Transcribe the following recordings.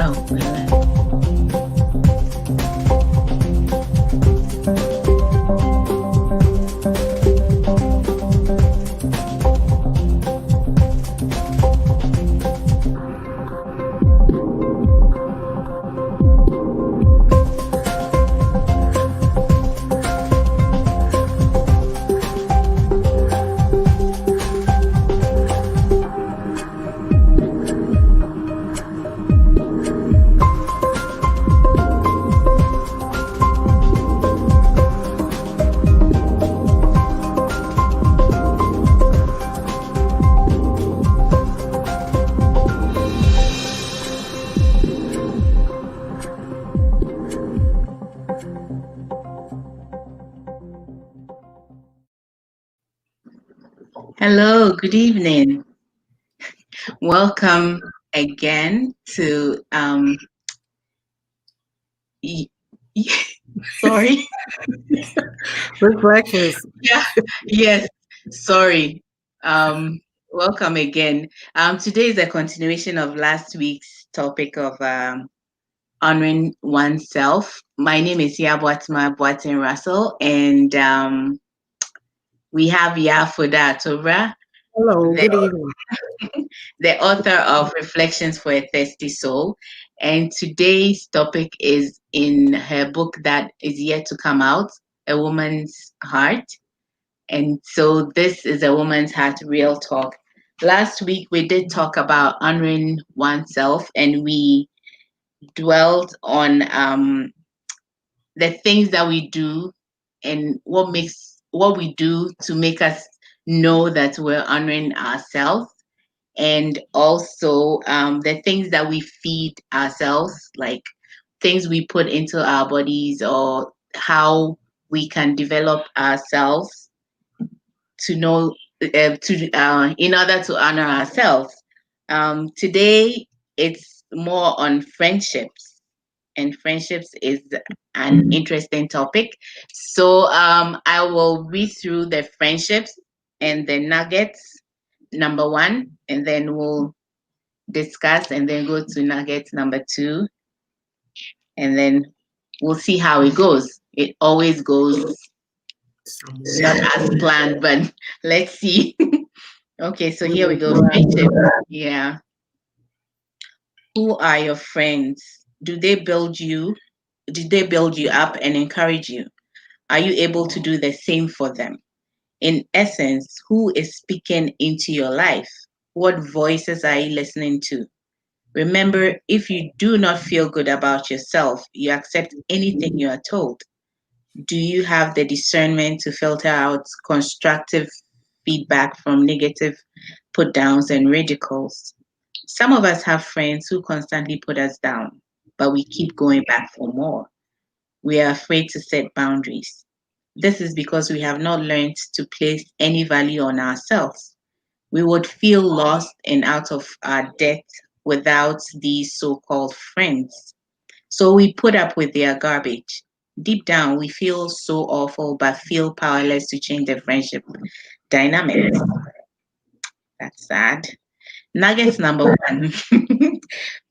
Oh, well. Hello, good evening. Welcome again to y- sorry. Reflections. Yeah, yes, sorry. Welcome again. Today is a continuation of last week's topic of honoring oneself. My name is Yabuatma Boatin Russell, and we have Yafoda Atobra, Hello, the good evening. the author of Reflections for a Thirsty Soul. And today's topic is in her book that is yet to come out, A Woman's Heart. And so this is A Woman's Heart Real Talk. Last week we did talk about honoring oneself, and we dwelt on the things that we do and what we do to make us know that we're honoring ourselves, and also the things that we feed ourselves, like things we put into our bodies, or how we can develop ourselves to know in order to honor ourselves. Today it's more on friendships, and friendships is an interesting topic. So I will read through the friendships and the nuggets, number one, and then we'll discuss and then go to nuggets number two, and then we'll see how it goes. It always goes not as planned, but let's see. Okay, so here we go. Friendship. Yeah. Who are your friends? Do they build you? Did they build you up and encourage you? Are you able to do the same for them? In essence, who is speaking into your life? What voices are you listening to? Remember, if you do not feel good about yourself, you accept anything you are told. Do you have the discernment to filter out constructive feedback from negative put downs and ridicules? Some of us have friends who constantly put us down, but we keep going back for more. We are afraid to set boundaries. This is because we have not learned to place any value on ourselves. We would feel lost and out of our depth without these so called friends. So we put up with their garbage. Deep down, we feel so awful, but feel powerless to change the friendship dynamics. That's sad. Nuggets number one.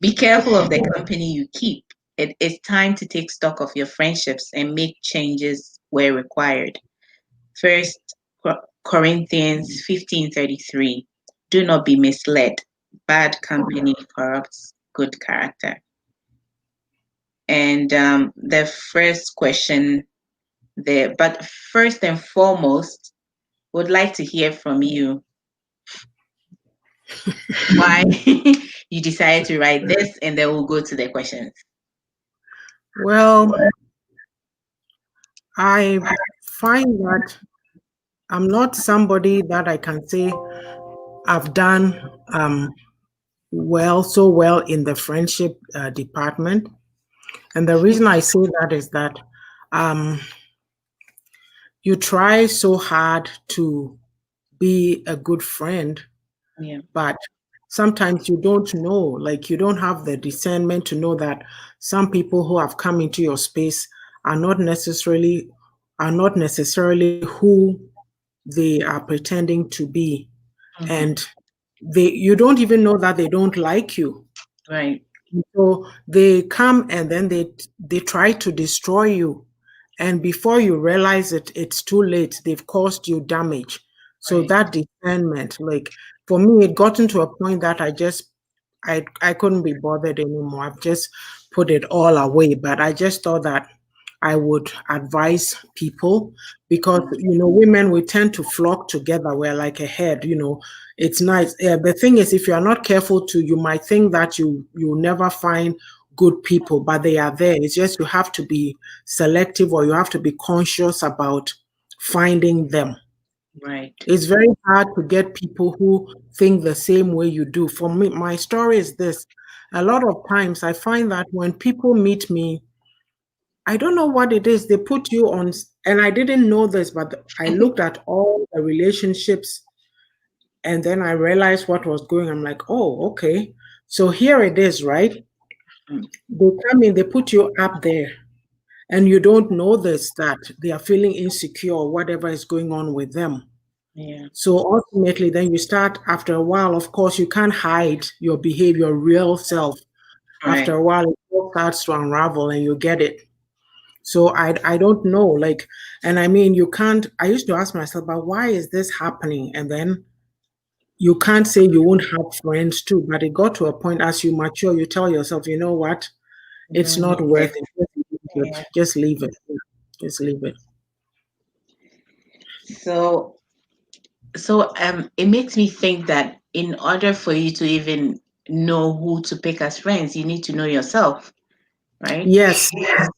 Be careful of the company you keep. It is time to take stock of your friendships and make changes where required. First Corinthians 15:33. Do not be misled. Bad company corrupts good character. And the first question there, but first and foremost, would like to hear from you why you decided to write this, and then we'll go to the questions. Well, I find that I'm not somebody that I can say I've done so well in the friendship department. And the reason I say that is that um, you try so hard to be a good friend, Yeah. but sometimes you don't know, like you don't have the discernment to know that some people who have come into your space are not necessarily who they are pretending to be. Mhm. And you don't even know that they don't like you. Right. So they come and then they try to destroy you. And before you realize it, it's too late. They've caused you damage. So Right. that discernment, like for me, it gotten to a point that I couldn't be bothered anymore. I've just put it all away. But I just thought that I would advise people because Mm. women, we tend to flock together. We're like a herd. It's nice. Yeah, the thing is, if you are not careful too, you might think that you'll never find good people, but they are there. It's just you have to be selective, or you have to be conscious about finding them. Right. It's very hard to get people who think the same way you do. For me, my story is this. A lot of times I find that when people meet me, I don't know what it is. They put you on, and I didn't know this, but I looked at all the relationships and then I realized what was going. I'm like, oh, okay. So here it is, right? Mm. They come in, they put you up there, and you don't know this, that they are feeling insecure or whatever is going on with them. Yeah. So ultimately, then you start, after a while, of course, you can't hide your behavior, your real self. After Right. a while, it all starts to unravel and you get it. So I don't know, like, and I mean, you can't. I used to ask myself, but why is this happening? And then you can't say you won't have friends too. But it got to a point, as you mature, you tell yourself, you know what? You It's don't not need worth it. it. Just leave Yeah. it. Just leave it. Just leave it. So it makes me think that in order for you to even know who to pick as friends, you need to know yourself, right? Yes, yes.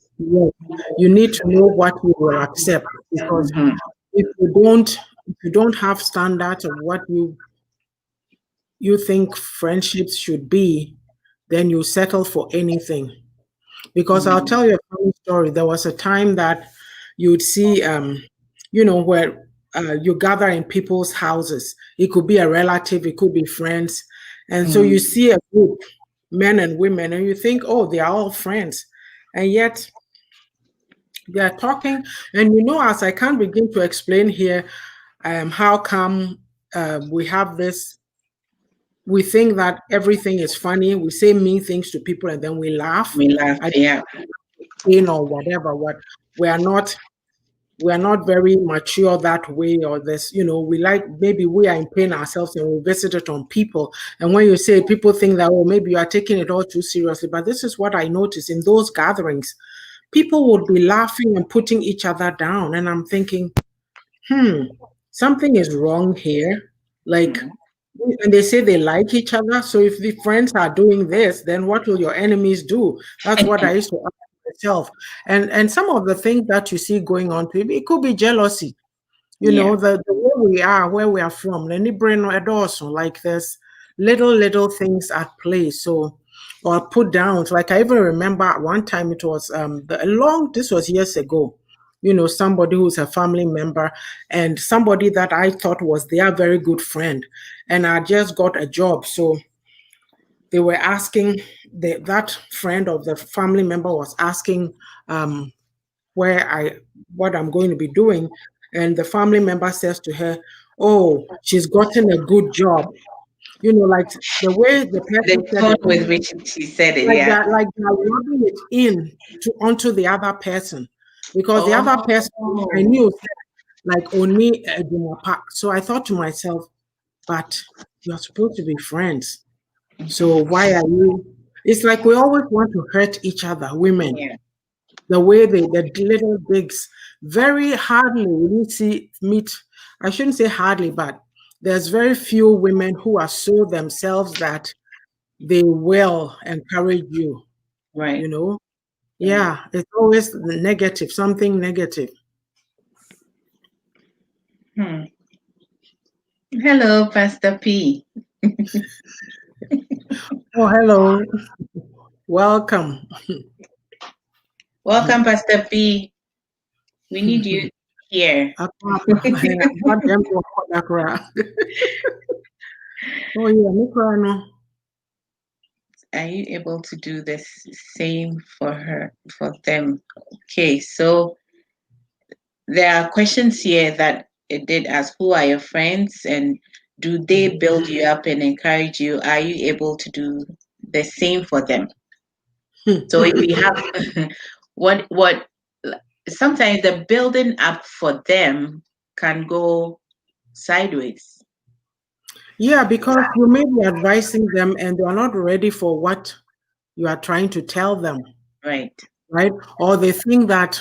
You need to know what you will accept, because Mm-hmm. if you don't have standards of what you think friendships should be, then you settle for anything. Because I'll Mm. tell you a funny story. There was a time that you'd see, where you gather in people's houses. It could be a relative, it could be friends. And so you Mm. see a group, men and women, and you think, oh, they are all friends. And yet they are talking. And as I can't begin to explain here, how come we have this, we think that everything is funny. We say mean things to people and then we laugh. We laugh. I Yeah. or whatever. What we are not we are not very mature that way, or this, we like, maybe we are in pain ourselves and we visit it on people. And when you say, people think that, oh, maybe you are taking it all too seriously, but this is what I notice in those gatherings. People would be laughing and putting each other down, and I'm thinking, hmm, something is wrong here. Like, Mm. and they say they like each other. So if the friends are doing this, then what will your enemies do? That's what I used to ask myself. And some of the things that you see going on, it could be jealousy. Yeah. The way we are, where we are from, the brain also, like there's little things at play. So, or put downs. Like I even remember at one time, it was this was years ago. Somebody who's a family member and somebody that I thought was their very good friend, and I just got a job. So they were asking, that friend of the family member was asking, um, where what I'm going to be doing. And the family member says to her, oh, she's gotten a good job. Like the way the The person said tone it, with which she said it. like Yeah. that, like they're rubbing it in onto the other person. Because the other person, I Oh. knew, said, like, Oni Edumapa. So I thought to myself, but you're supposed to be friends. So why are you? It's like we always want to hurt each other, women. Yeah. The way the little digs, very hardly will you see meet. I shouldn't say hardly, but there's very few women who are so themselves that they will encourage you. Right. You know, Right. yeah, it's always the negative, something negative. Hmm. Hello, Pastor P. Oh, hello, welcome. Welcome, Pastor P. We need you here. Oh yeah, no. Are you able to do the same for her, for them? Okay, so there are questions here that it did ask. Who are your friends, and do they build you up and encourage you? Are you able to do the same for them? So if you have what sometimes the building up for them can go sideways. Yeah, because you may be advising them and they are not ready for what you are trying to tell them, Right. right? Or they think that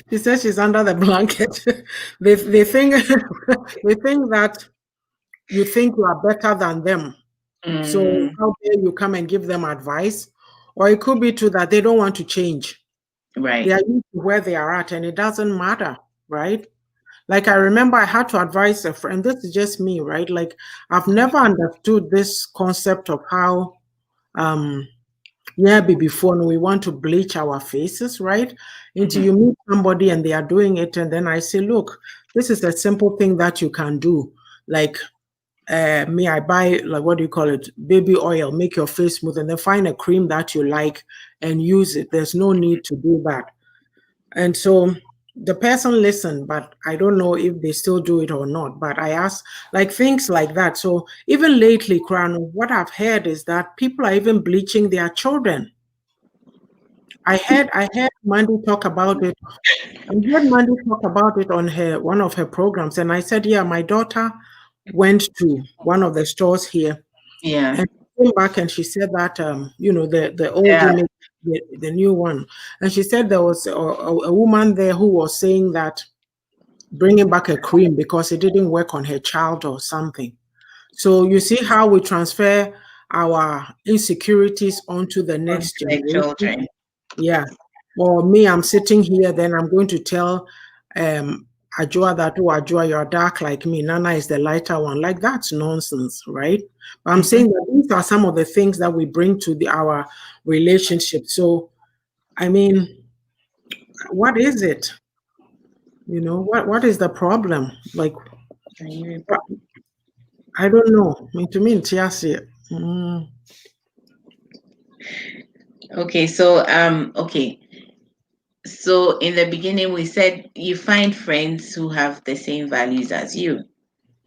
she says she's under the blanket. They think they think that you think you are better than them. So Mm, how dare you come and give them advice? Or it could be too that they don't want to change. They right. are used to where they are at and it doesn't matter, right? Like I remember I had to advise a friend, this is just me, right? Like I've never understood this concept of how yeah, before we want to bleach our faces, right? Until Mhm. you meet somebody and they are doing it, and then I say, look, this is a simple thing that you can do. Like me, I buy like what do you call it? Baby oil, make your face smooth, and then find a cream that you like and use it. There's no need to do that. And so the person listened, but I don't know if they still do it or not. But I asked like things like that. So even lately, Crown, what I've heard is that people are even bleaching their children. I heard Mandy talk about it. I heard Mandy talk about it on her one of her programs, and I said, "Yeah, my daughter went to one of the stores here Yeah. and came back, and she said that the old Yeah. image, the new one, and she said there was a woman there who was saying that bringing back a cream because it didn't work on her child or something. So you see how we transfer our insecurities onto the On next their generation." children. Yeah. Or me, I'm sitting here, then I'm going to tell Ajua that, oh, Ajua, you're dark like me. Nana is the lighter one. Like, that's nonsense, right? But I'm Mhm. saying that these are some of the things that we bring to our relationship. So, I mean, what is it? What is the problem? Like, Can you repeat? what- I don't know. I mean, to me, it's just, Okay, so so in the beginning we said you find friends who have the same values as you.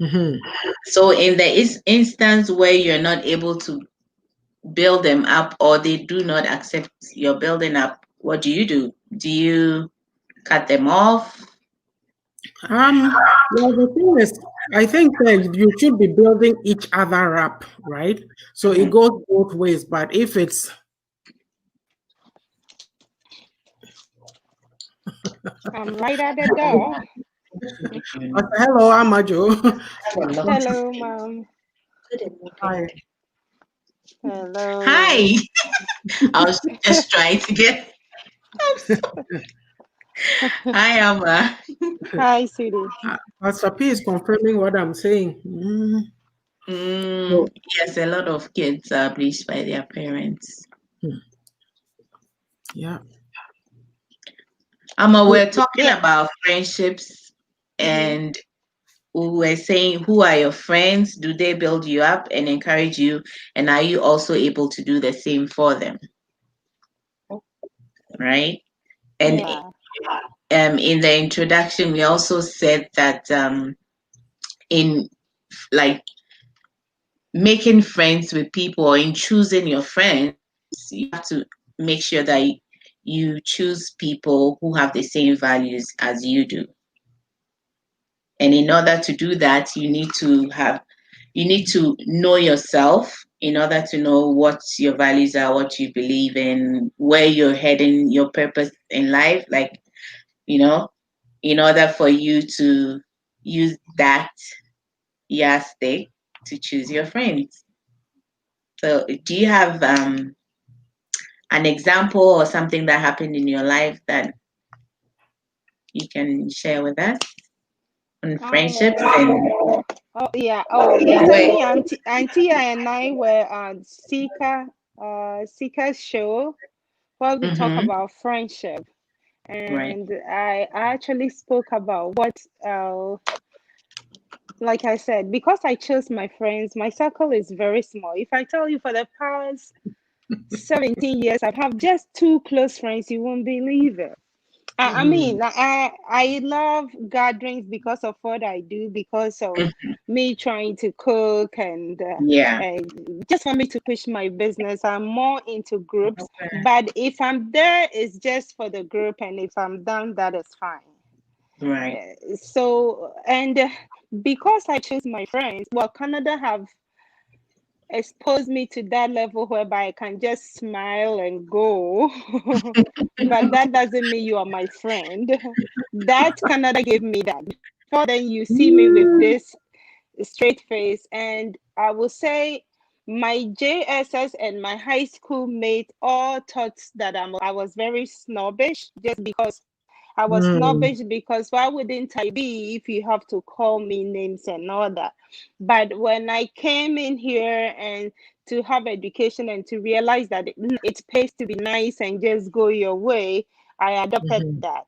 mhm. So in the instance where you're not able to build them up or they do not accept your building up, what do you do? Do you cut them off? Well, the thing is, I think that you should be building each other up, right? So it Mhm. goes both ways. But if it's, I'm right at the door. hello, Amajo. Hello, mom. Hi. Hello. Hi. I was just trying to get. Hi, Amma. Hi, sweetie. Pastor P is confirming what I'm saying. So, Yes, a lot of kids are bleached by their parents. hmm, yeah. Amma, So, we're talking Yeah. about friendships hmm and we were saying who are your friends? Do they build you up and encourage you? And are you also able to do the same for them? Right? And Yeah. in the introduction, we also said that in like making friends with people or in choosing your friends, you have to make sure that you choose people who have the same values as you do. And in order to do that, you need to know yourself in order to know what your values are, what you believe in, where you're heading, your purpose in life. Like, you know, in order for you to use that yardstick to choose your friends. So, do you have an example or something that happened in your life that you can share with us on friendships Um. and Oh yeah. Oh, where? recently, Auntie and I were on Seeker show where we talk Mm-hmm. about friendship, Right. and I actually spoke about what like I said, because I chose my friends, my circle is very small. If I tell you for the past 17 years, I have just two close friends, you won't believe it. I mean, I love gatherings because of what I do, because of Mhm. me trying to cook Yeah. just for me to push my business. I'm more into groups, Okay. but if I'm there, it's just for the group, and if I'm done, that is fine. Right. So, and because I choose my friends, well, Canada have exposed me to that level whereby I can just smile and go. But that doesn't mean you are my friend. That Canada gave me that. Before then, you see me with Mm. this straight face. And I will say my JSS and my high school mate all thought that I was very snobbish, just because I was Mm. snobbish, because why wouldn't I be if you have to call me names and all that? But when I came in here and to have education and to realize that it pays to be nice and just go your way, I adopted Mhm. that.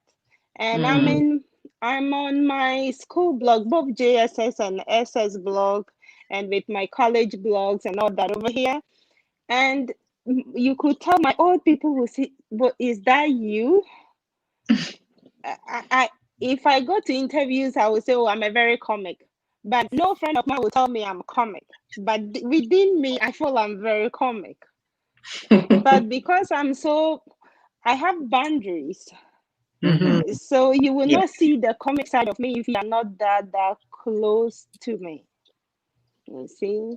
And Mm. I'm on my school blog, both JSS and SS blog, and with my college blogs and all that over here. And you could tell my old people will see, but is that you? I if I go to interviews, I will say, "Oh, I'm a very comic," but no friend of mine will tell me I'm comic. But within me, I feel I'm very comic. But because I have boundaries, Mhm. Mhm. so you will Yeah. not see the comic side of me if you are not that close to me. You see.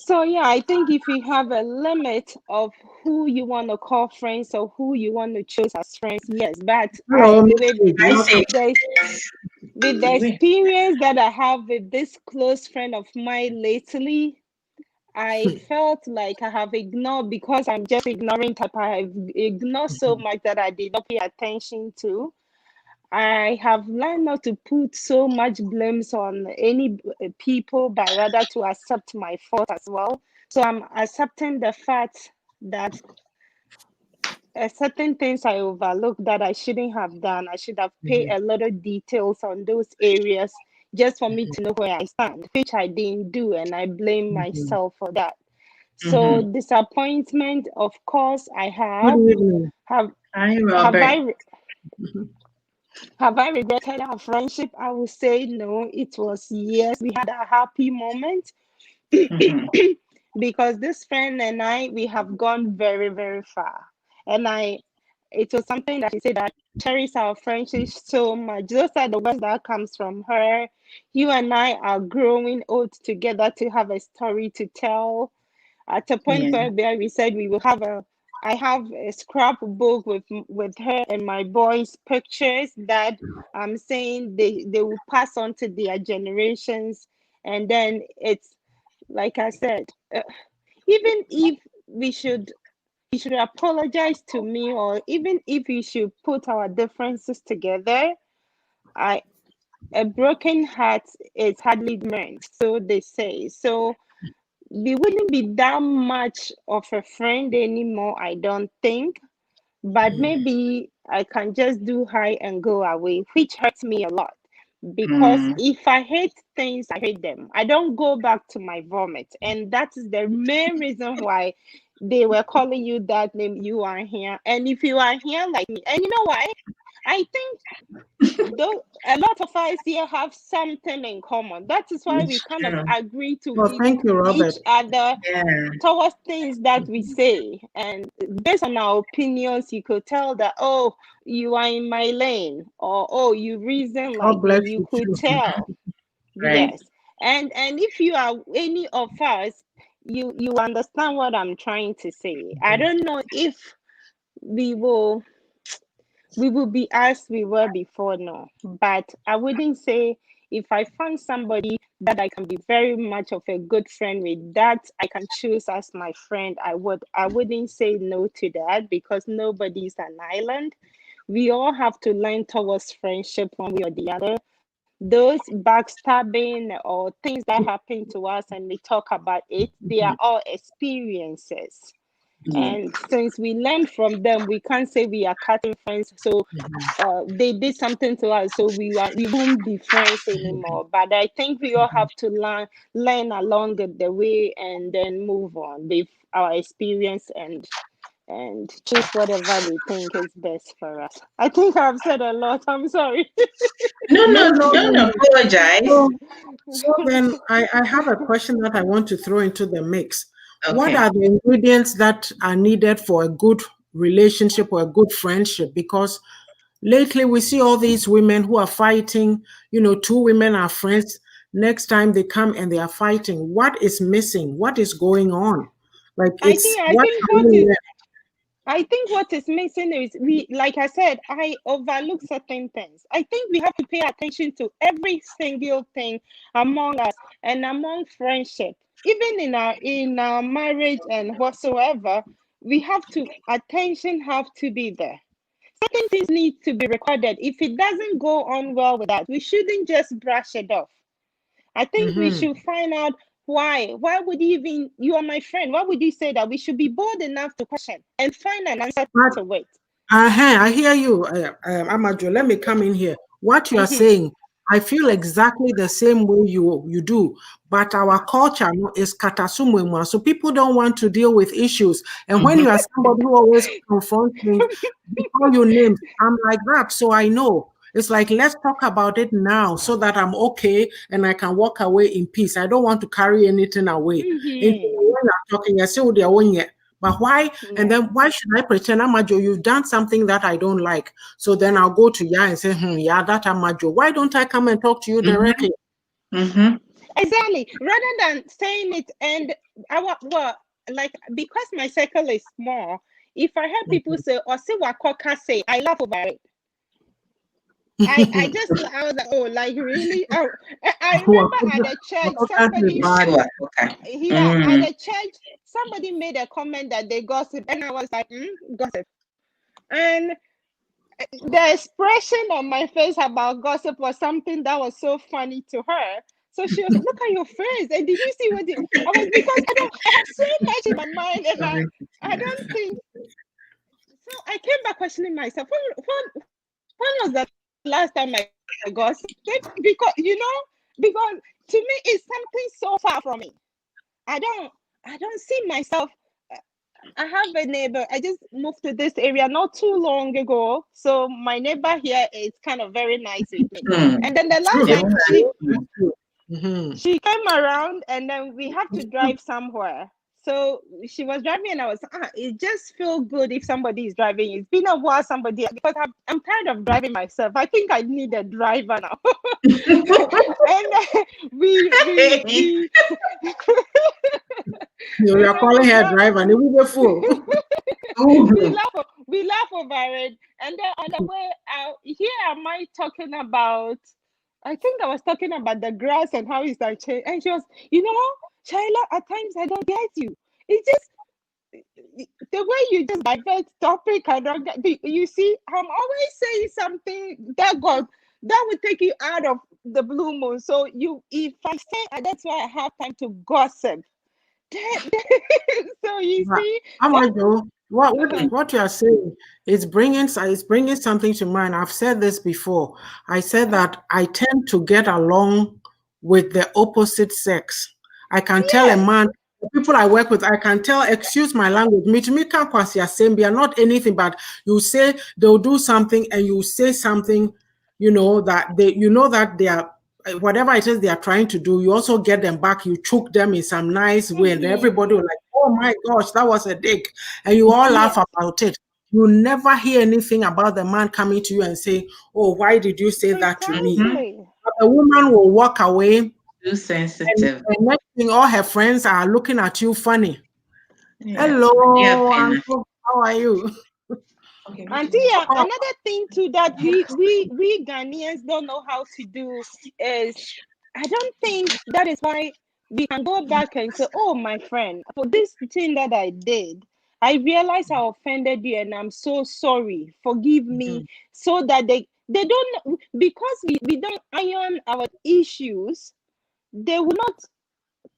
So yeah, I think if you have a limit of who you want to call friends or who you want to choose as friends, yes. But Hello, Miss with Page. I say the yes. with the experience that I have with this close friend of mine lately, I felt like I have ignored, because I'm just ignoring type. I have ignored so much that I did not pay attention to. I have learned not to put so much blames on any people, but rather to accept my fault as well. So I'm accepting the fact that certain things I overlooked that I shouldn't have done. I should have paid Mhm. a lot of details on those areas just for me to know where I stand, which I didn't do, and I blame Mhm. myself for that. So Mhm. disappointment, of course, I Good have. evening. Have Hi, have Robert. Mhm. have I regretted our friendship? I would say no. It was, yes, we had a happy moment, Mhm. because this friend and I, we have gone very, very far. And it was something that she said, that I cherish our friendship so much. Those are the words that comes from her. You and I are growing old together to have a story to tell. At a point Yeah. where we said we will have I have a scrapbook with her and my boys' pictures that I'm saying they will pass on to their generations. And then it's like I said, even if we should you should apologize to me, or even if we should put our differences together, I a broken heart is hardly mended, so they say. So we wouldn't be that much of a friend anymore, I don't think. But maybe I can just do hi and go away, which hurts me a lot. Because Mm. if I hate things, I hate them. I don't go back to my vomit. And that is the main reason why they were calling you that name. You are here. And if you are here like me, and you know why? I think though a lot of us here have something in common. That is why we It's kind of true. agree to Well, give thank you, Robert. each other Yeah. towards things that we say. And based on our opinions, you could tell that, oh, you are in my lane, or oh, you reason God like me. bless You you could too. tell. Right. Yes. And if you are any of us, you understand what I'm trying to say. I don't know if we will we will be as we were before, no. But I wouldn't say, if I find somebody that I can be very much of a good friend with, that I can choose as my friend, I wouldn't say no to that, because nobody is an island. We all have to learn towards friendship one way or the other. Those backstabbing or things that happen to us and we talk about it, they are all experiences. Yeah. And since we learned from them, we can't say we are cutting friends. So they did something to us, so we won't be friends anymore. But I think we all have to learn along the way, and then move on with our experience, and and choose whatever we think is best for us. I think I've said a lot. I'm sorry. No, No, no, no, don't no. apologize. So, so then I have a question that I want to throw into the mix. What Okay. are the ingredients that are needed for a good relationship or a good friendship? Because lately we see all these women who are fighting, two women are friends. Next time they come and they are fighting. What is missing? What is going on? Like I think I what think can what we is learn? I think what is missing is like I said, I overlook certain things. I think we have to pay attention to every single thing among us and among friendship. Even in our marriage and whatsoever, we have to attention have to be there. Certain things need to be recorded. If it doesn't go on well with us, we shouldn't just brush it off. I think we Mhm. should find out why. Why would you even, you are my friend, why would you say that? We should be bold enough to question and find an answer But to it. I hear you, Amajo. Let me come in here. What you are Mhm. saying, I feel exactly the same way you do. But our culture is katasumwemwa, so people don't want to deal with issues. And when Mm-hmm. you are somebody who always confronts things, they call you names. I'm like that, so I know. It's like let's talk about it now, so that I'm okay and I can walk away in peace. I don't want to carry anything away. And Mhm. when you're talking, I say, "Oh, they're on yet." But why? And Yeah. then why should I pretend, Amajo, you've done something that I don't like? So then I'll go to Ya and say, yeah, that Amajo. Why don't I come and talk to you Mm-hmm. directly? Mm-hmm. Exactly. Rather than saying it and well, like because my circle is small, if I heard people say or say what Koka say, I laugh over it. I was like, oh, like really? Oh, I remember at the church, somebody, Okay. yeah, at Mm. the church, somebody made a comment that they gossip, and I was like, gossip. And the expression on my face about gossip was something that was so funny to her. So she was like, look at your face. And did you see what I was, because I have so much in my mind, and I don't think so. I came back questioning myself. When was the last time I gossiped? Because because to me it's something so far from me. I don't see myself. I have a neighbor. I just moved to this area not too long ago. So my neighbor here is kind of very nice with me. Mm. And then the last True. Yeah. time she True. Mhm. she came around, and then we have to drive somewhere. So she was driving, and I was, it just feels good if somebody is driving. It's been a while, somebody, because I'm tired of driving myself. I think I need a driver now. And we You and are then calling we her drive. driver, and we the fool. we Ooh. laugh over it, and then on the way out here, am I talking about, I think I was talking about the grass and how it's like change, and she was, Shaila, at times I don't get you. It's just the way you just divert topic. I don't get, you see, I'm always saying something that would take you out of the blue moon. So if I say, that's why I have time to gossip. So you But see that. Amajo, Uh-huh. what you are saying is bringing something to mind. I've said this before. I said that I tend to get along with the opposite sex. I can tell a Yes. man, the people I work with, I can tell, excuse my language, me can't they are not anything, but you say they'll do something and you say something, that they are whatever it is they are trying to do, you also get them back, you choke them in some nice way, and everybody will Mm-hmm. like, oh my gosh, that was a dick. And you all laugh Yes. about it. You never hear anything about the man coming to you and say, oh, why did you say that to me? Mm-hmm. Exactly. But the woman will walk away, Too and sensitive. the next thing, all her friends are looking at you funny. Yeah. Yeah, Hello, Pena. uncle, how are you? And yeah, another thing too that we Ghanaians don't know how to do is, I don't think that is why we can go back and say, oh, my friend, for this thing that I did, I realized I offended you, and I'm so sorry. Forgive me. So that they don't, because we don't iron our issues, they will not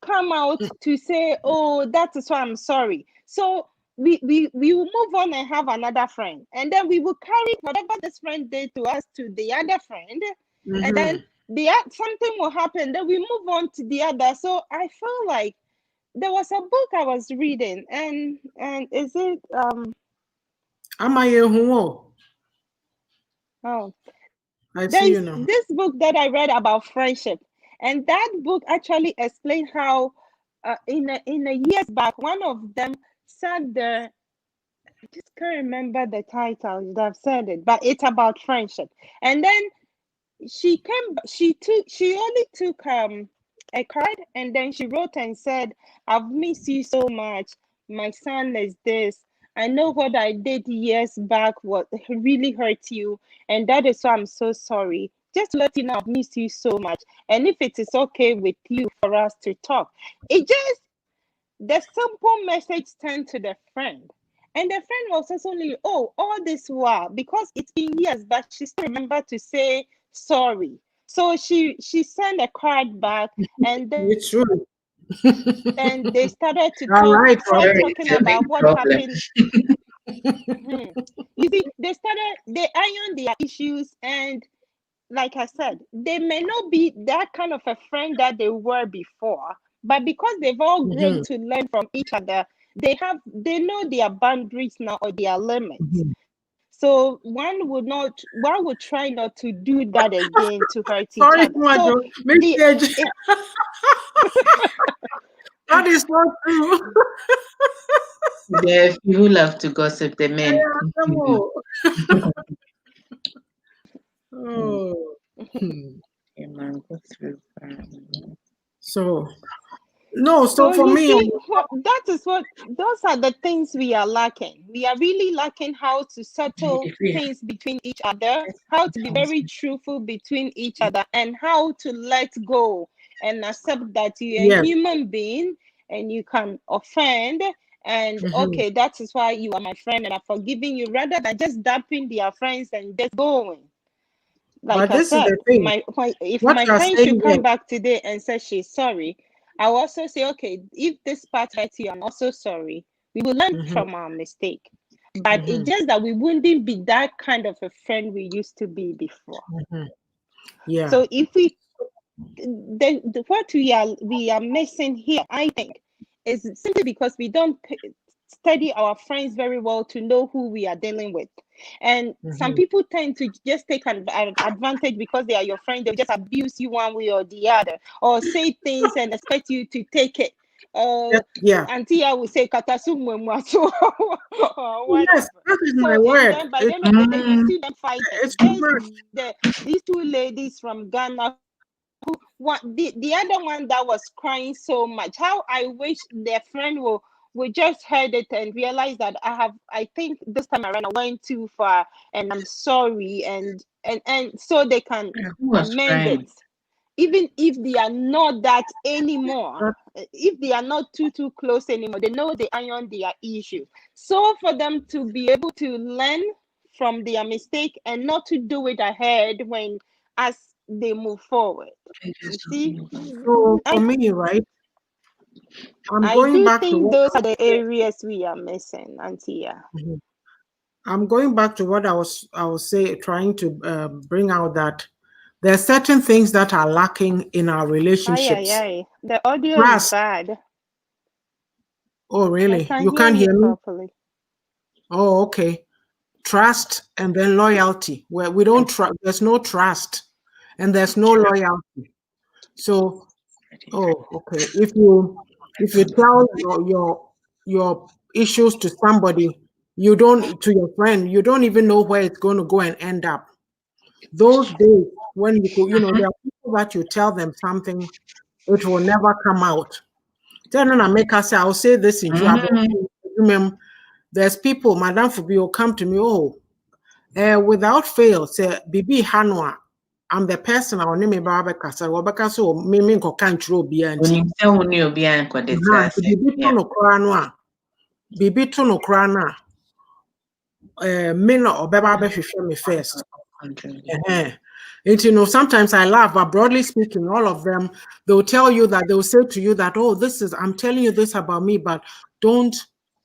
come out to say, oh, that is why I'm sorry. So we will move on and have another friend, and then we will carry whatever this friend did to us to the other friend, and then Mhm. something will happen, then we move on to the other. So I feel like there was a book I was reading, and is it oh, I there see you is now. this book that I read about friendship, and that book actually explained how in a years back, one of them said there. I just can't remember the title. I've said it, but it's about friendship. And then she only took a card, and then she wrote and said, I've missed you so much. My son is this. I know what I did years back what really hurt you, and that is why I'm so sorry. Just to let you know, I've missed you so much. And if it is okay with you for us to talk, it just the simple message sent to the friend. And the friend was also like, oh, all this while, because it's been years, but she still remembered to say sorry. So she sent a card back, and It's true. then they started to All talk, right, started Rob. Sorry, talking it's a big about what problem. happened. You see, they ironed their issues, and like I said, they may not be that kind of a friend that they were before, but because they've all grown Mhm, to learn from each other, they know their boundaries now or their limits. mhm. So one would try not to do that again to hurt each Sorry, other. So Madam. the Message. it, That is not true. There are few who love to gossip, the men. Come on. Mm, Oh. Hmm. okay, man, go through. So no, so so for you me, see, that is what those are the things we are lacking. We are really lacking how to settle If we have things between each other, this how to be house, very truthful between each other, and how to let go and accept that you're a yes. human being and you can offend. And Mhm. okay, that is why you are my friend and I'm forgiving you, rather than just dumping their friends and just going. Like But I this is said, the thing. if What my you are friend should saying here. come back today and say she's sorry, I'll also say, okay, if this part hurt you, I'm also sorry. We will learn Mhm, from our mistake. But it's mhm, just that we wouldn't be that kind of a friend we used to be before. mhm. Yeah. So if we what we are missing here, I think, is simply because we don't study our friends very well to know who we are dealing with. And some Mhm. people tend to just take an advantage because they are your friend. They'll just abuse you one way or the other, or say things and expect you to take it. Yes, Uh, yeah. Auntie, I will say katasumwemwaso or Yes, whatever. that is my So, and word. then by the It's end of the day, you mm, see them it's fighting. too There's much. these two ladies from Ghana, the other one that was crying so much. How I wish their friend will just heard it and realize that I think this time around I went too far and I'm sorry, and so they can who was amend it, crying? even if they are not that anymore. But If they are not too close anymore, they know they iron their issue. So for them to be able to learn from their mistake and not to do it ahead when as they move forward. I You just see, don't know. so for I me, right, I'm I going do back to think what those I are was the saying. areas we are missing, Antia. Mhm. I'm going back to what I was say, trying to bring out that there are certain things that are lacking in our Ay, ay, relationships. ay. The audio is Trust. bad. Oh, I really? can You hear can't you hear me? properly. Oh, okay. Trust and then loyalty. Where we don't trust, there's no trust and there's no loyalty. So, oh, okay. If you tell your issues to somebody, you don't to your friend, you don't even know where it's going to go and end up. Those days when you could, there are people that you tell them something, it will never come out. Tell them I make us say, I'll say this in Juabo. Mm, Remember, there's people, Madame Fubi will come to me, oh, without fail, say Bibi Hanwa. I'm the person I will name about Kasa, Wabaka so mimi nko kantro bianti. onim sɛ wo ne obiara nkɔdete ase. Bibi to Yeah. no krana, Bibi to no krana, me no obeba be me first. Uh-huh. And sometimes I laugh, but broadly speaking, all of them, they'll tell you that they'll say to you that, oh, I'm telling you this about me, but don't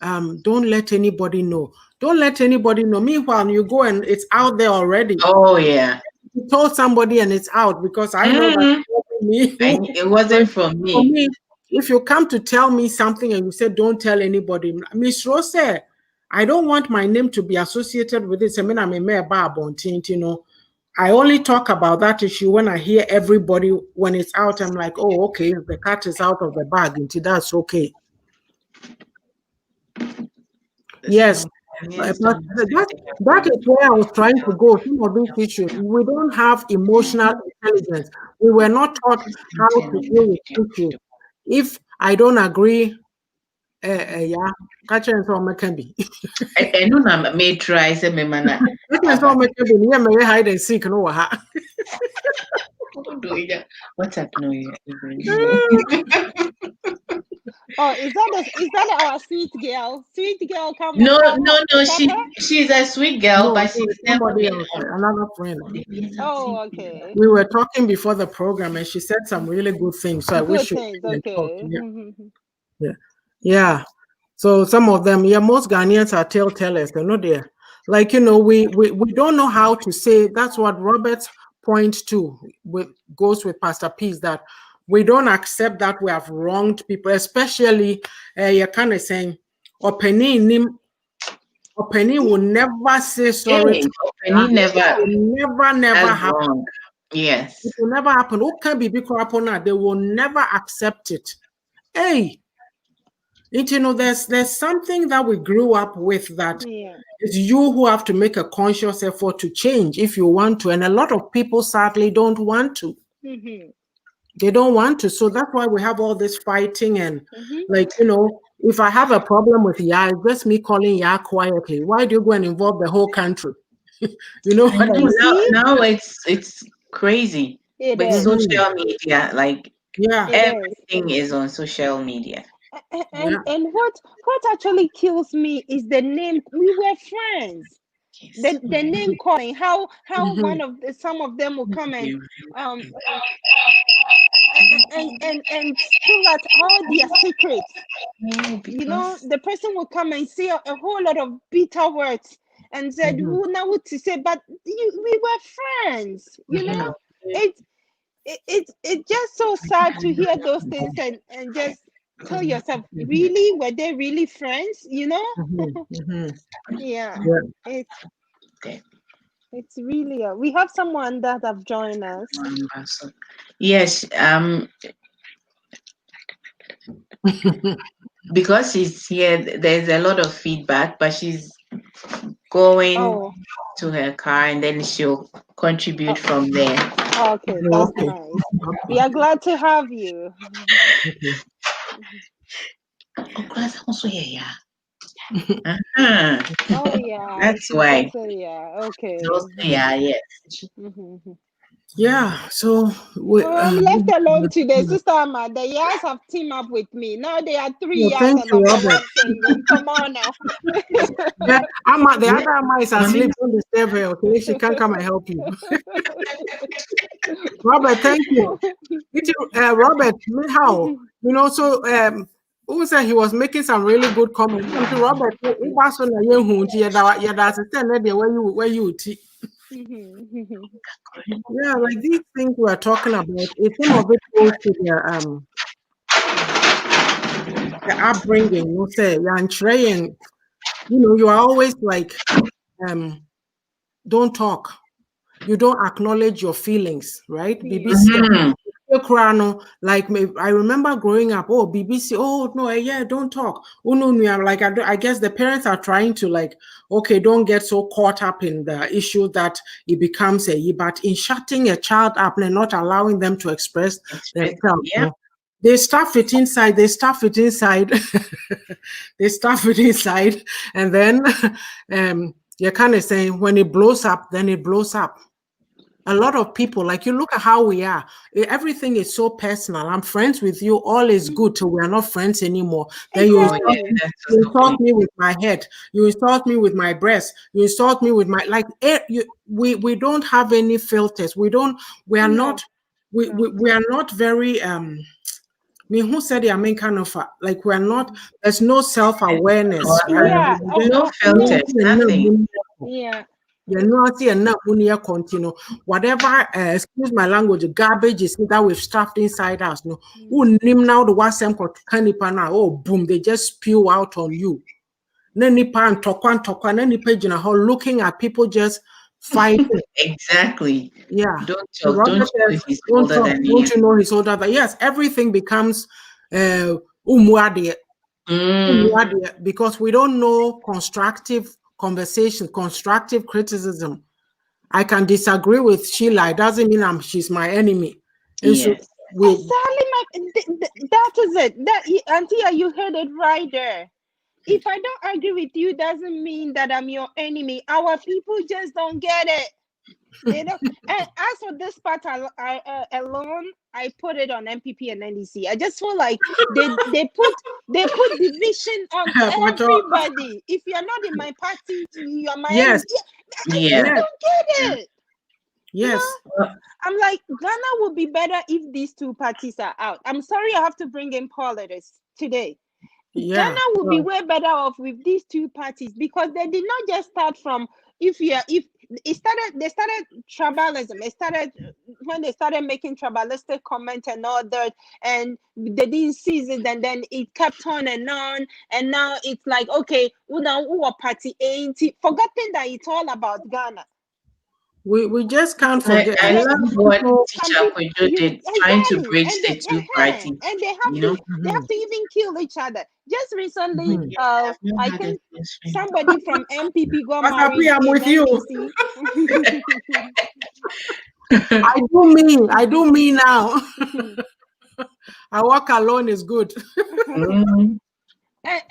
don't let anybody know. Don't let anybody know. Meanwhile, you go and it's out there already. Oh yeah. You told somebody and it's out because I know that Mm, it wasn't me it wasn't from for me. me, if you come to tell me something and you say don't tell anybody, Miss Rose said, I don't want my name to be associated with this. I mean, I'm a mayor you know. I only talk about that issue when I hear everybody, when it's out, I'm like, oh, okay, the cat is out of the bag, and that's okay. Yes, but that is where I was trying to go. Some of these issues, we don't have emotional intelligence. We were not taught how to deal with issues. If I don't agree, yeah, catch and so can be. I know I may try say me mana. Yeah, may hide and seek no. What's happening? Oh, is that our sweet girl? Sweet girl, come No, on. no, no. She's a sweet girl, but she's never somebody been else, on. another friend. Oh, okay. We were talking before the program, and she said some really good things. So I wish you good things. talk. Okay. Yeah. So some of them, yeah, most Ghanaians are telltellers. They're not there. Like, you know, we don't know how to say. That's what Robert's point to goes with Pastor Peace, that we don't accept that we have wronged people, especially you're kind of saying, Openi will never say sorry. Openi never happen. Wrong. Yes. It will never happen. Who can be big upon that? They will never accept it. Hey, you know, there's something that we grew up with that it's you who have to make a conscious effort to change if you want to. And a lot of people sadly don't want to. They don't want to. So that's why we have all this fighting and like, you know, if I have a problem with YAA, it's just me calling YAA quietly. Why do you go and involve the whole country? You know what I mean? Now it's crazy. With social media, like everything is on social media. And what actually kills me is the name. We were friends. The name calling. How some of them will come and spill out all their secrets. You know, the person will come and say a whole lot of bitter words and said, "Who now what to say?" But we were friends. You know, it's just so sad to hear those things and just tell yourself, really, were they really friends? You know? Yeah. It's really we have someone that have joined us. Yes, because she's here, there's a lot of feedback, but she's going to her car and then she'll contribute from there. Okay, that's nice. We are glad to have you. Also, yeah. Oh yeah, that's why. Also, yeah, okay. Also, yeah, yes. Yeah, so I'm left alone today. Sister Amma, the YAA'S have teamed up with me. Now they are 3 YAA'S and I'm the one singing. Come on now. The other Amma is asleep. Don't disturb her, okay? She can't come and help you. Robert, thank you. Robert, how? You know, so who said he was making some really good comments? Robert, where you yeah, like these things we're talking about, some of it goes to the upbringing. You say, and you know, you are always like, don't talk. You don't acknowledge your feelings, right? BBC. Like I remember growing up, BBC, no, yeah, don't talk. Oh no, like I guess the parents are trying to like, okay, don't get so caught up in the issue that it becomes but in shutting a child up and not allowing them to express themselves. Yeah. They stuff it inside, they stuff it inside, and then you're kind of saying when it blows up, then it blows up. A lot of people, like you look at how we are, everything is so personal. I'm friends with you, all is good till we're not friends anymore. Then you insult me with my head, you insult me with my breast, you insult me with my we don't have any filters. We are not very who said it? I mean, kind of like we're not. There's no self-awareness, right? Yeah, no filters, nothing. Yeah. You know, see, and now when you continue, whatever, excuse my language, garbage is that we've stuffed inside us. No, who name now the one same now? Oh, boom, they just spew out on you. Then nipa and tokwan, then nipa in a hall looking at people just fighting. Exactly. Yeah. Don't The talk. Don't Robert you know says, he's don't older talk, than don't you? you know he's older? But yes, everything becomes umwade, because we don't know constructive conversation, constructive criticism. I can disagree with Sheila. It doesn't mean she's my enemy. And so Yes. we Exactly, that is it. Auntie, you heard it right there. If I don't agree with you, doesn't mean that I'm your enemy. Our people just don't get it. They don't. And as for this part, alone, I put it on MPP and NDC. I just feel like they put division on everybody. If you're not in my party, you're my yes, enemy. I Yeah. just yes, don't get it. You know, yes, I'm like, Ghana would be better if these two parties are out. I'm sorry I have to bring in politics today. yeah. Ghana would be way better off with these two parties because they did not just start from if they started tribalism. It started when they started making tribalistic comments and all that, and they didn't seize it, and then it kept on, and now it's like, okay, who are party ain't forgotten that it's all about Ghana. We just can't forget. I And then love some what people, Teacher Kwejo did, trying to exactly, bridge and the two parties. and You know, they have to even kill each other. Just recently, Mhm. I've not I had a think close friend. somebody from MPP got Pastor P, married I'm in with you. NDC. I do me now. I walk alone is good. Mm.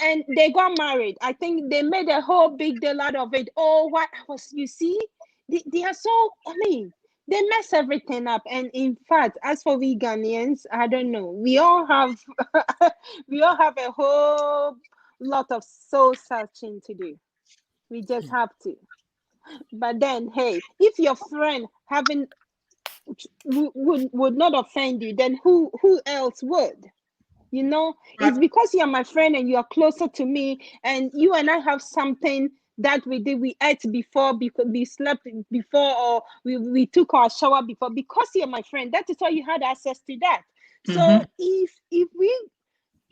And they got married. I think they made a whole big deal out of it. Oh, what was you see? They are so. I mean, they mess everything up. And in fact, as for we Ghanaians, I don't know. We all have we all have a whole lot of soul searching to do. We just have to. But then, hey, if your friend having would not offend you, then who else would? It's because you're my friend and you're closer to me, and you and I have something that we ate before, because we slept before, or we took our shower before, because you're my friend. That is why you had access to that. So Mm-hmm.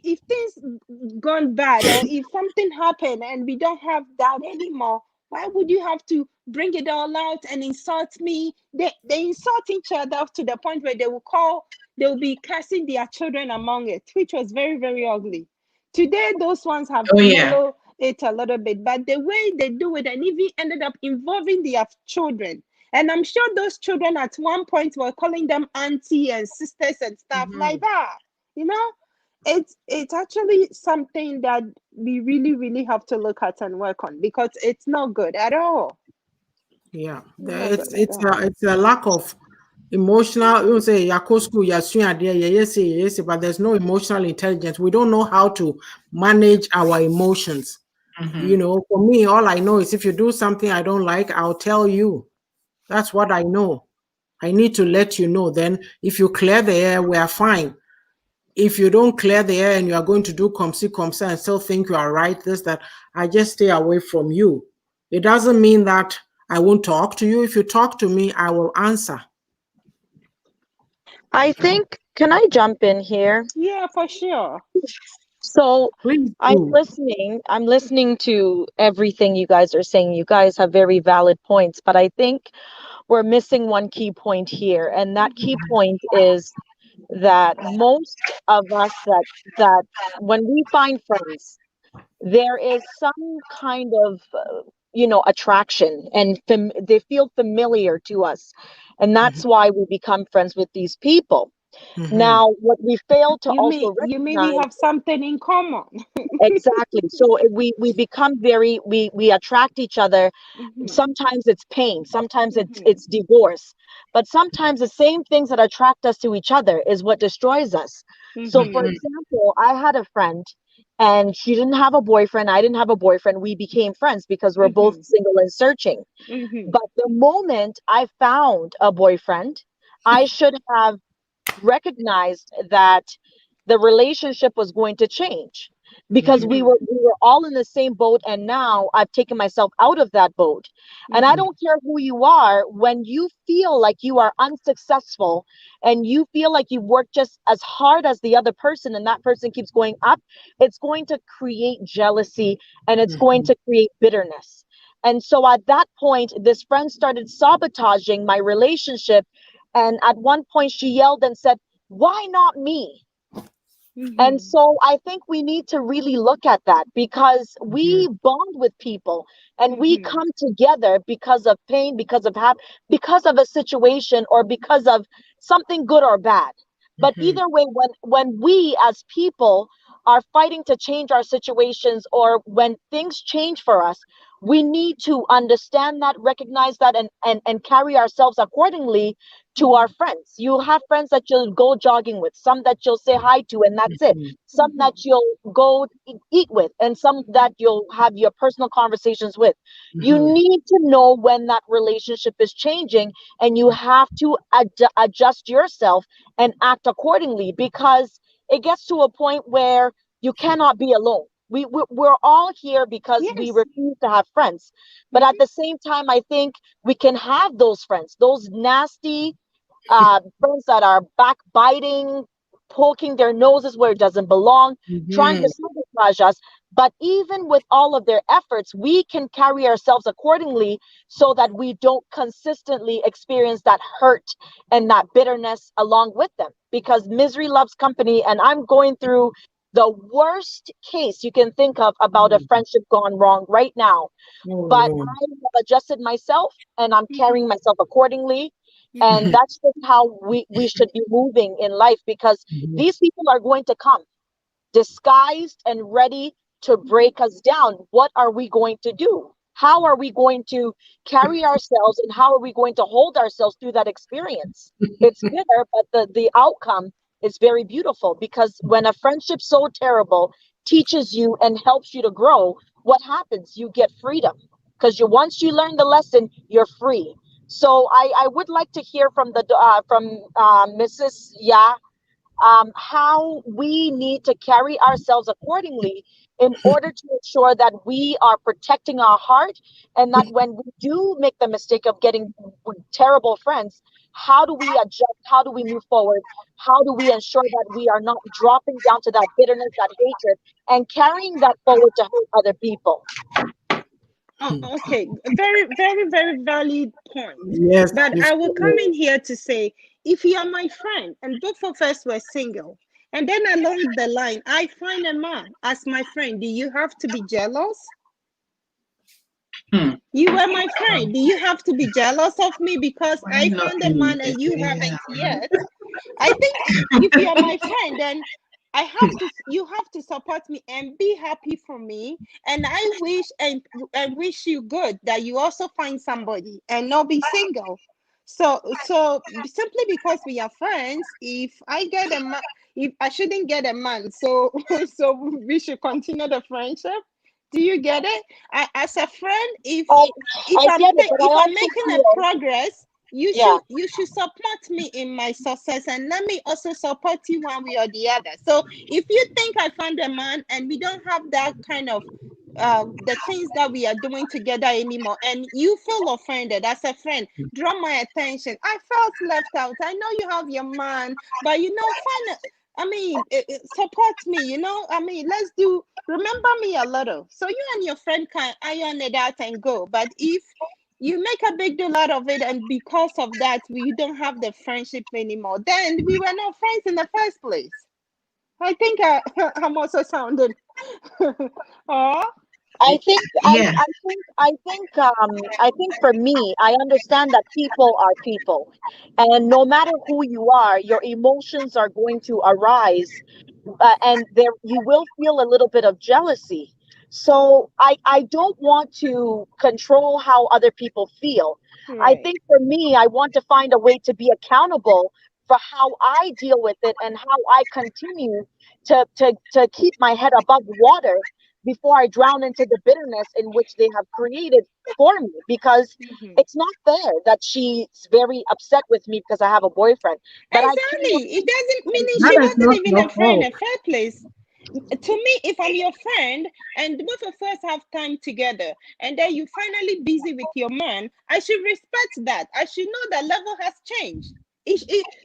if things gone bad, or if something happened and we don't have that anymore, why would you have to bring it all out and insult me? They insult each other to the point where they'll be cursing their children among it, which was very, very ugly. Today those ones have Oh yeah. mellowed it a little bit, but the way they do it, and even ended up involving their children, and I'm sure those children at one point were calling them auntie and sisters and stuff like that. you know it's actually something that we really, really have to look at and work on, because it's not good at all. Yeah, Not good it's at all. it's a lack of emotional. You say Yakosku, Yasun, yes, but there's no emotional intelligence. We don't know how to manage our emotions. Mm-hmm. You know, for me, all I know is if you do something I don't like, I'll tell you. That's what I know. I need to let you know. Then, if you clear the air, we are fine. If you don't clear the air and you are going to do comsi and still think you are right, this, that, I just stay away from you. It doesn't mean that I won't talk to you. If you talk to me, I will answer. I think, can I jump in here? Yeah, for sure. So Please I'm do. listening. I'm listening to everything you guys are saying. You guys have very valid points, but I think we're missing one key point here. And that key point is that most of us that when we find friends, there is some kind of attraction, and they feel familiar to us, and that's why we become friends with these people. Mhm. Now, what we fail to also You mean we recognize. have something in common? Exactly. So we become very, we attract each other. Mhm, Sometimes it's pain, sometimes mhm, it's divorce, but sometimes the same things that attract us to each other is what destroys us. So for mhm, Mm-hmm. example, I had a friend, and she didn't have a boyfriend, I didn't have a boyfriend. We became friends because we're both mhm, single and searching. mhm, But the moment I found a boyfriend, I should have recognized that the relationship was going to change. because Mm-hmm. we were all in the same boat, and now I've taken myself out of that boat. And I Mm-hmm. don't care who you are, when you feel like you are unsuccessful and you feel like you've worked just as hard as the other person and that person keeps going up, it's going to create jealousy and it's going to create bitterness. And so at that point, this friend started sabotaging my relationship. And at one point, she yelled and said, "Why not me?" And Mm-hmm. so I think we need to really look at that, because we bond with people and we Mm-hmm. come together because of pain, because of a situation, or because of something good or bad. But either way, when we as people are fighting to change our situations, or when things change for us, we need to understand that, recognize that, and carry ourselves accordingly to our friends. You have friends that you'll go jogging with, some that you'll say hi to, and that's it. Some that you'll go eat with, and some that you'll have your personal conversations with. You need to know when that relationship is changing, and you have to adjust yourself and act accordingly, because it gets to a point where you cannot be alone. We're all here because we Yes. refuse to have friends. But at Mm-hmm. the same time, I think we can have those friends, those nasty friends that are backbiting, poking their noses where it doesn't belong, trying to sabotage us. But even with all of their efforts, we can carry ourselves accordingly so that we don't consistently experience that hurt and that bitterness along with them. Because misery loves company, and I'm going through the worst case you can think of about a friendship gone wrong right now. Oh But no. I have adjusted myself and I'm Mm-hmm. carrying myself accordingly. And Mm-hmm. that's just how we should be moving in life, because these people are going to come disguised and ready to break us down. What are we going to do? How are we going to carry ourselves, and how are we going to hold ourselves through that experience? It's bitter, but the outcome is very beautiful, because when a friendship so terrible teaches you and helps you to grow, what happens? You get freedom, because you once you learn the lesson, you're free. So I would like to hear from the Mrs. Ya, how we need to carry ourselves accordingly in order to ensure that we are protecting our heart, and that when we do make the mistake of getting terrible friends, how do we adjust? How do we move forward? How do we ensure that we are not dropping down to that bitterness, that hatred, and carrying that forward to hurt other people? Oh, okay. Very, very, very valid point. Yes, But you I will come spoke. in here to say, if you are my friend and both of us were single, and then along the line, I find a man as my friend, do you have to be jealous? Hmm. You were my friend. Do you have to be jealous of me because Why I not found a me? man and you haven't yet? I think if you are my friend, then you have to support me and be happy for me. And I wish and wish you good that you also find somebody and not be single. So simply because we are friends, if I get a man, if I shouldn't get a man, so so we should continue the friendship. Do you get it? As a friend, I I get it, but I if I'm also making a feel, progress, yeah. you should support me in my success and let me also support you one way or the other. So if you think I found a man and we don't have that kind of the things that we are doing together anymore, and you feel offended as a friend, draw my attention. I felt left out. I know you have your man, but find I mean, support me, I mean, let's do, remember me a little. So you and your friend can iron it out and go. But if you make a big deal out of it, and because of that, we don't have the friendship anymore, then we were not friends in the first place. I think I'm also sounding. Oh, I think Yeah. I think for me, I understand that people are people, and no matter who you are, your emotions are going to arise, and there you will feel a little bit of jealousy. So I don't want to control how other people feel. I right. think for me, I want to find a way to be accountable for how I deal with it and how I continue to keep my head above water before I drown into the bitterness in which they have created for me. Because Mhm. it's not fair that she's very upset with me because I have a boyfriend, but I cannot Exactly. It doesn't mean she That is wasn't not even your a friend in fault. the first place. to me, if I'm your friend and both of us have time together, and then you finally busy with your man, I should respect that. I should know that level has changed.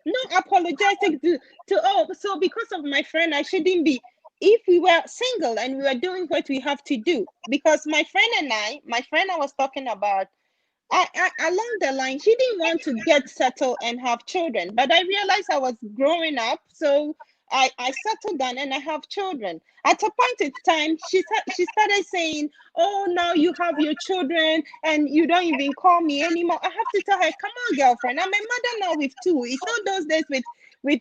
No apologetic to oh, so because of my friend, I shouldn't be. If we were single and we were doing what we have to do, because my friend I was talking about, along the line, she didn't want to get settled and have children. But I realized I was growing up, so I settled down and I have children. At a point in time, she started saying, "Oh, now you have your children and you don't even call me anymore." I have to tell her, "Come on, girlfriend. I'm a mother now with two. It's not those days with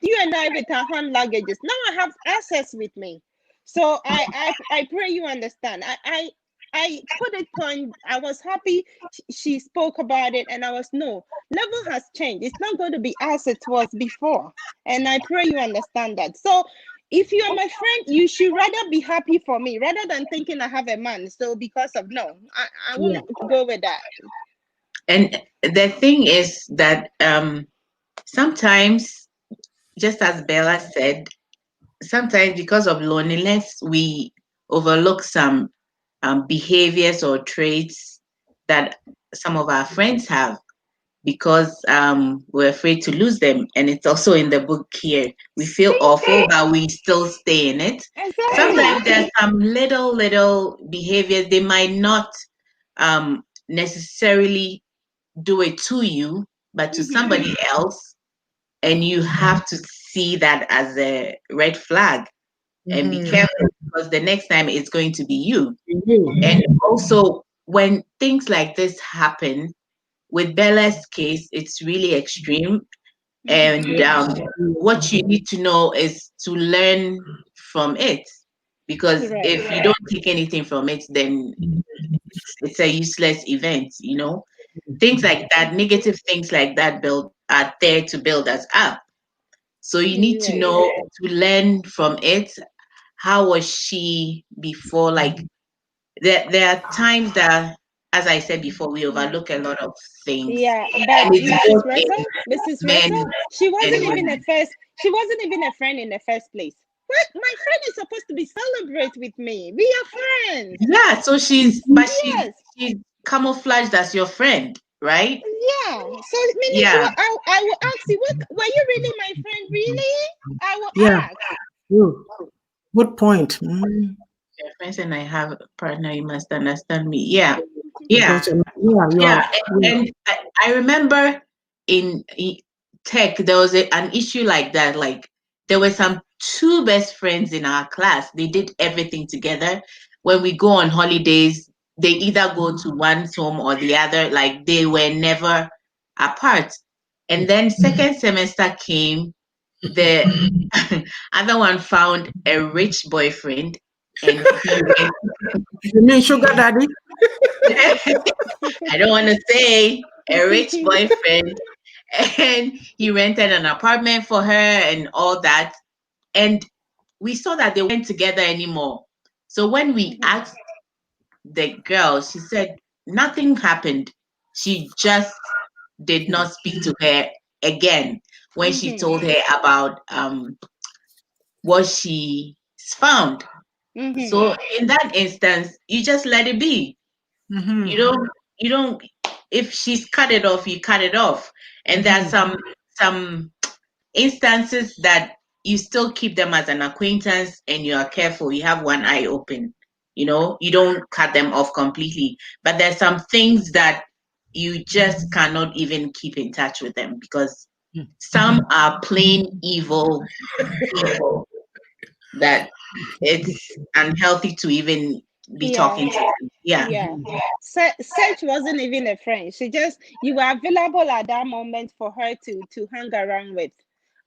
you and I with our hand luggages. Now I have access with me." So I pray you understand. I put it point. I was happy she spoke about it, and I was no, level has changed. It's not going to be as it was before, and I pray you understand that. So if you are my friend, you should rather be happy for me rather than thinking I have a man. So because of no, I Yeah. won't go with that. And the thing is that sometimes, just as Bella said, sometimes because of loneliness, we overlook some behaviors or traits that some of our friends have because we're afraid to lose them. And it's also in the book here. We feel awful, but we still stay in it. Exactly. Sometimes there's some little behaviors. They might not necessarily do it to you, but to somebody else. And you have to see that as a red flag and be careful because the next time it's going to be you. And also, when things like this happen, with Bella's case, it's really extreme. And what you need to know is to learn from it. Because Right. if you don't take anything from it, then it's a useless event, you know? Things like that, negative things like that build are there to build us up. So you need to Right. know to learn from it. How was she before? Like there are times that, as I said before, we overlook a lot of things. Yeah, but And it's Mrs. both Russell, in Mrs. men Russell, she and wasn't even a women. first, she wasn't even a friend in the first place. What? My friend is supposed to be celebrate with me. We are friends. Yeah, so Yes. she's camouflaged as your friend, right? Yeah. So meaning Yeah. I will ask you, what were you really my friend? Really? I will Yeah. ask. Good point. Your friends and I have a partner, you must understand me. Yeah. Yeah. Because yeah, you Yeah. are. Yeah. And I remember in tech, there was an issue like that. Like there were some two best friends in our class. They did everything together. When we go on holidays, they either go to one's home or the other. Like they were never apart. And then second semester came, the other one found a rich boyfriend and he went You mean sugar daddy? I don't want to say a rich boyfriend, and he rented an apartment for her and all that. And we saw that they weren't together anymore. So when we asked the girl, she said nothing happened. She just did not speak to her again when she told her about what she found. So in that instance, you just let it be. You don't if she's cut it off, you cut it off. And there are some instances that you still keep them as an acquaintance and you are careful, you have one eye open. You know, you don't cut them off completely. But there's some things that you just cannot even keep in touch with them because some are plain evil people that it's unhealthy to even be Yeah. talking to them. Yeah. Yeah. Search wasn't even a friend. She just you were available at that moment for her to hang around with.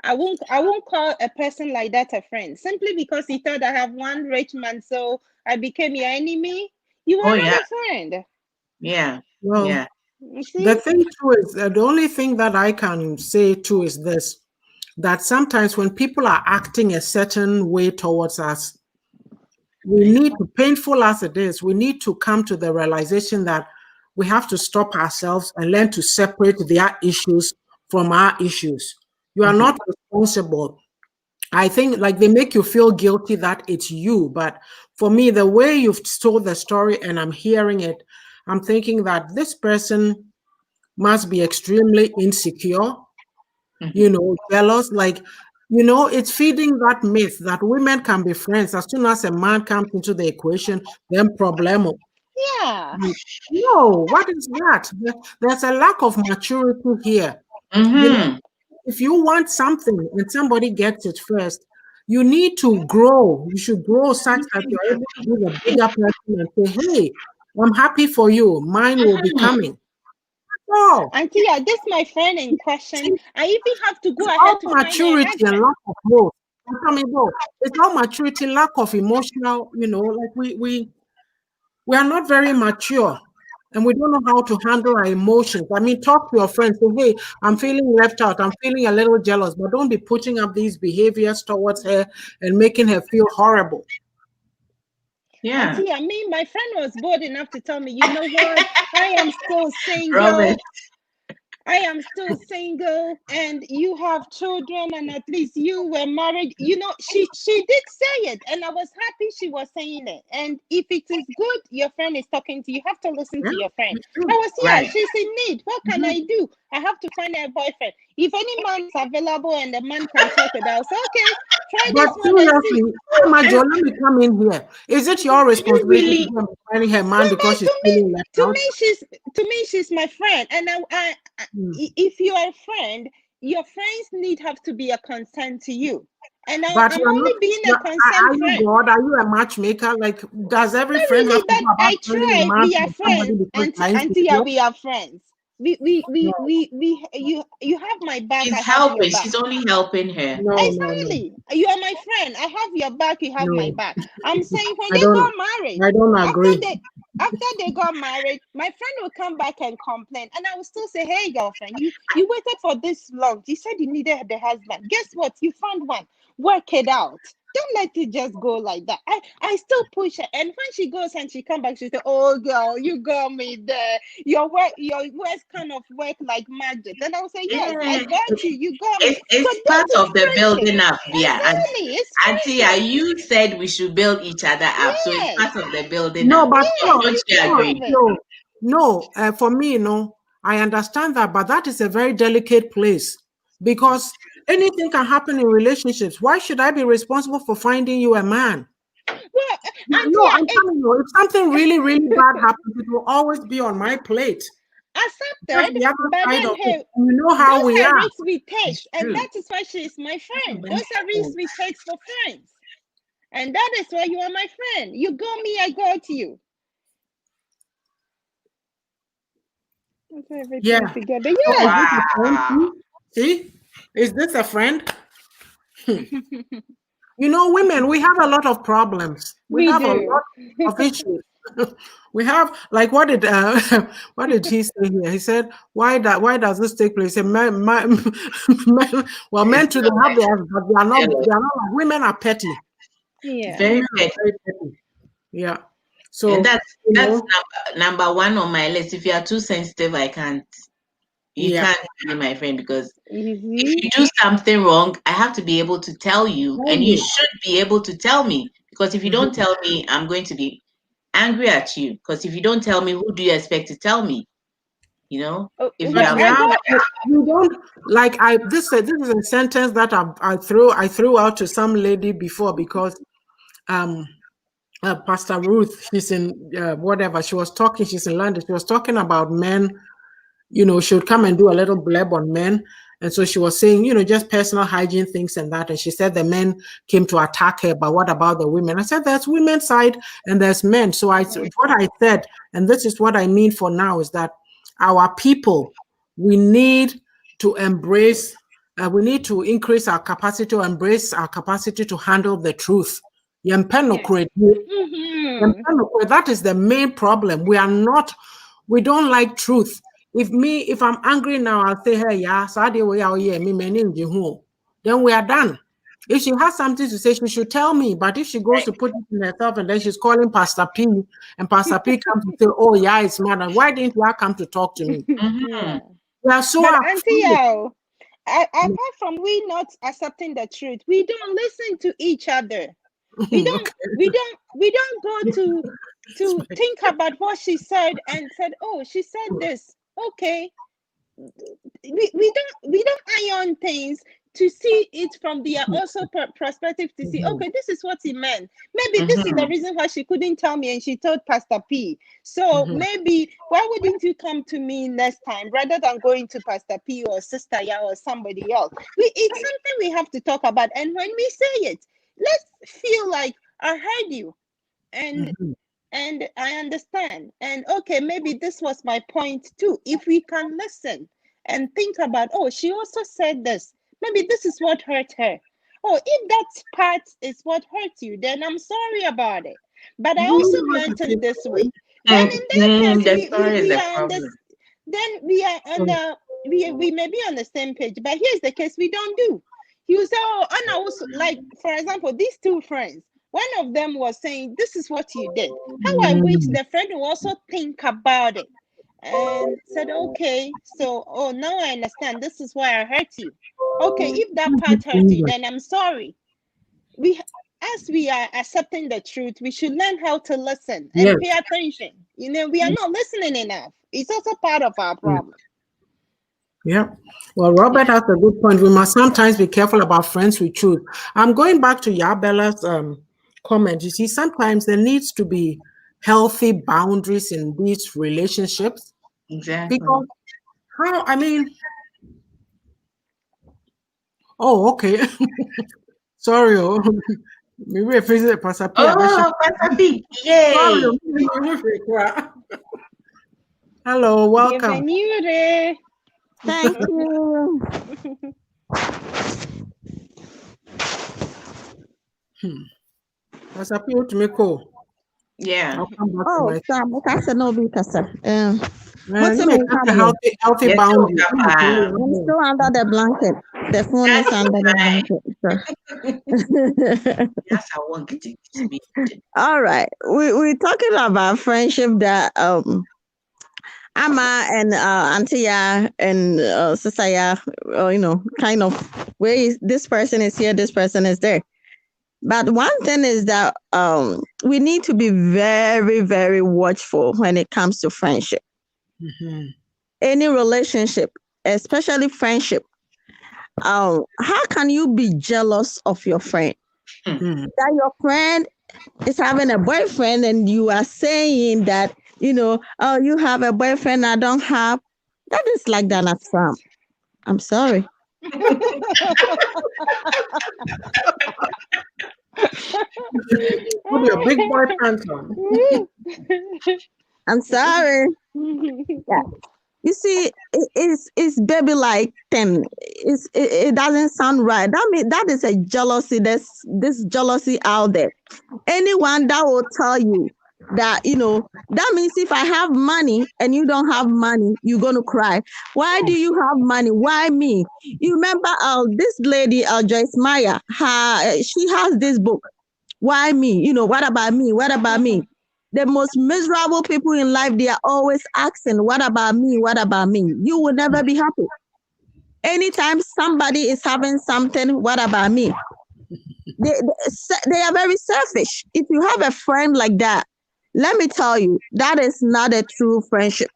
I won't call a person like that a friend simply because he thought I have one rich man, so I became your enemy. You Oh are yeah. not a friend. Yeah. Well, Yeah. You the see? thing too is the only thing that I can say too is this: that sometimes when people are acting a certain way towards us, we need to, painful as it is, we need to come to the realization that we have to stop ourselves and learn to separate their issues from our issues. You are Mhm. not responsible I think like they make you feel guilty that it's you. But for me, the way you've told the story and I'm hearing it, I'm thinking that this person must be extremely insecure, jealous. Like, it's feeding that myth that women can be friends. As soon as a man comes into the equation, then problemo. Yeah. No, what is that? There's a lack of maturity here. Mm-hmm. If you want something and somebody gets it first, you need to grow. You should grow such that you're able to be the bigger person and say, hey, I'm happy for you. Mine will be coming. Oh, Auntie, yeah, this my friend in question. I even have to go it's all ahead to find her maturity and husband. lack of growth. It's all maturity, lack of emotional, like we are not very mature and we don't know how to handle our emotions. I mean, talk to your friends, say, hey, I'm feeling left out, I'm feeling a little jealous, but don't be putting up these behaviors towards her and making her feel horrible. Yeah. Auntie, I mean, my friend was bold enough to tell me, you know what? I am still Robert. single. I am still single, and you have children, and at least you were married. She did say it, and I was happy she was saying it. And if it is good, your friend is talking to you. You have to listen Yeah, to your friend. it's true. I was Right. she's in need. What can I do? I have to find a boyfriend. If any man is available and the man can talk it out, so okay, try But this one and see. seriously, Majo, let me come in here. Is it your You responsibility to really, go and find her man Yeah, because but she's feeling left to out? me, she's my friend, and Hmm. if you are a friend, your friends need have to be a concern to you, and But I'm you're not, only being a are concerned you friend. God? Are you a matchmaker? Like, does every Not friend have really, to but go about I finding a try. man We are from somebody friends, because and they're until yeah, insecure? we are friends. You have my back. I she's have your helping. back. She's only helping her. No, no, no, Exactly. You are my friend. I have your back. You have my no. back. I'm saying when I they don't. got married, I don't after agree. they after they got married, my friend will come back and complain, and I will still say, "Hey, girlfriend, you waited for this long. You said you needed the husband. Guess what? You found one. Work it out. Don't let it just go like that." I still push her, and when she goes and she come back, she say, "Oh, girl, you got me there. Your words kind of work like magic." And I will say, "Yes, I Yeah. got you. You got me." So It's that part is of the friendship. building up, yeah. And Exactly, it's Auntie, friendship. you said we should build each other up, so it's Yes, part of the building No, up. but yes, Don't it's you no, part agree? of it. no, no. For me, no, I understand that, but that is a very delicate place because anything can happen in relationships. Why should I be responsible for finding you a man? Well, Yeah, Auntie, no, I'm telling you, if something really, really bad happens, it will always be on my plate. That's accepted, the other but side then of it. hey, You know how those we are are. risks we take, It's and true. that is why she is my friend. Those are risks we take for friends, and that is why you are my friend. You got me, I got you. That's Yeah. everything together. So is Yes, this a friend? Wow. See? Is this a friend? Women, we have a lot of problems. We we have a do. lot of issues. We have like what did he say here? He said, why does this take place? He said, men, well, men It's too, they so have theirs, but jealous. they are not like women are petty. Yeah. Very Women are petty. very petty. Yeah. And So, that's number one on my list. If you are too sensitive, I can't. You yeah. can't be my friend because You if see? you do something wrong, I have to be able to tell you, Tell and you you. should be able to tell me. Because if you don't Mhm. tell me, I'm going to be angry at you. Because if you don't tell me, who do you expect to tell me? You know, if you Well, are I Yeah, got. we don't like this is a sentence that I threw out to some lady before because um Pastor Ruth, she's in whatever she was talking, she's in London. She was talking about men. She would come and do a little blab on men. And so she was saying, just personal hygiene things and that. And she said the men came to attack her, but what about the women? I said, there's women's side and there's men. So what I said, and this is what I mean for now, is that our people, we need to embrace, we need to increase our capacity to embrace our capacity to handle the truth. Yes. Yɛmpɛ Mm-hmm. that is the main problem. We don't like truth. If I'm angry now, I'll say, hey, yeah, so then we are done. If she has something to say, she should tell me. But if she goes to put it in herself and then she's calling Pastor P, and Pastor P comes to say, oh, yeah, it's mad. And why didn't you come to talk to me? hmm Yeah. We are so But Auntie afraid. Yao, apart from we not accepting the truth, we don't listen to each other. We don't Okay. we don't go to think about what she said and said, oh, she said this. Okay. We don't iron things to see it from their also perspective, to see, okay, this is what he meant. Maybe this is the reason why she couldn't tell me and she told Pastor P. So maybe why wouldn't you come to me next time rather than going to Pastor P or Sister Ya or somebody else? It's something we have to talk about, and when we say it, let's feel like I heard you, and I understand, and okay, maybe this was my point too. If we can listen and think about, oh, she also said this, maybe this is what hurt her. Oh, if that part is what hurt you, then I'm sorry about it, but I also meant it this way. Then in that case, The story is we the are on this, problem. then we are on the we may be on the same page, but here's the case we don't do. You say, oh, and I was like, for example, these two friends, one of them was saying, this is what you did. How I wish the friend will also think about it and said, okay, so, oh, now I understand. This is why I hurt you. Okay, if that part hurt you, then I'm sorry. As we are accepting the truth, we should learn how to listen and pay attention. We are not listening enough. It's also part of our problem. Yeah. Well, Robert has a good point. We must sometimes be careful about friends we choose. I'm going back to Yabella's comment. You see, sometimes there needs to be healthy boundaries in these relationships. Exactly. Because oh, okay. Sorry. Maybe if it's Pastor P. Oh, Pastor P. Yay. Hello, welcome. Bienvenue. Thank you. Pastor P, to me, cool. Yeah. I'll come back to Oh, my. Sam, Kasa no be Kasa. Man, What's you in make my a healthy Yes, boundary. Papa. I'm still under the blanket. The phone is That's under the fine. blanket. Yes, I want it to be. All right. We're talking about friendship that Ama and Auntie Ya and Sister Ya, kind of where this person is here, this person is there. But one thing is that we need to be very, very watchful when it comes to friendship. Any relationship, especially friendship. How can you be jealous of your friend? That your friend is having a boyfriend and you are saying that, oh, you have a boyfriend I don't have. That is like Donald Trump. I'm sorry. Put your big boy pants on. I'm sorry. Yeah. You see, it's baby like 10. It doesn't sound right. That is a jealousy. There's this jealousy out there. Anyone that will tell you that, that means if I have money and you don't have money, you're going to cry. Why do you have money? Why me? You remember this lady, Joyce Meyer, she has this book. Why me? What about me? What about me? The most miserable people in life, they are always asking, what about me? What about me? You will never be happy. Anytime somebody is having something, what about me? They are very selfish. If you have a friend like that, let me tell you, that is not a true friendship.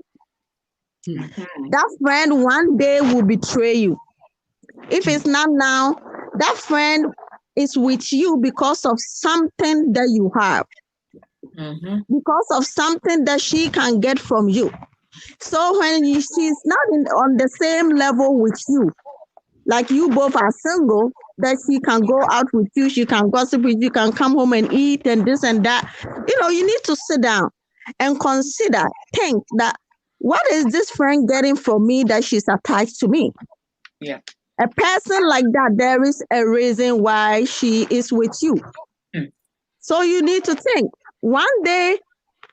That friend one day will betray you. If it's not now, that friend is with you because of something that you have. Because of something that she can get from you. So when she's not on the same level with you, like you both are single, that she can go out with you, she can gossip with you, can come home and eat and this and that. You need to sit down and consider, think that what is this friend getting from me that she's attached to me? Yeah. A person like that, there is a reason why she is with you. So you need to think. One day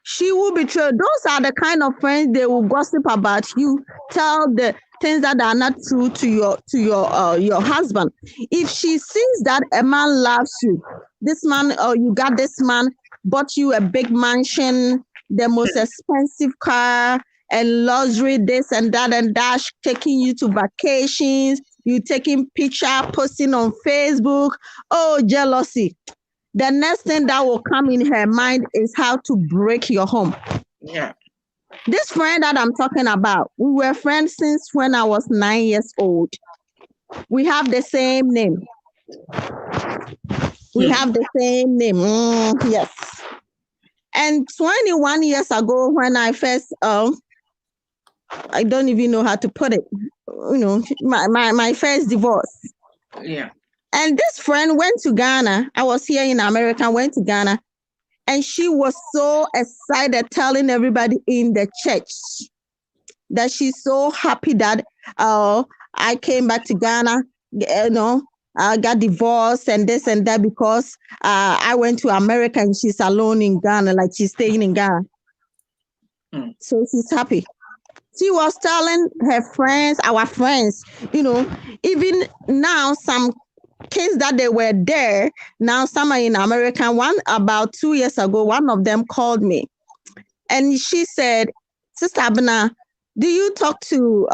she will betray. Those are the kind of friends they will gossip about you, tell the things that are not true to your husband. If she sees that a man loves you, this man, or you got this man, bought you a big mansion, the most expensive car, and luxury, this and that, taking you to vacations, you taking picture, posting on Facebook. Oh, jealousy. The next thing that will come in her mind is how to break your home. Yeah. This friend that I'm talking about, we were friends since when I was 9 years old. We have the same name. We have the same name. Yes. And 21 years ago, when I first, I don't even know how to put it, my first divorce. Yeah. And this friend went to Ghana. I was here in America, went to Ghana. And she was so excited, telling everybody in the church that she's so happy that I came back to Ghana, I got divorced and this and that because I went to America and she's alone in Ghana, like she's staying in Ghana. So she's happy. She was telling her friends, our friends, even now some kids that they were there, now some are in America. One about 2 years ago, one of them called me and she said, Sister Abna, do you talk to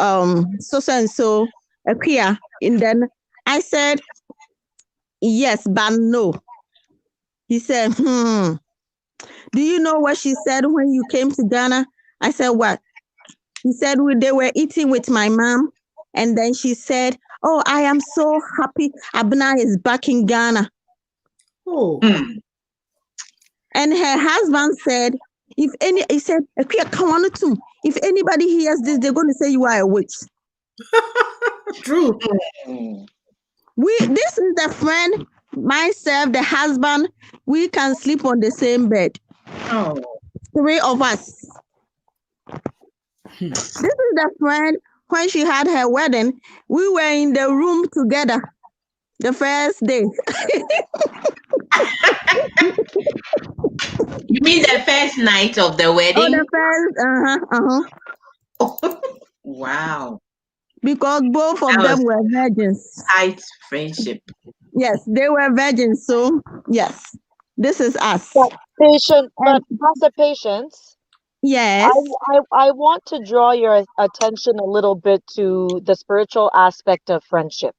so and so Akia? And then I said, yes, but no. He said, Do you know what she said when you came to Ghana? I said, what? He said, they were eating with my mom. And then she said, oh, I am so happy Abna is back in Ghana. Oh. And her husband said, he said, if anybody hears this, they're going to say you are a witch. True. This is the friend, myself, the husband, we can sleep on the same bed. Oh. 3 of us. This is the friend, when she had her wedding, we were in the room together the first day. You mean the first night of the wedding? The first, Wow. Because both of them were virgins. Tight friendship. Yes, they were virgins. So, yes, this is us. But Pastor Patience, Yes. I want to draw your attention a little bit to the spiritual aspect of friendship.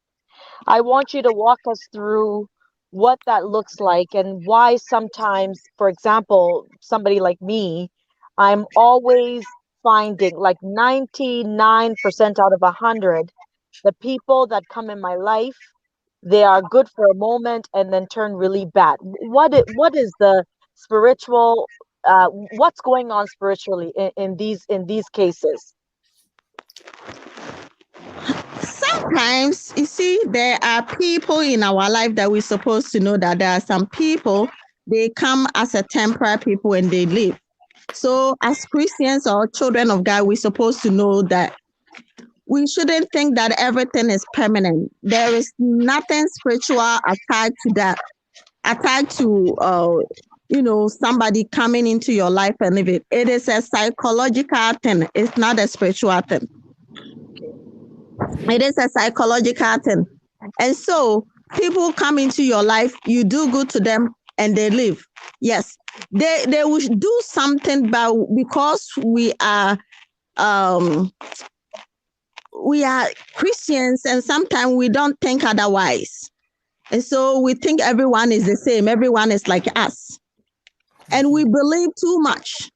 I want you to walk us through what that looks like and why sometimes, for example, somebody like me, I'm always finding like 99% out of 100, the people that come in my life, they are good for a moment and then turn really bad. What is the spiritual what's going on spiritually in these cases? Sometimes, you see, there are people in our life that we're supposed to know that there are some people, they come as a temporary people and they leave. So as Christians or children of God, we're supposed to know that we shouldn't think that everything is permanent. There is nothing spiritual attached to that, attached to somebody coming into your life and live it. It is a psychological thing. It's not a spiritual thing. It is a psychological thing. And so people come into your life, you do good to them and they leave. Yes, they will do something, but because we are Christians and sometimes we don't think otherwise. And so we think everyone is the same. Everyone is like us. And we believe too much.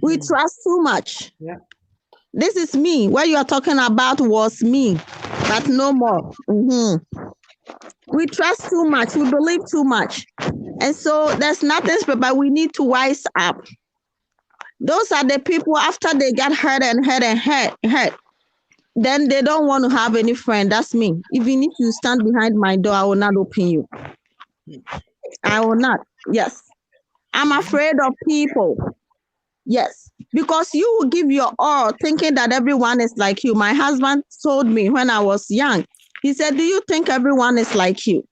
We trust too much. Yeah. This is me. What you are talking about was me, but no more. We trust too much. We believe too much. And so there's nothing special, but we need to wise up. Those are the people after they get hurt and hurt and hurt. Then they don't want to have any friend. That's me. Even if you stand behind my door, I will not open you. I will not. Yes. I'm afraid of people. Yes. Because you will give your all thinking that everyone is like you. My husband told me when I was young, he said, do you think everyone is like you?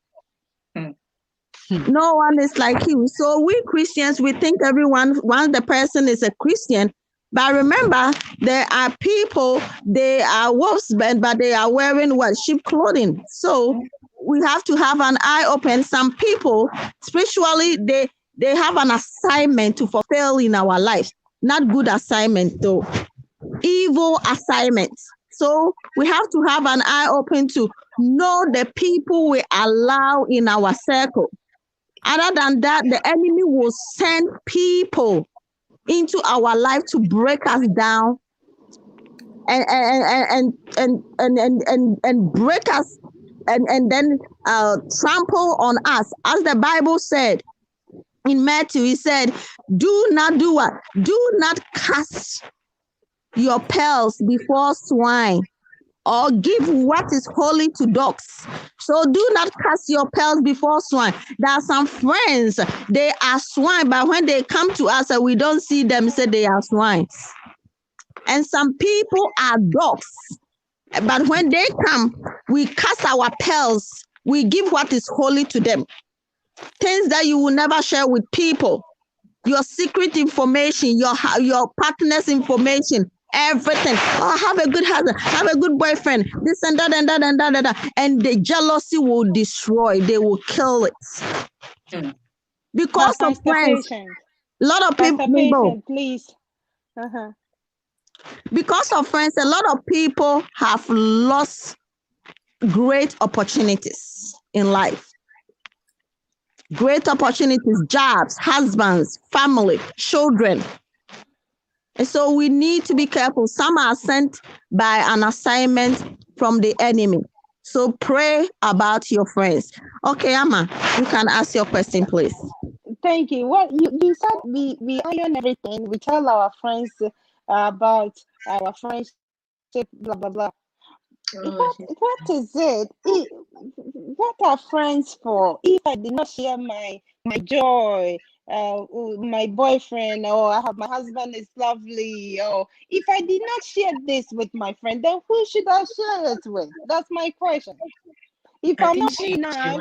No one is like you. So we Christians, we think everyone, once the person is a Christian, but remember, there are people, they are wolves, but they are wearing what? Sheep clothing. So we have to have an eye open. Some people, spiritually, they have an assignment to fulfill in our lives. Not good assignment, though. Evil assignments. So we have to have an eye open to know the people we allow in our circle. Other than that, the enemy will send people into our life to break us down and break us and then trample on us. As the Bible said in Matthew, he said, do not do what? Do not cast your pearls before swine or give what is holy to dogs. So do not cast your pearls before swine. There are some friends, they are swine, but when they come to us and we don't see them, say they are swines. And some people are dogs, but when they come, we cast our pearls, we give what is holy to them. Things that you will never share with people, your secret information, your partner's information, everything. Oh, have a good husband, have a good boyfriend, this and that and that and that and that. And the jealousy will destroy, they will kill it. Because of friends, a lot of people, please. Because of friends, a lot of people have lost great opportunities in life. Great opportunities, jobs, husbands, family, children. And so we need to be careful. Some are sent by an assignment from the enemy. So pray about your friends. Okay, Amma, you can ask your question, please. Thank you. Well, you said we iron everything. We tell our friends about our friendship, blah, blah, blah. What is it? What are friends for? If I did not share my joy, my boyfriend, or I have my husband is lovely, or if I did not share this with my friend, then who should I share it with? That's my question. If I'm not enough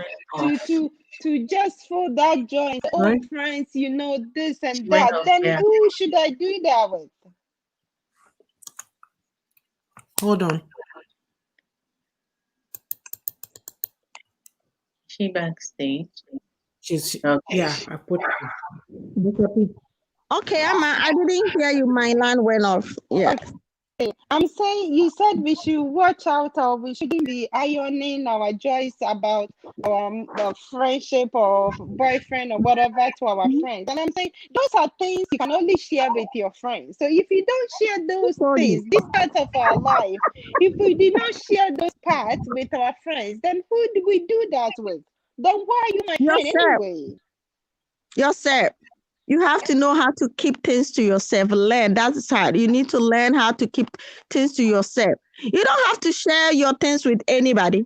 to just feel that joy and say, oh, friends, you know, this and that, then who should I do that with? Hold on. She backstage. She's okay. Yeah, I put her. Okay, Amma, I didn't hear you. My line went off. Yeah. Okay. I'm saying you said we should watch out, or we shouldn't be ironing our joys about our friendship or boyfriend or whatever to our friends. And I'm saying those are things you can only share with your friends. So if you don't share those things, this part of our life, if we did not share those parts with our friends, then who do we do that with? Then why are you my friend anyway? Yourself. You have to know how to keep things to yourself. Learn. That's hard. You need to learn how to keep things to yourself. You don't have to share your things with anybody.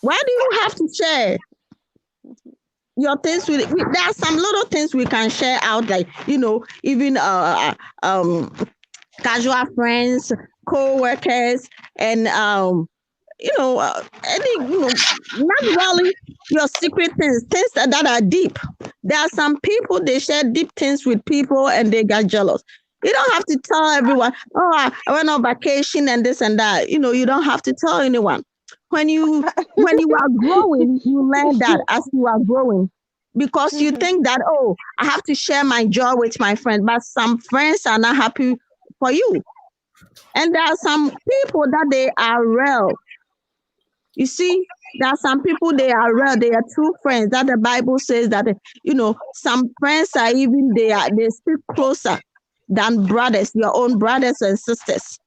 Why do you have to share your things with? There are some little things we can share out, like, you know, even casual friends, co-workers, and not really your secret things that are deep. There are some people, they share deep things with people and they get jealous. You don't have to tell everyone, oh, I went on vacation and this and that. You know, you don't have to tell anyone. When you are growing, you learn that as you are growing. Because you think that, oh, I have to share my joy with my friend, but some friends are not happy for you. And there are some people that they are real. You see, there are some people, they are real, they are true friends. That the Bible says that, you know, some friends are even, they still closer than brothers, your own brothers and sisters,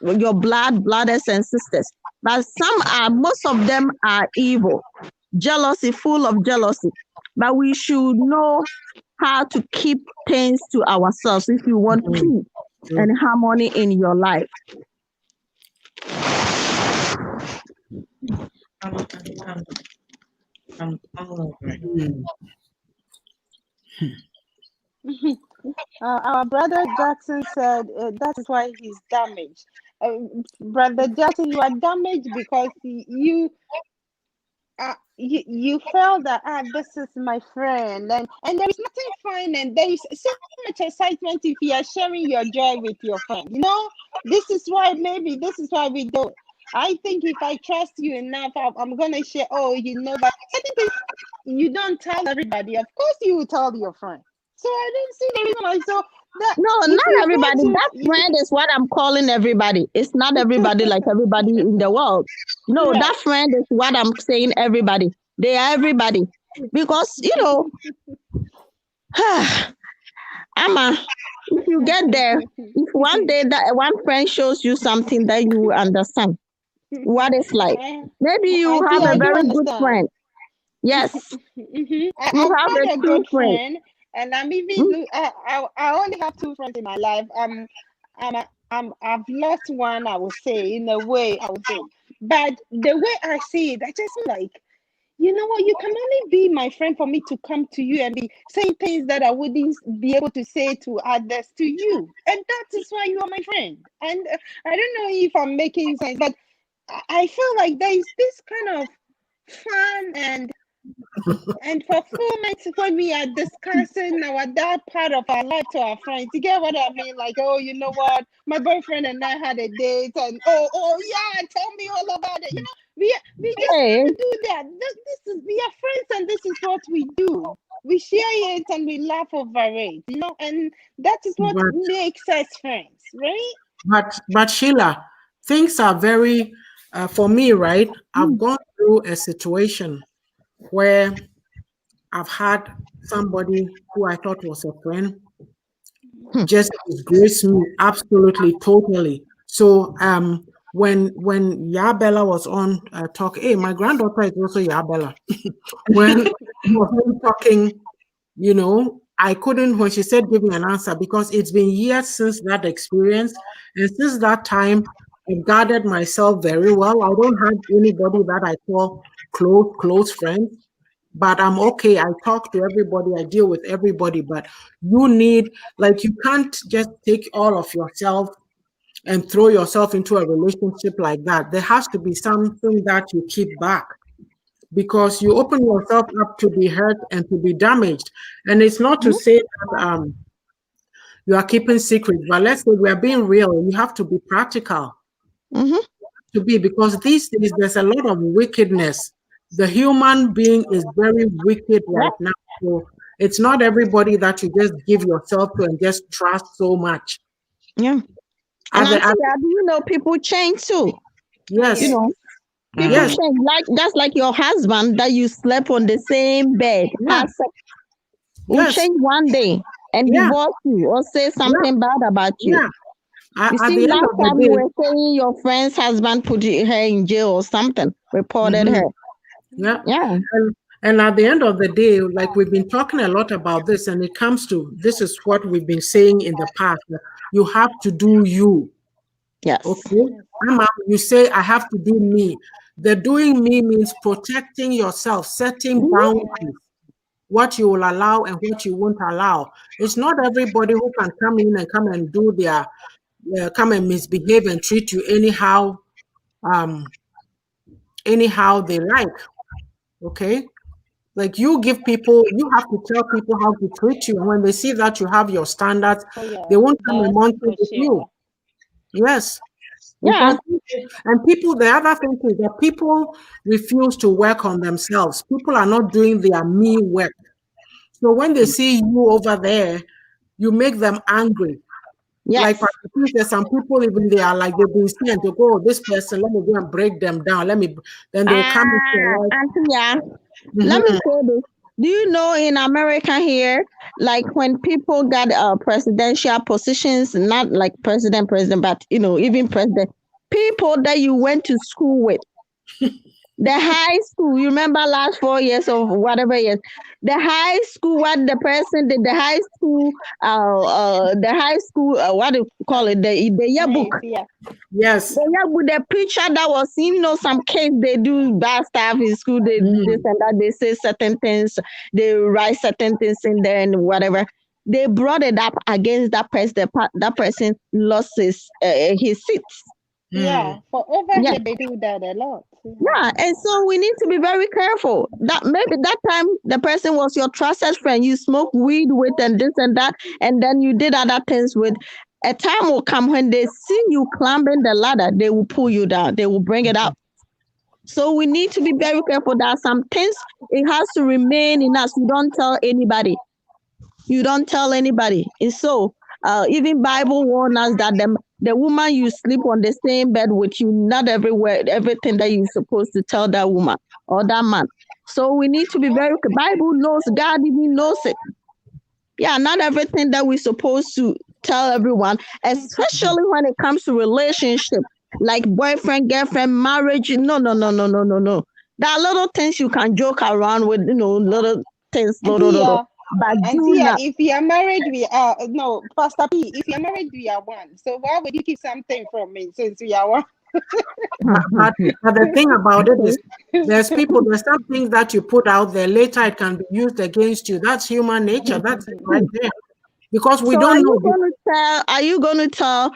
your brothers and sisters. But most of them are evil, jealousy, full of jealousy. But we should know how to keep things to ourselves if you want peace and harmony in your life. I'm all over. Our brother Jackson said that is why he's damaged. Brother Jackson, you are damaged because you felt that this is my friend, and there is nothing fine, and there is so much excitement if you are sharing your joy with your friend. You know, this is why we do. I think if I trust you enough, I'm gonna share. Oh, you know, but certain things you don't tell everybody. Of course, you will tell your friend. So I didn't see the reason why. So That No, if not you everybody. go to That friend is what I'm calling everybody. It's not everybody like everybody in the world. No, right. that friend is what I'm saying everybody. They are everybody. Because, Amma, if you get there, if one day that one friend shows you something that you understand what it's like, I, maybe you Auntie, have a I do very good understand. friend. Yes, you I've have a had a true good friend. friend, and I'm Mm, even I only have two friends in my life. I've lost one. I would say in a way, I would say, but the way I see it, I just feel like, you know what, you can only be my friend for me to come to you and be saying things that I wouldn't be able to say to others to you, and that is why you are my friend. And I don't know if I'm making sense, but I feel like there is this kind of fun and fulfillment when we are discussing our that part of our life to our friends. You get what I mean? Like, oh, you know what? My boyfriend and I had a date, and oh yeah, tell me all about it. We just Hey, want to do that. This is, we are friends, and this is what we do. We share it and we laugh over it, and that is what But makes us friends, right? but Sheila, things are very for me, right? I've mm, gone through a situation where I've had somebody who I thought was a friend hmm, just disgrace me absolutely totally. So when Yabella was on talk, hey, my granddaughter is also Yabella. When he was on talking, I couldn't when she said give me an answer because it's been years since that experience, and since that time I've guarded myself very well. I don't have anybody that I call close friends, but I'm okay. I talk to everybody, I deal with everybody, but you need, like, you can't just take all of yourself and throw yourself into a relationship like that. There has to be something that you keep back because you open yourself up to be hurt and to be damaged. And it's not to mm, say that you are keeping secrets, but let's say we are being real. You have to be practical mhm. to be, because these days there's a lot of wickedness. The human being is very wicked Yep, right now. So it's not everybody that you just give yourself to and just trust so much. yeah. And At the, Auntie, at, do you know people change too? Oh You yes, yes. know, people yes, Mm-hmm. change. Like that's like your husband that you slept on the same bed, yeah, had sex, will yes, change one day and yeah, divorce you or say yeah, something bad about you. yeah. You At see, the end last of the time you day, were saying your friend's husband put her in jail or something, reported her. mhm, yeah. Yeah. And at the end of the day, like we've been talking a lot about this, and it comes to this is what we've been saying in the past. You have to do you. Yes. Okay. Mama, you say I have to do me. The doing me means protecting yourself, setting Mhm. boundaries, what you will allow and what you won't allow. It's not everybody who can come in and come and do their come and misbehave and treat you um anyhow they like. Okay. Like you have to tell people how to treat you. And when they see that you have your standards, Oh yeah. they won't come and That's monitor for with you. sure. Yes. Yeah. Because and people, the other thing is that people refuse to work on themselves. People are not doing their me work. So when they see you over there, you make them angry. Like Yes. there's some people even they are like they've been sent to go, "Oh, this person, let me go and break them down. Then they'll come into your life. Auntie, yeah. Let me Mhm. say this. Do you know in America here, like when people got presidential positions, not like president, but even president, people that you went to school with, the high school, you remember last 4 years or whatever years, the high school, what the person did, the high school, what do you call it, the yearbook. Nice. Yeah. Yes. The yearbook, the picture that was, some kids, they do bad stuff in school, they this Mm. and that, they say certain things, they write certain things in there and whatever. They brought it up against that person, that person lost his seat. Mm. Yeah. For over Yeah. here, they do that a lot. Yeah. Yeah, and so we need to be very careful. That maybe that time the person was your trusted friend. You smoke weed with and this and that, and then you did other things with. A time will come when they see you climbing the ladder, they will pull you down. They will bring it out. So we need to be very careful that some things it has to remain in us. You don't tell anybody. You don't tell anybody. And so Even Bible warns us that the woman you sleep on the same bed with you, not everywhere, everything that you're supposed to tell that woman or that man. So we need to be very. Bible knows, God even knows it. Yeah, not everything that we're supposed to tell everyone, especially when it comes to relationship, like boyfriend, girlfriend, marriage. No, no, no, no, no, no, no. There are little things you can joke around with, little things, Auntie, but do Auntie, not. if we are married, we are no, Pastor P. If we are married, we are one. So why would you keep something from me since we are one? But the thing about it is, there's some things that you put out there, later it can be used against you. That's human nature. That's it right there. Because we So don't know. are you going to tell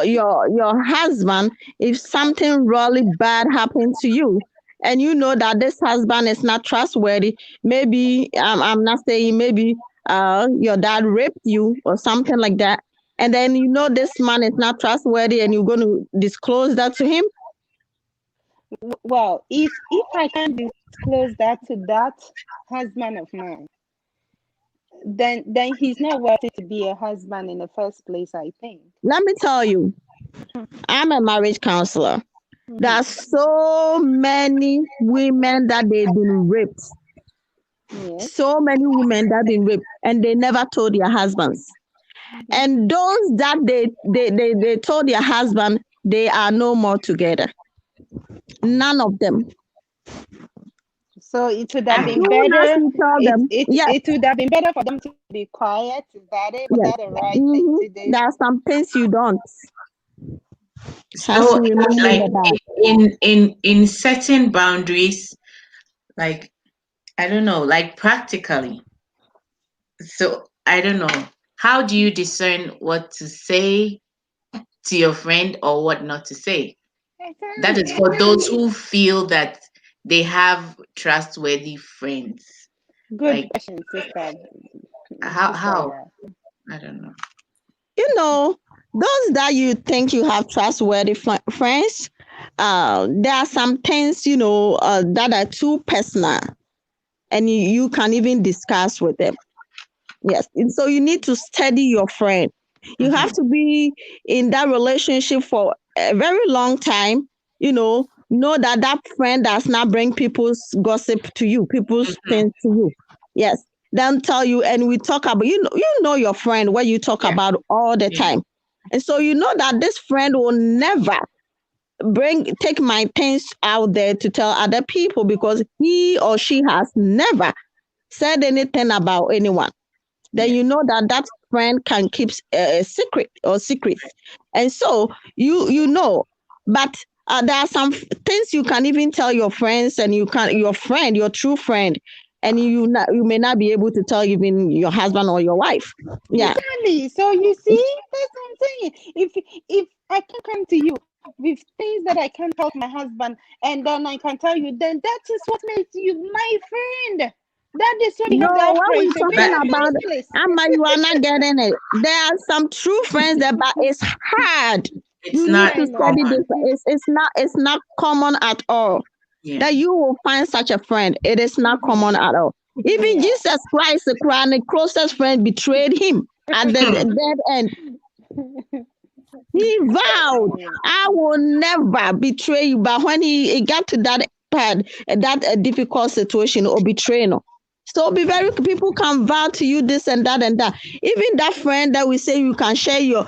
your husband if something really bad happened to you, and you know that this husband is not trustworthy? Maybe I'm not saying, maybe your dad raped you or something like that, and then you know this man is not trustworthy, and you're going to disclose that to him. Well, if I can't disclose that to that husband of mine, then he's not worthy to be a husband in the first place, I think. Let me tell you, I'm a marriage counselor. There are so many women that they've been raped. Yes. So many women that have been raped, and they never told their husbands. And those that they told their husband, they are no more together. None of them. So it would As have been soon as better. you tell them, yes, It would have been better for them to be quiet. Is that it? Was yes, that the right thing to do? there are some things you don't. Has So, to remain in like the dark. in setting boundaries, like I don't know, like practically. So I don't know. How do you discern what to say to your friend or what not to say? That is Exactly. for those who feel that they have trustworthy friends. Good Like question, sister. how Sister. I don't know. You know, those that you think you have trustworthy friends, there are some things, that are too personal, and you can even discuss with them. Yes. And so you need to study your friend. You Mhm. have to be in that relationship for a very long time, know that that friend does not bring people's gossip to you, people's Mhm. things to you. Yes. Then tell you, and we talk about, you know your friend, what you talk Yeah. about all the Yeah. time. And so you know that this friend will never take my things out there to tell other people, because he or she has never said anything about anyone. Then Yeah. you know that that friend can keep a secret or secrets. And so you know, but there are some things you can even tell your friends, and your friend, your true friend, and you may not be able to tell even your husband or your wife. Yeah. Exactly. So you see, that's what I'm saying. If I can come to you with things that I can't tell my husband, and then I can tell you, then that is what makes you my friend. That is what we have No, that what we're friendship in But talking the about, first place. Amma, you are not getting it. There are some true friends that, but it's hard. it's You need not I to study know. common. this. It's not common at all Yeah. that you will find such a friend. It is not common at all. Even Yeah. Jesus Christ, the closest friend, betrayed him at the dead end. He vowed, Yeah. I will never betray you. But when he got to that part, that difficult situation or betrayal. So be very, people can vow to you this and that and that. Even that friend that we say you can share your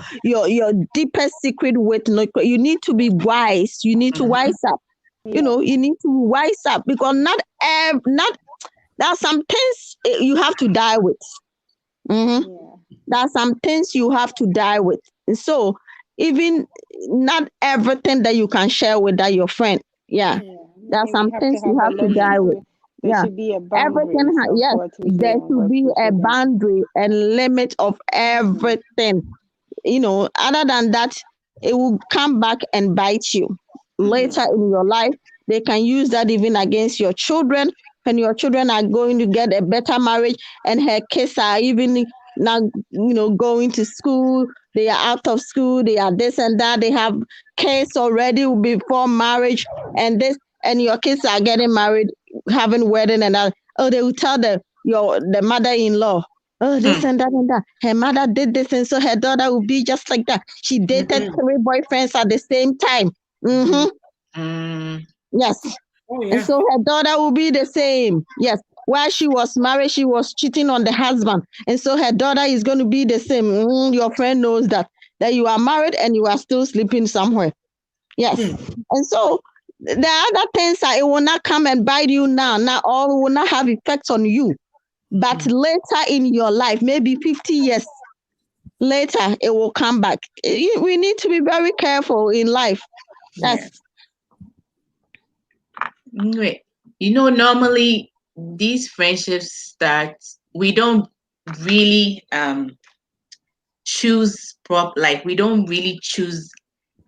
deepest secret with, you need to be wise. You need to Mhm. wise up. Yeah. You need to wise up, because not there are some things you have to die with. Mhm. Yeah. There are some things you have to die with. And so even not everything that you can share with that your friend. Yeah. Yeah. There are We some have to things you have a have to die limit. with. There Yeah. should be a Everything, boundaries of yes, what we say there and should what be we a shouldn't. boundary and limit of everything. Other than that, it will come back and bite you Yeah. later in your life. They can use that even against your children, when your children are going to get a better marriage, and her kids are even now, going to school. They are out of school. They are this and that. They have kids already before marriage, and this, and your kids are getting married, having wedding and that. Oh, they will tell the mother-in-law, Oh, this and that and that. Her mother did this, and so her daughter will be just like that. She dated 3 boyfriends at the same time. Yes. Oh And yeah. so her daughter will be the same. Yes. While she was married, she was cheating on the husband. And so her daughter is going to be the same. Your friend knows that you are married and you are still sleeping somewhere. Yes. And so the other things that it will not come and bite you now. Now all will not have effects on you. But later in your life, maybe 50 years later, it will come back. We need to be very careful in life. Yes. Wait. Normally these friendships start, we don't really choose like we don't really choose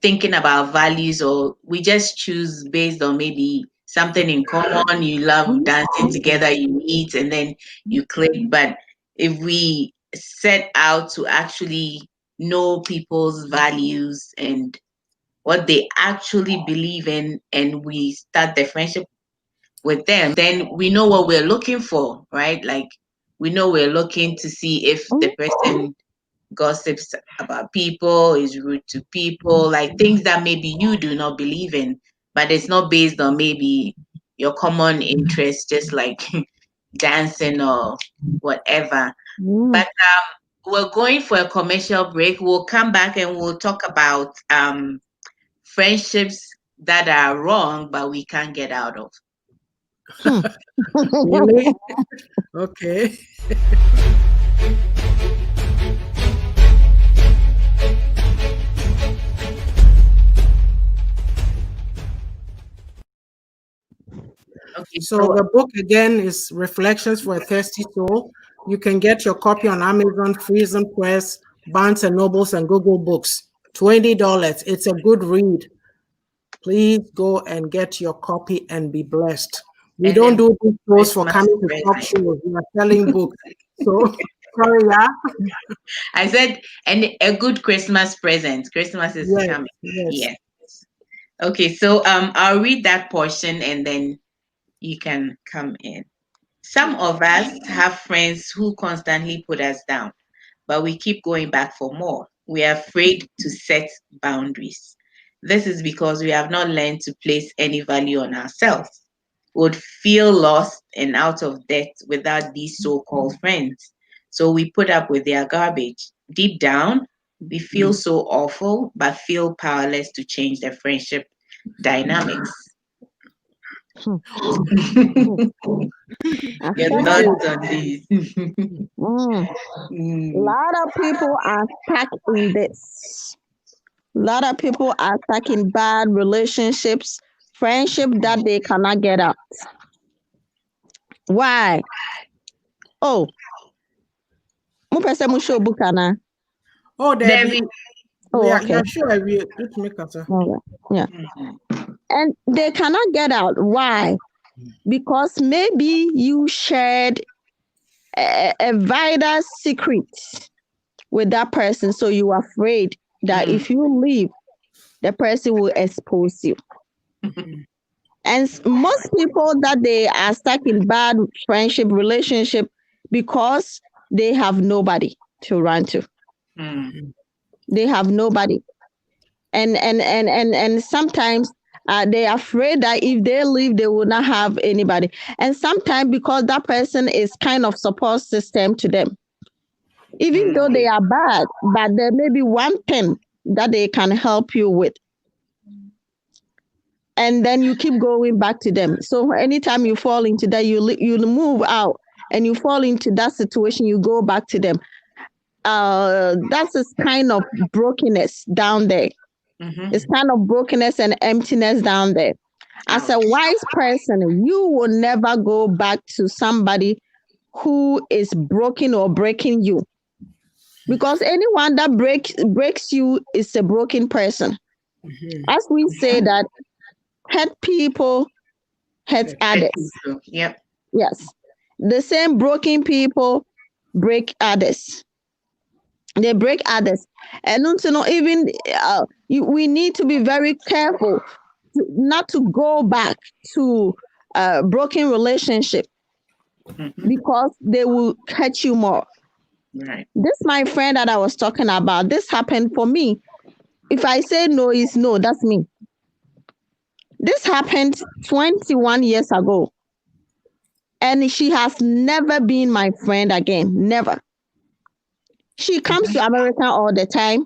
thinking about values, or we just choose based on maybe something in common. You love dancing together, you meet and then you click. But if we set out to actually know people's values and what they actually believe in, and we start the friendship with them, then we know what we're looking for, right? Like we know we're looking to see if the person gossips about people, is rude to people, like things that maybe you do not believe in, but it's not based on maybe your common interest, just like dancing or whatever. But we're going for a commercial break. We'll come back and we'll talk about friendships that are wrong, but we can't get out of. Really? Okay. Okay, So the book again is Reflections for a Thirsty Soul. You can get your copy on Amazon, Freedom Press, Barnes and Nobles, and Google Books. $20. It's a good read. Please go and get your copy and be blessed. We and don't then do these shows for Christmas coming to talk present. shows. We are selling books. So sorry, yeah. I said, and a good Christmas present. Christmas is Yes, coming. yes. Yes. Okay, so I'll read that portion and then you can come in. Some of us have friends who constantly put us down, but we keep going back for more. We are afraid to set boundaries. This is because we have not learned to place any value on ourselves. We would feel lost and out of debt without these so called friends. So we put up with their garbage. Deep down, we feel so awful, but feel powerless to change the friendship dynamics. Your thoughts on these? A lot of people are stuck in this. A lot of people are stuck in bad relationships, friendship that they cannot get out. Why? Oh, mo pese mo show book ana. Oh, There Debbie. is, Oh, okay. Yeah, sure. We make us. Okay. Yeah. And they cannot get out. Why? Because maybe you shared a vital secret with that person, so you are afraid that if you leave, the person will expose you. And most people that they are stuck in bad friendship relationship because they have nobody to run to. They have nobody, and sometimes they are afraid that if they leave, they will not have anybody. And sometimes because that person is kind of support system to them, even though they are bad, but there may be one thing that they can help you with. And then you keep going back to them. So anytime you fall into that, you move out and you fall into that situation, you go back to them. That's a kind of brokenness down there. It's kind of brokenness and emptiness down there. As a wise person, you will never go back to somebody who is broken or breaking you. Because anyone that breaks you is a broken person. As we say that hurt people hurt others. Yep. Yes. The same broken people break others. They break others. And even we need to be very careful not to go back to a broken relationship because they will hurt you more. Right. This my friend that I was talking about. This happened for me. If I say no, is no. That's me. This happened 21 years ago, and she has never been my friend again. Never. She comes to America all the time.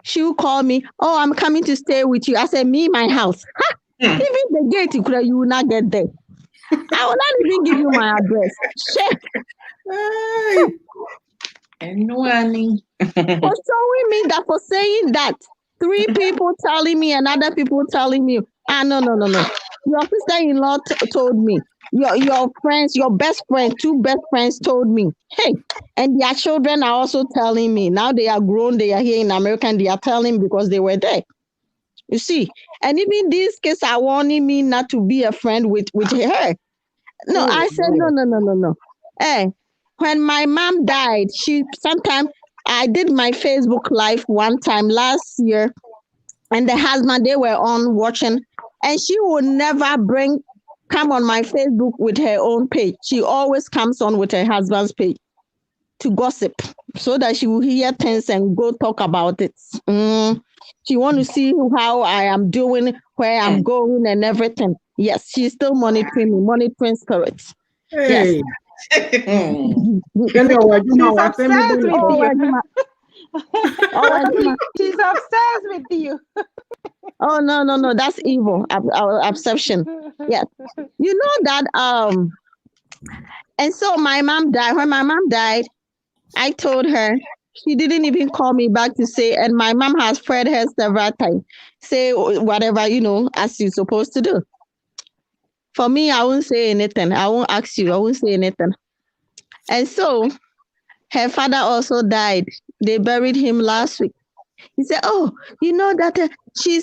She will call me. Oh, I'm coming to stay with you. I said, me, my house. Ha! Hmm. Even the gate, you will not get there. I will not even give you my address. Share. Ay. And one. For showing me that, for saying that. Three people telling me and other people telling me, no. Your sister-in-law told me. Your friends, your best friends, two best friends told me. Hey, and their children are also telling me. Now they are grown, they are here in America, and they are telling because they were there. You see, and even these kids are warning me not to be a friend with her. No, Oh, I said no. Eh, when my mom died, she sometime I did my Facebook live one time last year, and the husband they were on watching, and she would never come on my Facebook with her own page. She always comes on with her husband's page to gossip so that she will hear things and go talk about it. She want to see how I am doing, where I'm going, and everything. Yes, she's still monitoring me, monitoring spirits. Yes. Hey, Hmm. Kelly, She's obsessed with Oh, you. Wajima. Oh, Wajima. She's obsessed with you. Oh, no. That's evil. Our obsession. Yes. You know that and so my mom died. When my mom died, I told her, she didn't even call me back to say, and my mom has prayed her several times, say whatever, as you're supposed to do. For me, I won't say anything. I won't ask you. I won't say anything. And so her father also died. They buried him last week. He said, "Oh, you know that she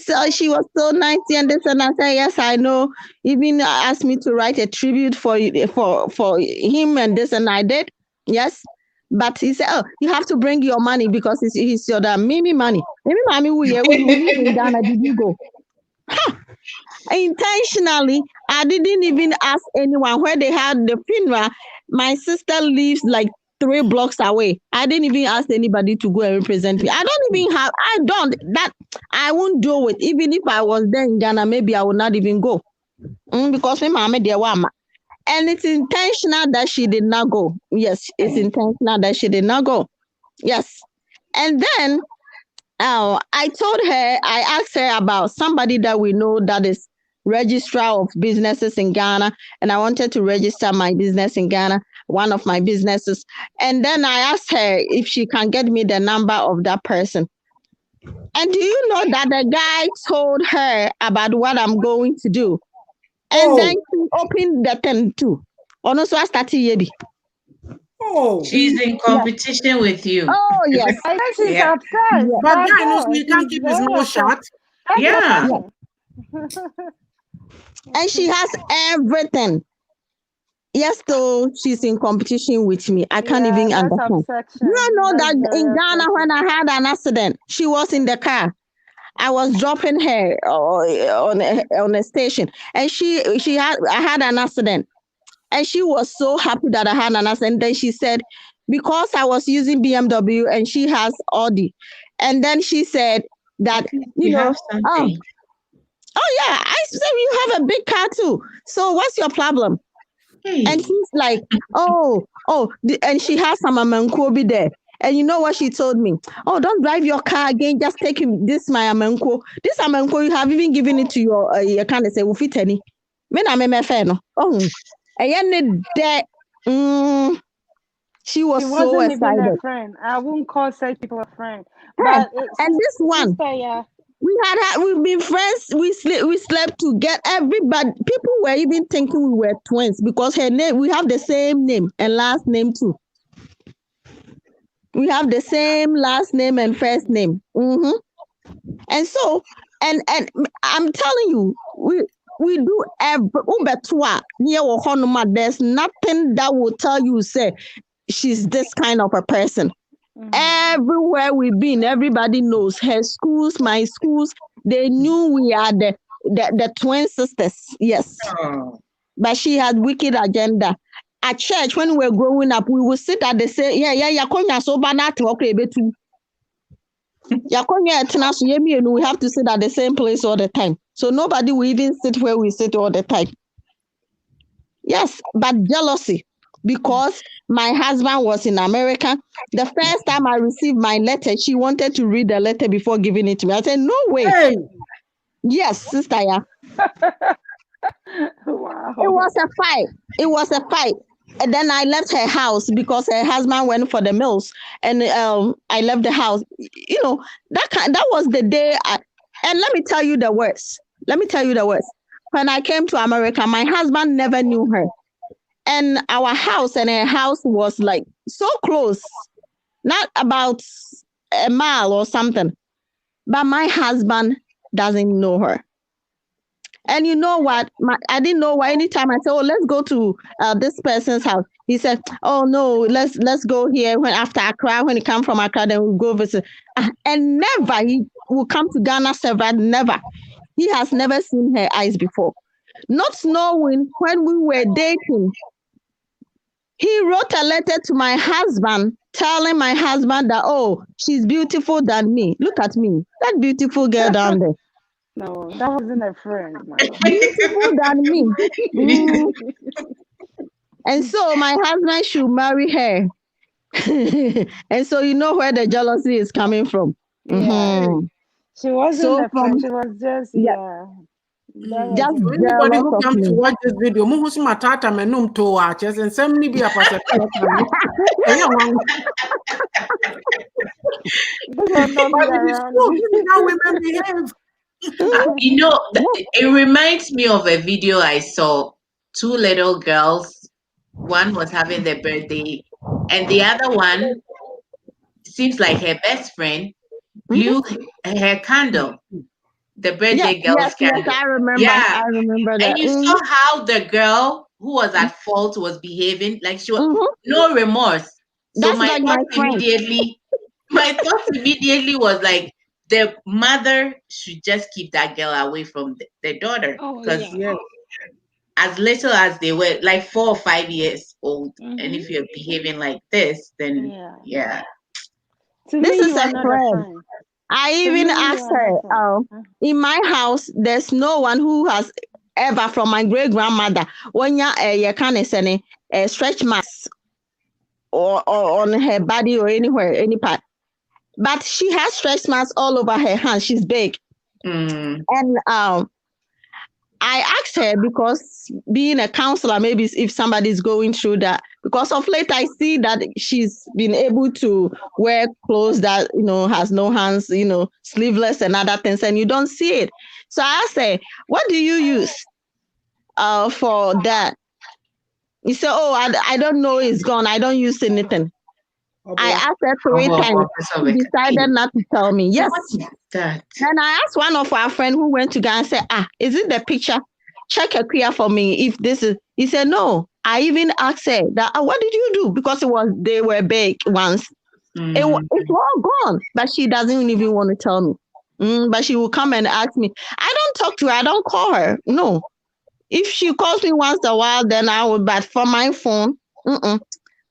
was so 90 and this and I said, yes, I know. Even asked me to write a tribute for him and this and I did. Yes." But he said, "Oh, you have to bring your money because it's your Mimi money. Mimi mommy, where you live in Ghana? Did you go?" Intentionally, I didn't even ask anyone where they had the funeral. My sister lives like 3 blocks away. I didn't even ask anybody to go and represent me. I won't do it. Even if I was there in Ghana, maybe I would not even go. Because my mama there wama. And it's intentional that she did not go. Yes, it's intentional that she did not go. Yes. And then I asked her about somebody that we know that is registrar of businesses in Ghana, and I wanted to register my business in Ghana, one of my businesses. And then I asked her if she can get me the number of that person. And do you know that the guy told her about what I'm going to do? And then she opened the thing too. Also, I started yebi. She's in competition with you. Oh yes. I guess she's Yeah. obsessed. but That's guy knows all. he can't She's keep his very mouth obsessed. shut. That's Yeah. And she has everything. Yes, though she's in competition with me. I can't even that's understand. obsession. You know That's that very in Ghana, obsessive. when I had an accident, she was in the car. I was dropping her on a station, and I had an accident, and she was so happy that I had an accident. Then she said, because I was using BMW and she has Audi, and then she said that You have oh something. yeah, I said you have a big car too. So what's your problem? Hey. And she's like, and she has some amanko there. And you know what she told me? Oh, don't drive your car again. Just take this my amanko. This amanko, you have even given it to your kind of say, Ufitani. Men I'm no. Oh, and that she was She so wasn't even a excited. friend. I wouldn't call such people a friend. Hey, But and this one, sister, yeah. we've been friends. We slept together. Everybody, people were even thinking we were twins because her name, we have the same name and last name too. We have the same last name and first name. And so, and I'm telling you, we do every there's nothing that will tell you say she's this kind of a person. Everywhere we've been, everybody knows her schools, my schools. They knew we are the twin sisters. Yes, Oh. but she had wicked agenda. at church when we were growing up, we would sit at the same, yakonya so banat okay betu. Yakonya tenaso yemi and we have to sit at the same place all the time. So nobody will even sit where we sit all the time. Yes, but jealousy because my husband was in America. The first time I received my letter, she wanted to read the letter before giving it to me. I said, no way. Hey. Yes, sister, yeah. Wow. It was a fight. It was a fight. And then I left her house because her husband went for the mills, and I left the house. You know, that was the day. And let me tell you the worst. When I came to America, my husband never knew her, and our house and her house was like so close, not about a mile or something. But my husband doesn't know her. And you know what? I didn't know why. Anytime I said, "Oh, let's go to this person's house," he said, "Oh no, let's go here." When after Accra, when he come from Accra, then we'll go visit. And never he will come to Ghana. Several never. He has never seen her eyes before. Not knowing when we were dating, he wrote a letter to my husband, telling my husband that, "Oh, she's beautiful than me. Look at me, that beautiful girl down there." No, that wasn't a friend, man. Beautiful than me. And so my husband should marry her. And so you know where the jealousy is coming from. Yeah. She wasn't So a friend. She was just just So anybody jealous who of comes to me. watch this video, muhu matata menum to watch and send me be a person. This will not But be it is around. true. This is how women behave. You know, it reminds me of a video I saw. Two little girls, one was having their birthday, and the other one seems like her best friend blew her candle, the birthday girl's candle. I remember. Yeah, I remember and that. you saw how the girl who was at fault was behaving, like she was no remorse. So That's like my friend. my thought immediately was like, the mother should just keep that girl away from the daughter, Oh because yeah. as little as they were, like 4 or 5 years old, and if Mm-hmm. you're behaving like this, then Yeah. To This me, is you a are not a friend. friend. I To even me, you asked are her, not friend. in my house, there's no one who has ever from my great grandmother when you can say a stretch marks or on her body or anywhere, any part. But she has stretch marks all over her hands. She's big. Mm. And I asked her because being a counselor, maybe if somebody's going through that, because of late I see that she's been able to wear clothes that, has no hands, sleeveless and other things, and you don't see it. So I asked her, what do you use for that? He said, oh, I don't know, it's gone. I don't use anything. I asked her 3 times. She decided not to tell me. Yes. What is that? Then I asked one of our friends who went to Ghana and said, is it the picture? Check a queer for me if this is. He said, no. I even asked her that, what did you do? Because they were big once. It's all gone. But she doesn't even want to tell me. But she will come and ask me. I don't talk to her. I don't call her. No. If she calls me once a while, then I will. But for my phone,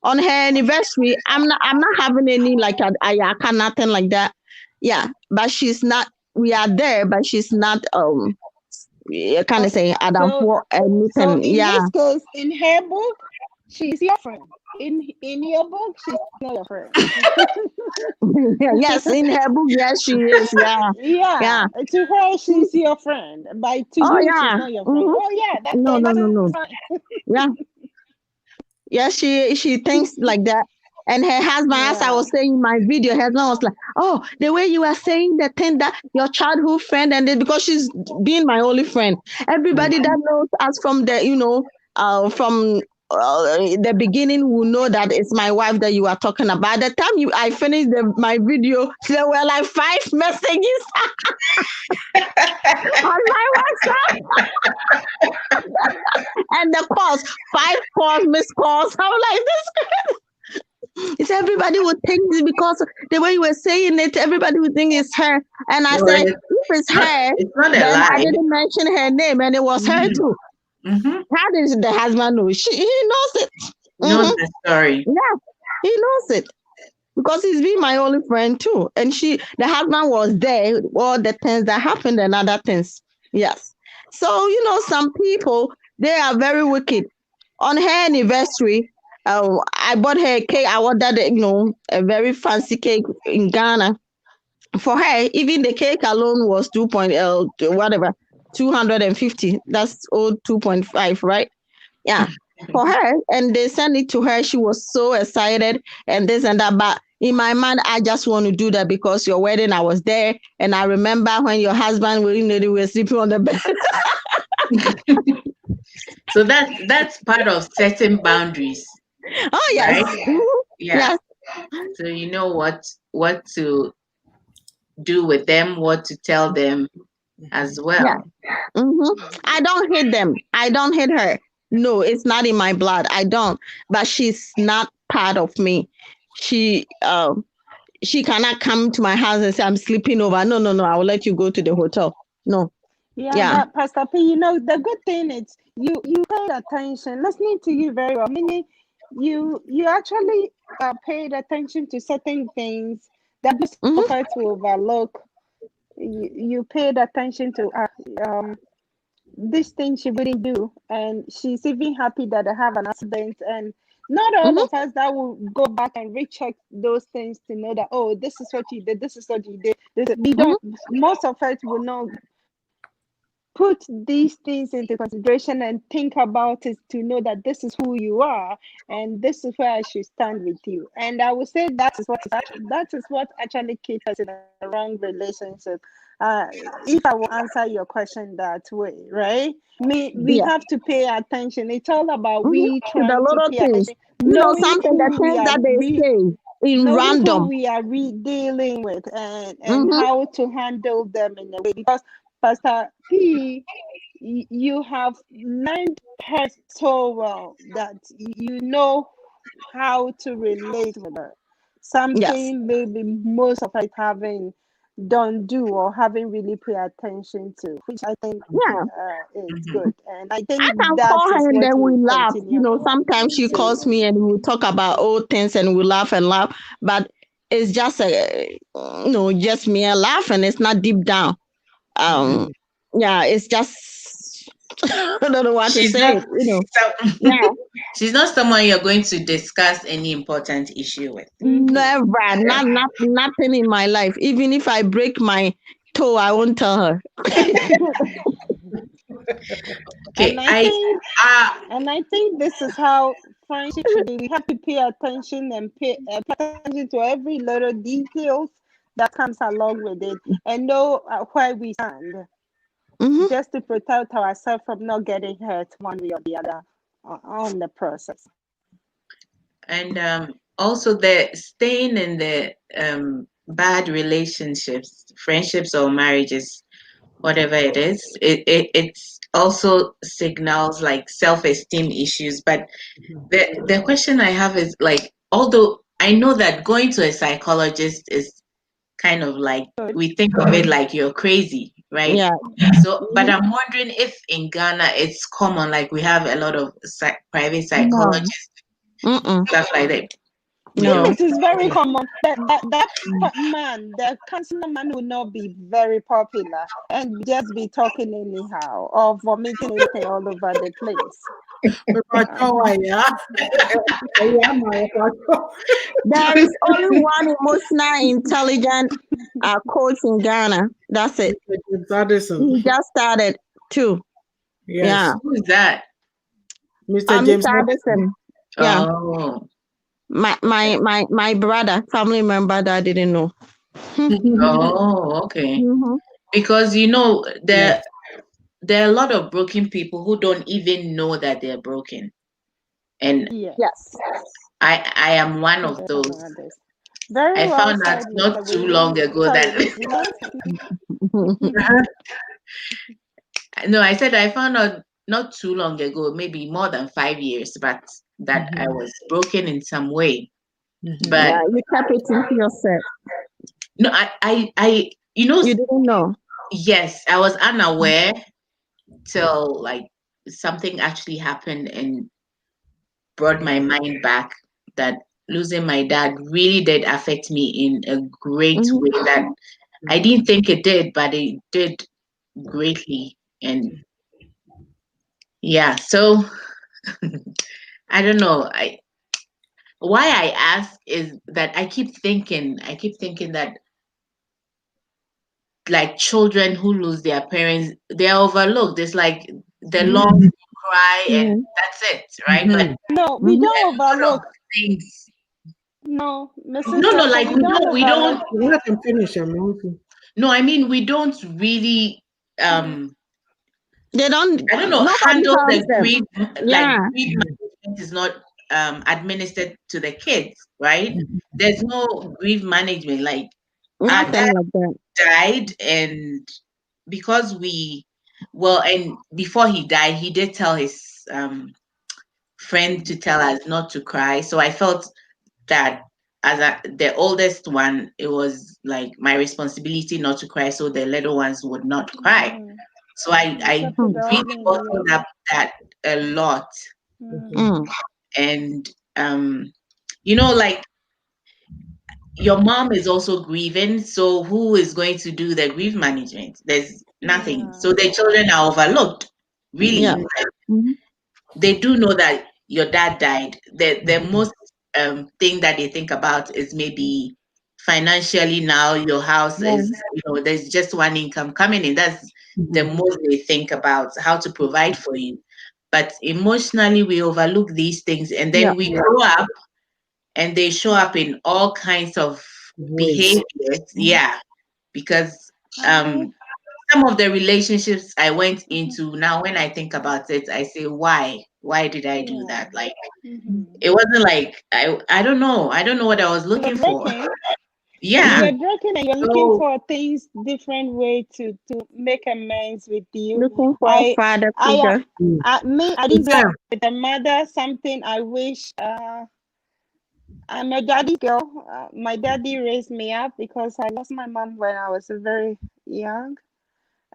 on her anniversary, I'm not having any like a ayaka, nothing like that. Yeah, but she's not. We are there, but she's not. You kind of say Adam for anything. So in this case, in her book, she's your friend. In your book, she's not your friend. Yes, in her book, yes, she is. Yeah. Yeah. To her, she's your friend. But to you, she's not your friend. Oh yeah, that's no. Yeah. Yeah, she thinks like that. And her husband, as I was saying in my video, her husband was like, oh, the way you are saying the thing that your childhood friend, and because she's been my only friend. Everybody that knows us from the, from the beginning will know that it's my wife that you are talking about. By the time I finished my video, there were like 5 messages on my WhatsApp. And the calls, 5 calls, missed calls. I'm like, this. It's everybody would think this because the way you were saying it, everybody would think it's her. And I said, if it's her, then I didn't mention her name, and it was her too. How does the husband know? He knows it. Knows Mm-hmm. the story. Yeah, he knows it because he's been my only friend too. And the husband was there, all the things that happened and other things. Yes. So, some people, they are very wicked. On her anniversary, I bought her a cake. I ordered, a very fancy cake in Ghana. For her, even the cake alone was 2 point, whatever, 250. That's all 2.5, right? Yeah, for her. And they sent it to her. She was so excited and this and that. But in my mind, I just want to do that because your wedding, I was there. And I remember when your husband, they were sleeping on the bed. So that's part of setting boundaries, Oh, yes. right? Mhm. Yeah. Yes. So you know what to do with them, what to tell them as Yeah. well. I don't hate them. I don't hate her. No, it's not in my blood. I don't. But she's not part of me. She she cannot come to my house and say I'm sleeping over. No, no, no. I will let you go to the hotel. No. Yeah, Yeah. but Pastor P, the good thing is you paid attention, listening to you very well. Meaning you actually paid attention to certain things that most Mm-hmm. of us will overlook. You paid attention to this thing she wouldn't do, and she's even happy that I have an accident. And not all Mm-hmm. of us that will go back and recheck those things to know that, oh, this is what you did, this is what you did. We Mm-hmm. don't. Most of us will not put these things into consideration and think about it to know that this is who you are and this is where I should stand with you. And I would say that is what actually keeps us in a wrong relationship. If I will answer your question that way, right? We Yeah. have to pay attention. It's all about Mm-hmm. we To the trying to little pay things. attention, knowing Something, the who we things are that they say in knowing who random. we are dealing with, and Mm-hmm. how to handle them in a way. Because Pastor P, you have learned her so well that you know how to relate with her. Yes. Something maybe most of us haven't don't do or haven't really pay attention to, which I think Yeah. is Mhm. good. And I I think can that call is her and what then we will laugh. continue Sometimes she calls to. me and we talk about old things and we laugh and laugh. But it's just just mere laughing. It's not deep down. Um, yeah, it's just I don't know what to She's say. not Yeah, she's not someone you're going to discuss any important issue with. Mhm. never, nothing in my life. Even if I break my toe, I won't tell her. Okay, And I I think uh And I think this is how friendship should be. We have to pay attention and pay attention to every little details that comes along with it, and know where we stand, Hmm. just to protect ourselves from not getting hurt one way or the other on the process. and also the staying in the bad relationships, friendships or marriages, whatever it is, it's also signals like self-esteem issues. But the question I have is like, although I know that going to a psychologist is kind of like Good. we think of it like you're crazy, right? Yeah. So, but Mhm. I'm wondering if in Ghana it's common, like we have a lot of private No. psychologists, Mm-mm. stuff like that. If No. it is very common, man, the counselor man will not be very popular and just be talking anyhow or vomiting anything all over the place. Yeah. Yeah, my There is only one emotional intelligent coach in Ghana. That's it. James Addison. He just started too. Yeah. Yes, Who's that? Mr. James Mr. Addison. Addison. Yeah. Oh, My brother, family member that I didn't know. oh, okay. Hmm. Because Yes. there are a lot of broken people who don't even know that they're broken, and Yeah. Yes. I am one of There's those. no others. Very I well found out said, Mr. not too William. long ago Sorry, that Miss Williams. Uh-huh. no, I said I found out not too long ago, maybe more than 5 years, but that I was broken in some way. Mhm. But Yeah, you kept it into yourself. no, I You didn't know. yes, I was unaware till like something actually happened and brought my mind back that losing my dad really did affect me in a great Mhm. way that I didn't think it did, but it did greatly. And yeah, so I don't know. Why I ask is that I keep thinking that like children who lose their parents, they're overlooked. It's like the long cry and Mhm. that's it, right? But No, we Mhm. don't a lot of overlook. things. No, Mrs. No, no, Joseph, like we don't we don't. overlook. Let them finish. I'm No, I mean we don't really. They don't. I don't know. Nobody Handle tells the them. grief, like Yeah. grief management is not administered to the kids, right? There's no grief management. Like our Nothing dad like that. died, and because well, and before he died, he did tell his friend to tell us not to cry. So I felt that the oldest one, it was like my responsibility not to cry, so the little ones would not cry. Mm, So I except to the really husband, yeah. bottled up that a lot, Mm, Mm. and like your mom is also grieving, so who is going to do the grief management? There's nothing. yeah. So the children are overlooked. Yeah. Really, Mhm. they do know that your dad died. The most thing that they think about is maybe financially now your house Yeah. is, there's just one income coming in. That's the most they think about, how to provide for you. But emotionally we overlook these things, and Yeah. then we grow up and they show up in all kinds of ways. behaviors. Yeah, because some of the relationships I went into, now when I think about it, I say, why did I do Yeah. that? Like, Mm-hmm. it wasn't like I don't know, what I was You were looking for. broken. You Yeah. were broken, and you're looking So for things different way to make amends with you. Looking for a I father I figure. I Is didn't grow up there? with a mother. Something I wish. I'm a daddy girl. My daddy raised me up because I lost my mom when I was very young,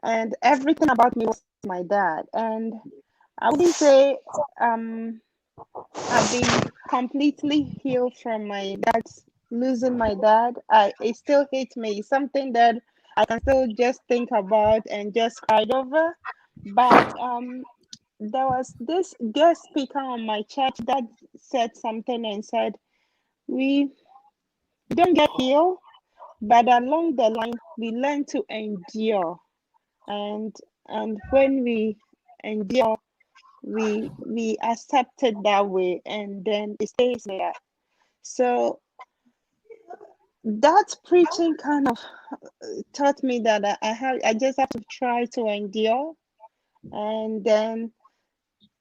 and everything about me was my dad. And I wouldn't say I've been completely healed from my dad's losing my dad. It still hits me. Something that I can still just think about and just cried over. But there was this guest speaker on my church that said something and said, we don't get healed, but along the line we learn to endure. And when we endure, we accept it that way, and then it stays there. So that preaching kind of taught me that I just have to try to endure, and then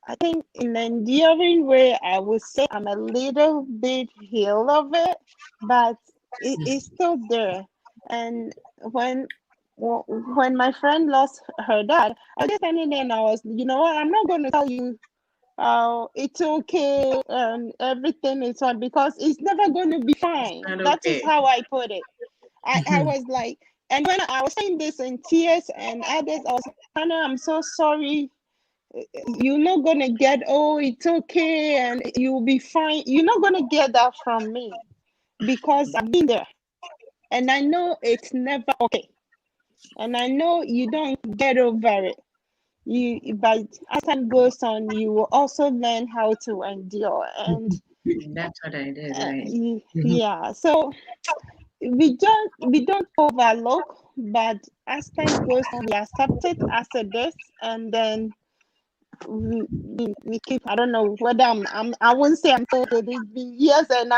I think in enduring way I would say I'm a little bit healed of it, but it's still there. And when my friend lost her dad, I was just standing there and I was, you know what, I'm not going to tell you it's okay and everything is fine, because it's never going to be it's fine. not That is okay. how I put it. I was like, and when I was saying this in tears and others, I was like, Hannah, I'm so sorry. You're not going to get, oh, it's okay and you'll be fine. You're not going to get that from me, because I've been there and I know it's never okay. And I know you don't get over it. But as time goes on, you will also learn how to endure. And And that's what I did, right? yeah, so we don't overlook, but as time goes on, we accept it as it is, and then we keep. I don't know whether I wouldn't say I'm told it. It's been years, and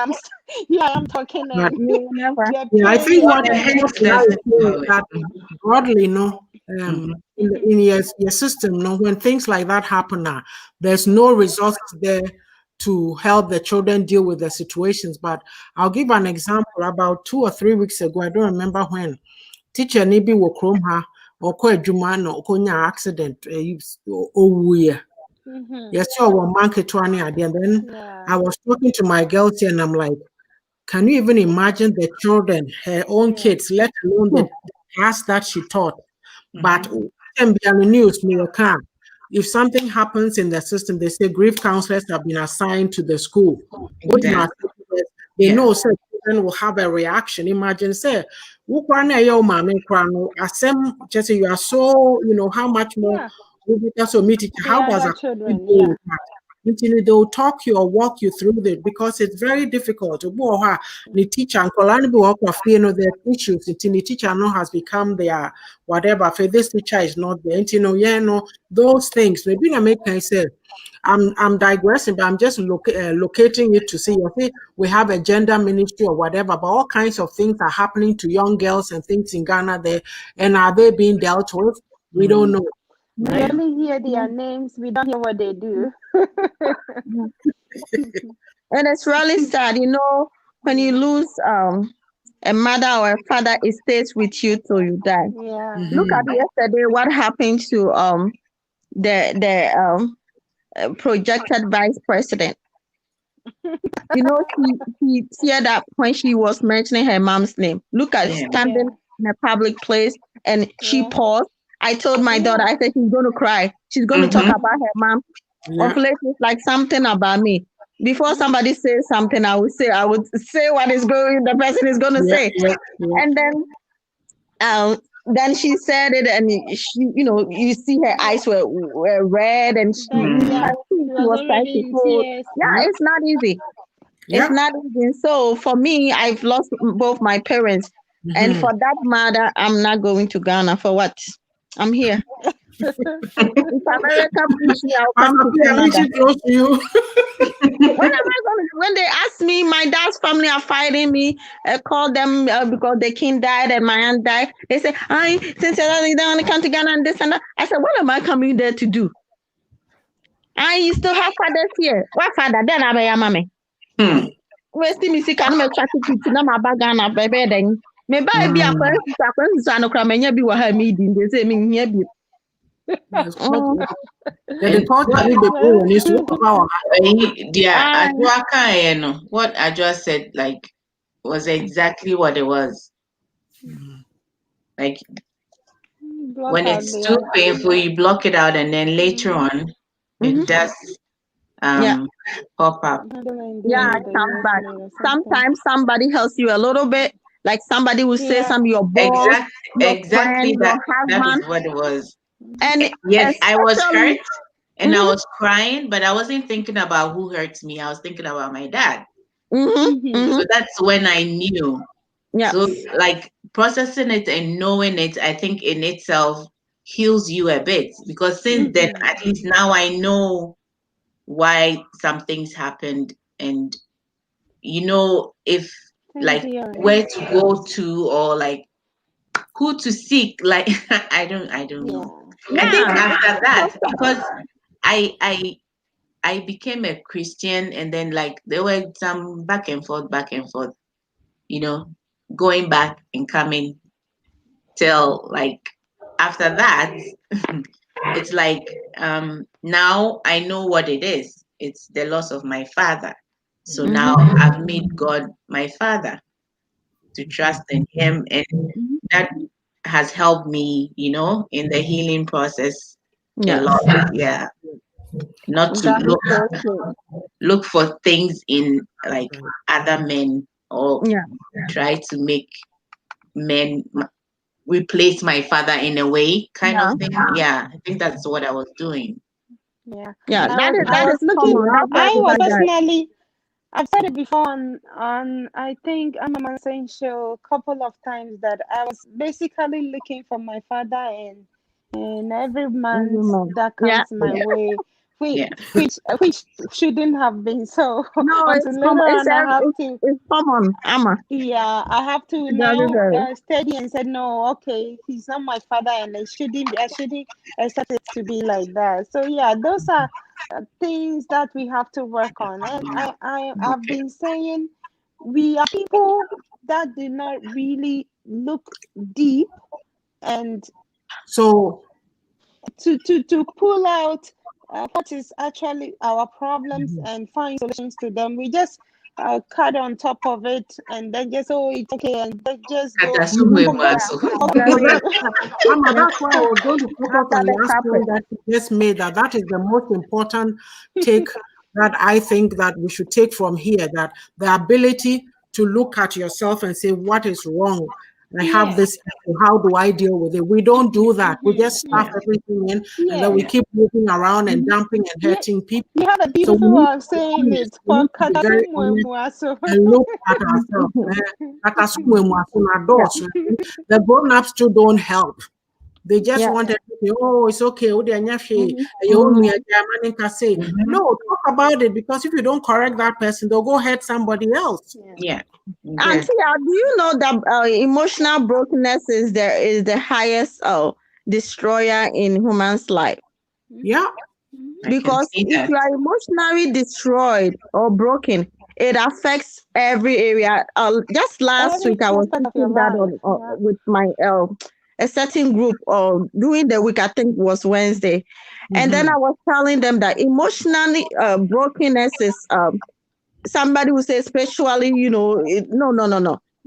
here I am talking, But and You will never. the yeah, I pain think is what What the still heck what there. you does are it saying is do? that broadly, Mhm. in your system, when things like that happen now, there's no resources there to help the children deal with the situations. But I'll give an example. About 2 or 3 weeks ago, I don't remember when, teacher Nibi Wokromha or Juma no Konya accident, Mm-hmm. yes, so one market to any idea. And then Yeah. I was talking to my girls here and I'm like, can you even imagine the children, her own Yeah. kids, let alone the class that she taught? But Mhm. the news me can. if something happens in the system, they say grief counselors have been assigned to the school. What do you Exactly. say? They Yeah. know so children will have a reaction. Imagine say, just say you are so, how much more Yeah, so meet the how does younger a children. Yeah. they'll talk you or walk you through it because it's very difficult. The teacher and their issues. The teacher no has become their whatever. For this teacher is not there. Those things. Maybe I make I say I'm digressing, but I'm just locating it to see. I think we have a gender ministry or whatever, but all kinds of things are happening to young girls and things in Ghana there. And are they being dealt with? We don't know. We Right? only hear their names. We don't hear what they do. And it's really sad, when you lose a mother or a father, it stays with you till you die. Yeah. Look at yesterday what happened to the projected vice president. She teared up when she was mentioning her mom's name. Look at Yeah. standing in a public place and she Yeah. paused. I told my daughter, I said she's going to cry. She's going to talk about her mom. Yeah. Of late, it's like something about me. Before somebody says something, I would say what the person is going to Yeah, say. yeah, yeah. And then she said it, and she, you see her eyes were red, and she, That, you yeah. can see She she was was trying already to in hold. tears. Yeah, Yep. it's not easy. It's Yep. not easy. So for me, I've lost both my parents, and for that matter, I'm not going to Ghana for what? I'm here. If America push me, I'll come Pastor to P, at least Canada. she close to you. When they ask me, my dad's family are fighting me. I call them because the king died and my aunt died. They say, "I since you don't want to come to Ghana and this and that." I said, "What am I coming there to do? I still have fathers here. What father? Then I be a mommy. Hmm. Westi me sika no me try to na ma ba Ghana bebe den. Me ba bi Mm. akwansu no kra manya bi wa ha me di. They say me hia bi. Yes, Mm. yeah, the And culture what need be born is what about yeah, Ah, what Ajua said like was exactly what it was. Like Block when out it's too the painful, you block it out, and then later on, mhm. it does Yeah. pop up. handling Yeah, during it the comes years back. later something. Sometimes somebody helps you a little bit, like somebody will say Yeah. something, your boss, Exactly, your friend, exactly your that is husband, what it was. and Yes, I was especially, hurt and I mhm, was crying, but I wasn't thinking about who hurts me. I was thinking about my dad. mhm, Mm-hmm. mhm, So that's when I knew. yeah, So like processing it and knowing it, I think in itself heals you a bit because since then, Mm-hmm. at least now I know why some things happened and if Same like here. where to go to or like who to seek like I don't know. Yeah. I think yeah, after that that's because I became a Christian and then like there were some back and forth, you know, going back and coming till like after that it's like now I know what it is. It's the loss of my father. So mhm, now I've made God my father to trust in him and mhm, that has helped me, in the healing process a yeah, lot. Yeah. Not to that is so true. look for things in like other men or Yeah, try to make men replace my father in a way kind of yeah, thing. Yeah, I think that's what I was doing. Yeah. yeah. I was That I is was looking common. That's why I we was like that. personally I've said it before on I think I'm a saying show a couple of times that I was basically looking for my father in every month Mhm. that Yeah, comes my way, which Yeah. which shouldn't have been so no, until it's later it's on I have it's, to it's common, Amma. yeah, I have to It's very now very. study and said no, okay, he's not my father, and I shouldn't expect it to be like that. So yeah, those are things that we have to work on. And I've been saying we are people that do not really look deep and So to pull out what is actually our problems and find solutions to them. We just I'll cut on top of it and then just, oh, it's okay, and then just go. Katasumwe Oh, yeah. mwaso. So that's why I was going to focus on Under the last carpet. point that you just made, that is the most important take that I think that we should take from here, that the ability to look at yourself and say, what is wrong? I have this issue. How do I deal with it? We don't do that. We just stuff everything in, and then we keep moving around and dumping and hurting people. You have a So beautiful we way need of saying to it. be very honest and look at ourselves. The grown-ups too don't help. They just Yeah. want everything. Oh, it's okay. No, talk about it, because if you don't correct that person, they'll go hurt somebody else. Yeah. Auntie, do you know that emotional brokenness is the highest destroyer in human's life? Yeah. Because if you are emotionally destroyed or broken, it affects every area. Just last week, I was teaching that with my a certain group during the week. I think it was Wednesday, and then I was telling them that emotionally brokenness is somebody who says spiritually, no.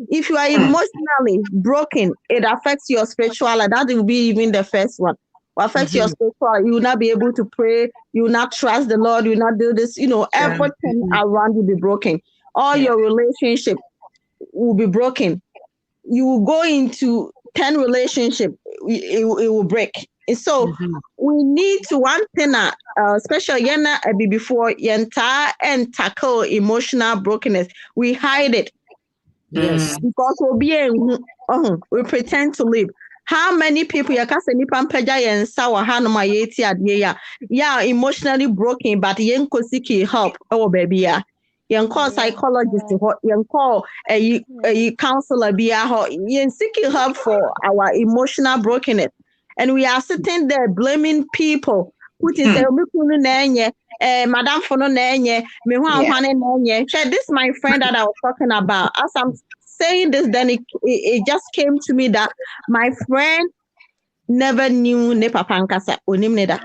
If you are emotionally broken, it affects your spirituality. That will be even the first one. It affects your spirituality. You will not be able to pray. You will not trust the Lord. You will not do this. Everything around will be broken. All your relationship will be broken. You will go into 10 relationship. It will break. And so we need to one thing, especially before yenta and tackle emotional brokenness. We hide it. Yes. Because we pretend to live. How many people emotionally broken, but seeking help? Oh, baby, call psychologist, call a counselor, seeking help for our emotional brokenness. And we are sitting there blaming people. Which is Madam Fono Nenye, this is my friend that I was talking about. As I'm saying this, then it just came to me that my friend never knew ne papa nkasa onim ne da.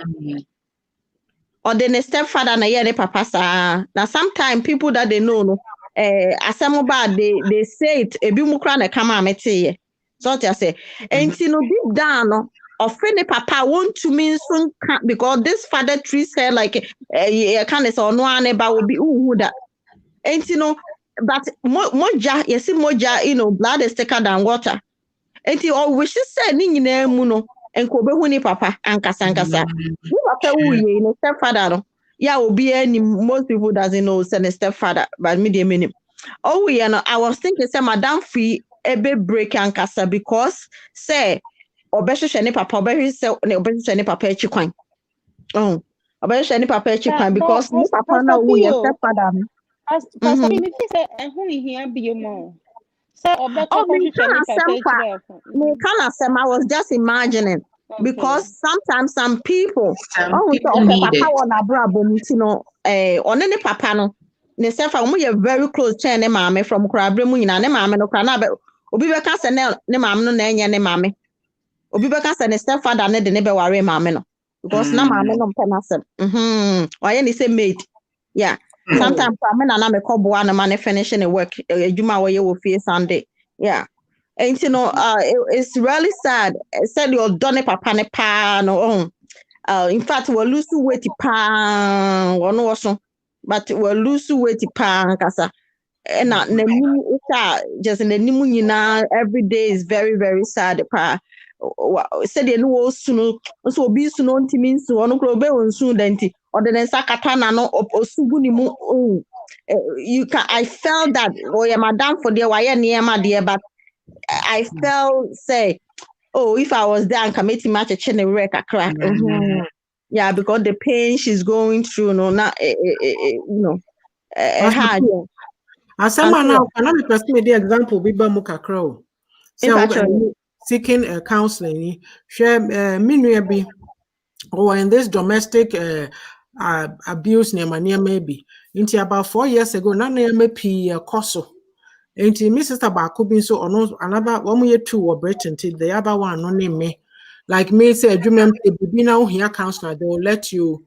Or the stepfather na ne papa sa. Now sometimes people that they know no asemoba they say it ebi mu kra na kama amete. So what I say. And deep down no offend papa want to mean soon because this father treats her like kind of so no aneba will be who that. And but moja, you see moja, blood is thicker than water. And we should say ni nyina mu no enko behu ni papa ankasa. Ni papa wuye no stepfather no. Yeah, obi any most people doesn't know say stepfather, but me dey menim. Oh, I was thinking say madam free ebe break ankasa because say obehwehwe ne papa obehwehwe ne papa echi kwan. Obehwehwe ne papa echi kwan because ni papa na wo ye stepfather. Pastor, me think say who here be you more. Me I was just imagining because sometimes some people need it. papa no ne sefa we very close chain ne mame from Krabre mu nyina ne mame no kra na be obi be ka se ne mame no na enye ne mame obi be ka se ne stepfather ne de ne be ware mame no because na mame no mpe na se oye ni say mate yeah. Sometimes I'm na me call boy and man finishing the work. Juma where you will feel Sunday. Yeah. And it's really sad. Said you're done papa ne pa no. In fact, we'll lose weight pa or no so, but we'll lose weight pa kasa. And just in the nimu every day is very very sad pa. Said you know soon so be soon on timin so on be on soon denti or the sakatana no osuguni mu you can I felt that madam for the wire near my dear but I felt say if I was there and committee match a chin wreck a crack yeah because the pain she's going through hard as someone now can I person the example biba muka crow so seeking counseling share minua bi or in this domestic abuse near maybe into about 4 years ago na near p koso into me sister baako bi so ono another one year two or Britain till the other one no name me like me say adwuma be now here counselor they will let you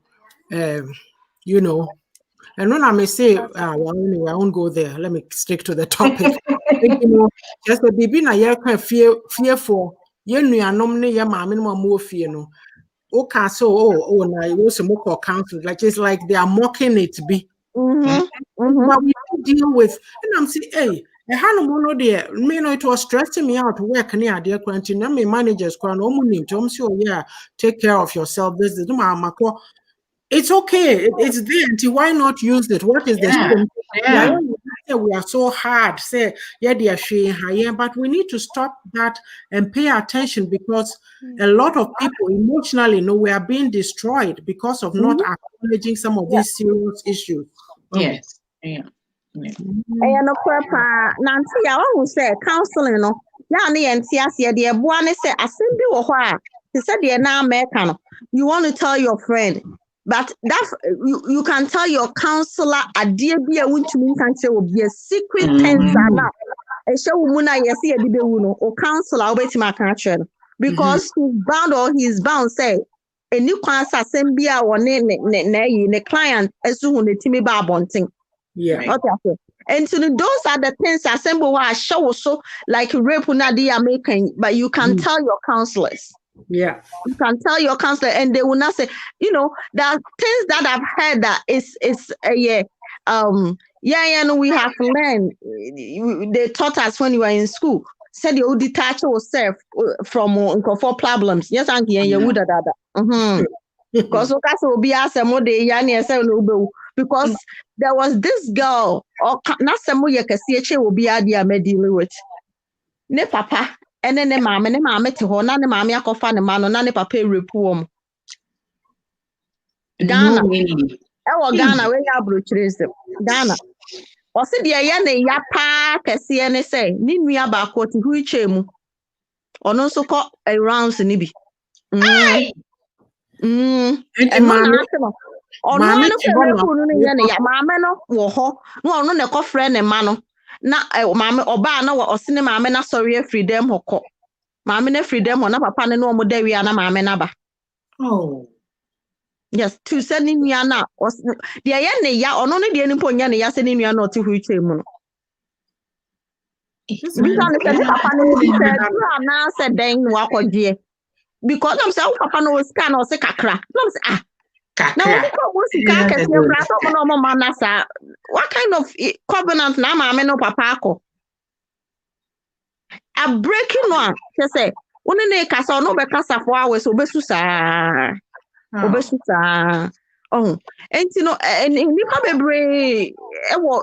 And when I may say, well, anyway, I won't go there. Let me stick to the topic. Just a baby na year kind fearful. You know, your mammy more fear no. Okay, so na it was a more council. Like it's like they are mocking it. Be. But we deal with, and I'm saying, hey, I had no more there. It was stressing me out to work near dear quarantine. I mean, managers, yeah, take care of yourself. This is my it's okay. It's there. Why not use it? What is the shame? We are so hard. Say, yeah, they are showing higher, but we need to stop that and pay attention because a lot of people emotionally, we are being destroyed because of not acknowledging some of these serious issues. Yes. Yeah. No papa nanti ya who say counseling no ya na yenti ase de eboa ne say asem bi wo ho a te say de na America no you want to tell your friend but that you can tell your counselor ade bi a wuntumi kan say will be a secret things are now e show mu na yes ye de bewu no o counselor obetima kan kire because he's bound or he's bound say eni kwan asem bi a wo ne client esu hu ne timi ba abonten. Yeah. Okay. And so those are the things assemble where I show so like rape Nadia making, but you can tell your counselors. Yeah. You can tell your counselor and they will not say, there are things that I've heard that it's and we have learned. They taught us when we were in school. Said you detach yourself from for problems. Yes, and you would that. Because because there was this girl or not some will be idea me dealing with. Ne papa and then ne mama to her, none mammy I could find a man or none papa repuum. Ghana. Ghana, where you brutalize them. Ghana. Or said the ayane ya pa kesi say, Nini about what who chemu. Or no so called a rounds in Ibi. Or no, mamma no, wo no, no, no, friend and mano. Na mamma or bar no, or cinema, mamma, sorry, freedom or mamma, freedom or papa, no more day, we are mamma naba. Oh, yes, to sending me now, or the ayane ya, or no, the any point, ya sending me a note to which him. Because now said, then walk or dear. Because I'm so papa no scan or say kakra. No, what kind of covenant na mama no papa ko? A breaking one. She say, "One ne kasa no be kasa for hours obesu sa." Oh, and nipa bebre e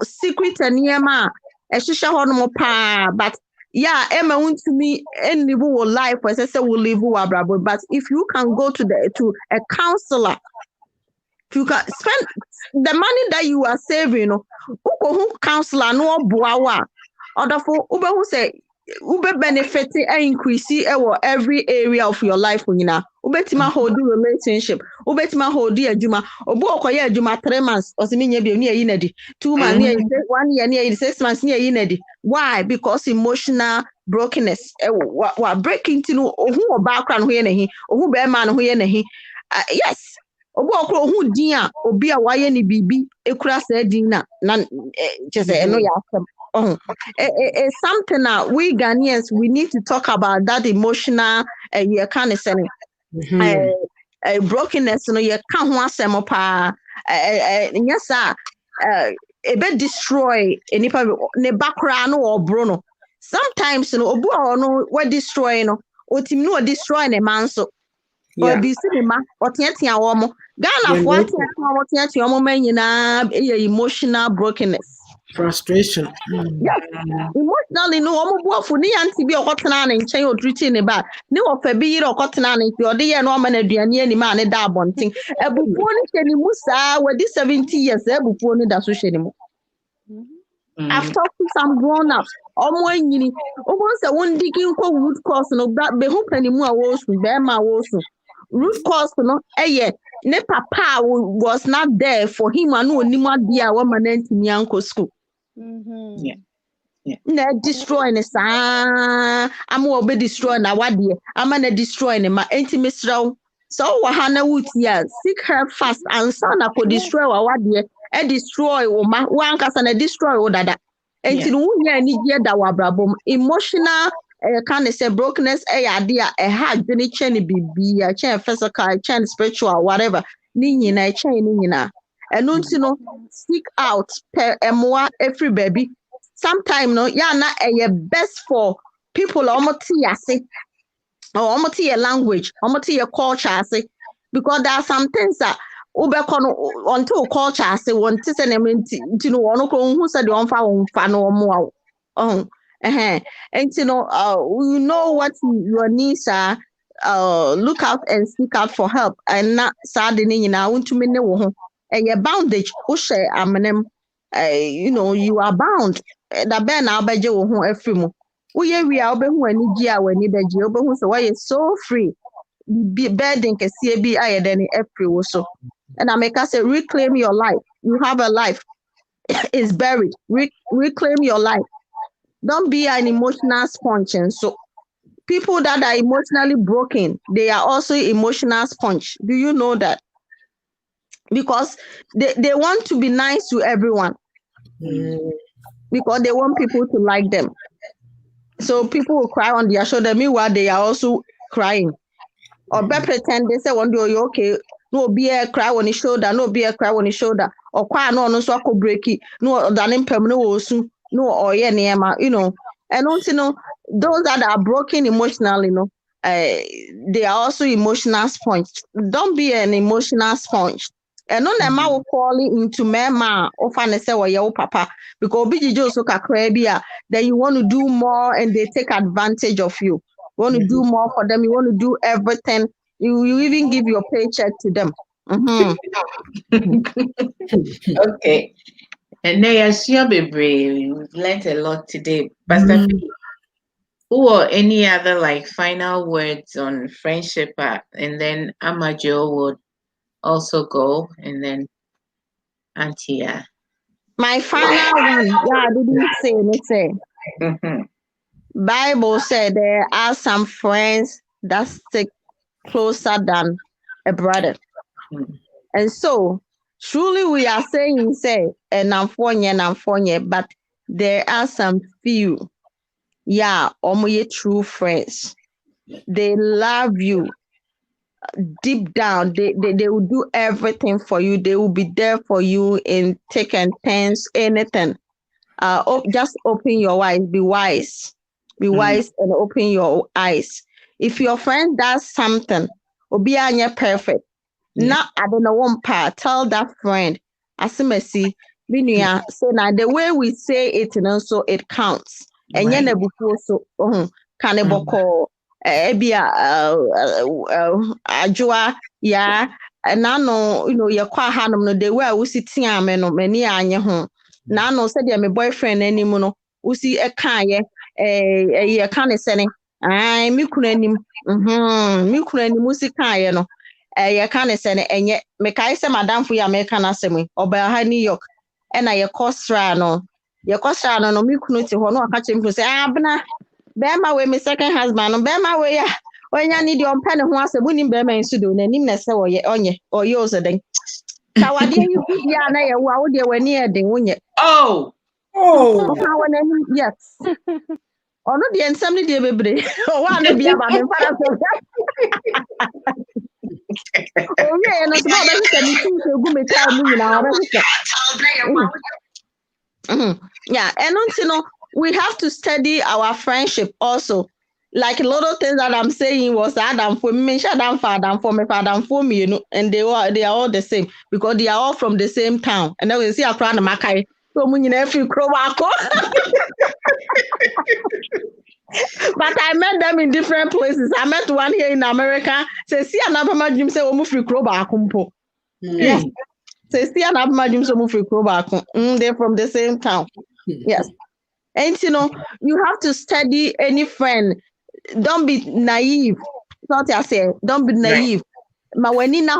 secret enema e hihye ho no pa but yeah, Emma want to me any will life as I say will live but if you can go to a counselor, you can spend the money that you are saving, who counselor no boawa, other for Uber who say Uber benefit and increase every area of your life. Ubetima hold relationship, Ubetima hold dear Juma, Obo Koya Juma 3 months, or Siminia be near Inedi, 2 months near 1 year near 6 months near Inedi. Why? Because emotional brokenness. What breaking to know who background who bear man who yes. Obo okro hu din a obi a waye ni bibi ekura sa din na just no ya it's something that we Ghanaians we need to talk about that emotional you kind of saying brokenness no you can ho asem pa yes e be destroy enipa ne bakra no obro no sometimes no obu a no we destroy no otim no destroy ne man so or be cinema or tiatia womo Ghana for tiatia womo man nyina emotional brokenness frustration. Yes. Emotionally no omo buafo ni anti bi okotena na nchen odriti ne ba ni ofa bi yire okotena na nti ode ye no ma na aduane ani ma ne da abonten ebupuo ni hye ni musa wadi 70 years ebupuo ni da so hye ni mu I've talked to some grown-ups. Omo anyini. Omo se won digging ko root cause no be ho panimu a wo su be ma wo su. Root cause no ne papa was not there for him anu onimu ade a wo manantimi anko school. Yeah. Na destroy ne sa am wo be destroy na wade am na destroy ne ma intimate so wa ha na wuti ya seek her fast and son na ko destroy wa wade destroy wo ma one kasa na destroy wo dada enti no wunya ni gye da wabrabom emotional kind of say brokenness ade a ha dwene chen bibia chen physical chen spiritual whatever ni nyina chen ni nyina eno nti no seek out per emoa every baby sometime no ya na best for people almost yase or almost your language almost your culture ase because there are some things that until culture say want to say them into no one who said on fa no more and you know what your needs are look out and seek out for help and not sad in na want to me no your boundage share amenem you are bound that ben na obeje wo ho afiri Uye we are obehu ani gi a wani daji obehu so why so free be burden kese bi ayede ni April wo so and I make us say reclaim your life. You have a life. It's buried. Reclaim your life. Don't be an emotional sponge. And so people that are emotionally broken, they are also emotional sponge. Do you know that? Because they want to be nice to everyone. Because they want people to like them. So people will cry on their shoulder. Meanwhile, they are also crying. Or better pretend they say one day you're okay. No be a cry on his shoulder, no be a cry on his shoulder, or cry no so breaky, no than permanent no or and also those that are broken emotionally, they are also emotional sponge. Don't be an emotional sponge. And on them will fall into mema or find say your papa because BJ so then you want to do more and they take advantage of you. You want to do more for them, you want to do everything. You even give your paycheck to them. Okay. And now you're brave. We've learned a lot today. Pastor P, who or any other like final words on friendship and then Amajo would also go and then Antia. My final one, I didn't say anything. Bible said there are some friends that stick closer than a brother. And so truly we are saying say and I'm for you, but there are some few, true friends. They love you deep down. They will do everything for you. They will be there for you in thick and tense, anything. Just open your eyes, be wise and open your eyes. If your friend does something, obi anya perfect. Not I don't know one part. Tell that friend, asimesi, binuya. So now the way we say it, so it counts. And Right. before so kaneboko ebia ajua ya nano ye kwa hanom no the way we sit ame no mani anye ho nano said my boyfriend anim no usi ekaye ye kan sene ai mi kunu anim usi kaye no ye kan sene enye me kai se madam fu ya me kan asem oba ha New York na ye kostra no no mi kunu ti ho no aka chemfu se abna bema we me second husband no bema we ya onya ni di ompa ne ho asem nim bema nsudo na nim na se wo ye onye oye oseden tawade yi gudia na ye wo de wani eden wonye Oh ha wona yes ono de ensam ni de bebre o wa no bia ba me fara so o ye no so ba be se mi tu se gu me ta mu nyina o be se yeah and we have to study our friendship also. Like a lot of things that I'm saying was Adam for me, Adam for me, and they are all the same because they are all from the same town. And then we see a crowd of Makai. So when you every Krowako. But I met them in different places. I met one here in America. Say, see another Jim say free Krowako. Yes. Say, see another Jim say free Krowako. They're from the same town. Yes. And you have to study any friend. Don't be naive. Not I say, don't be naive. Maweni na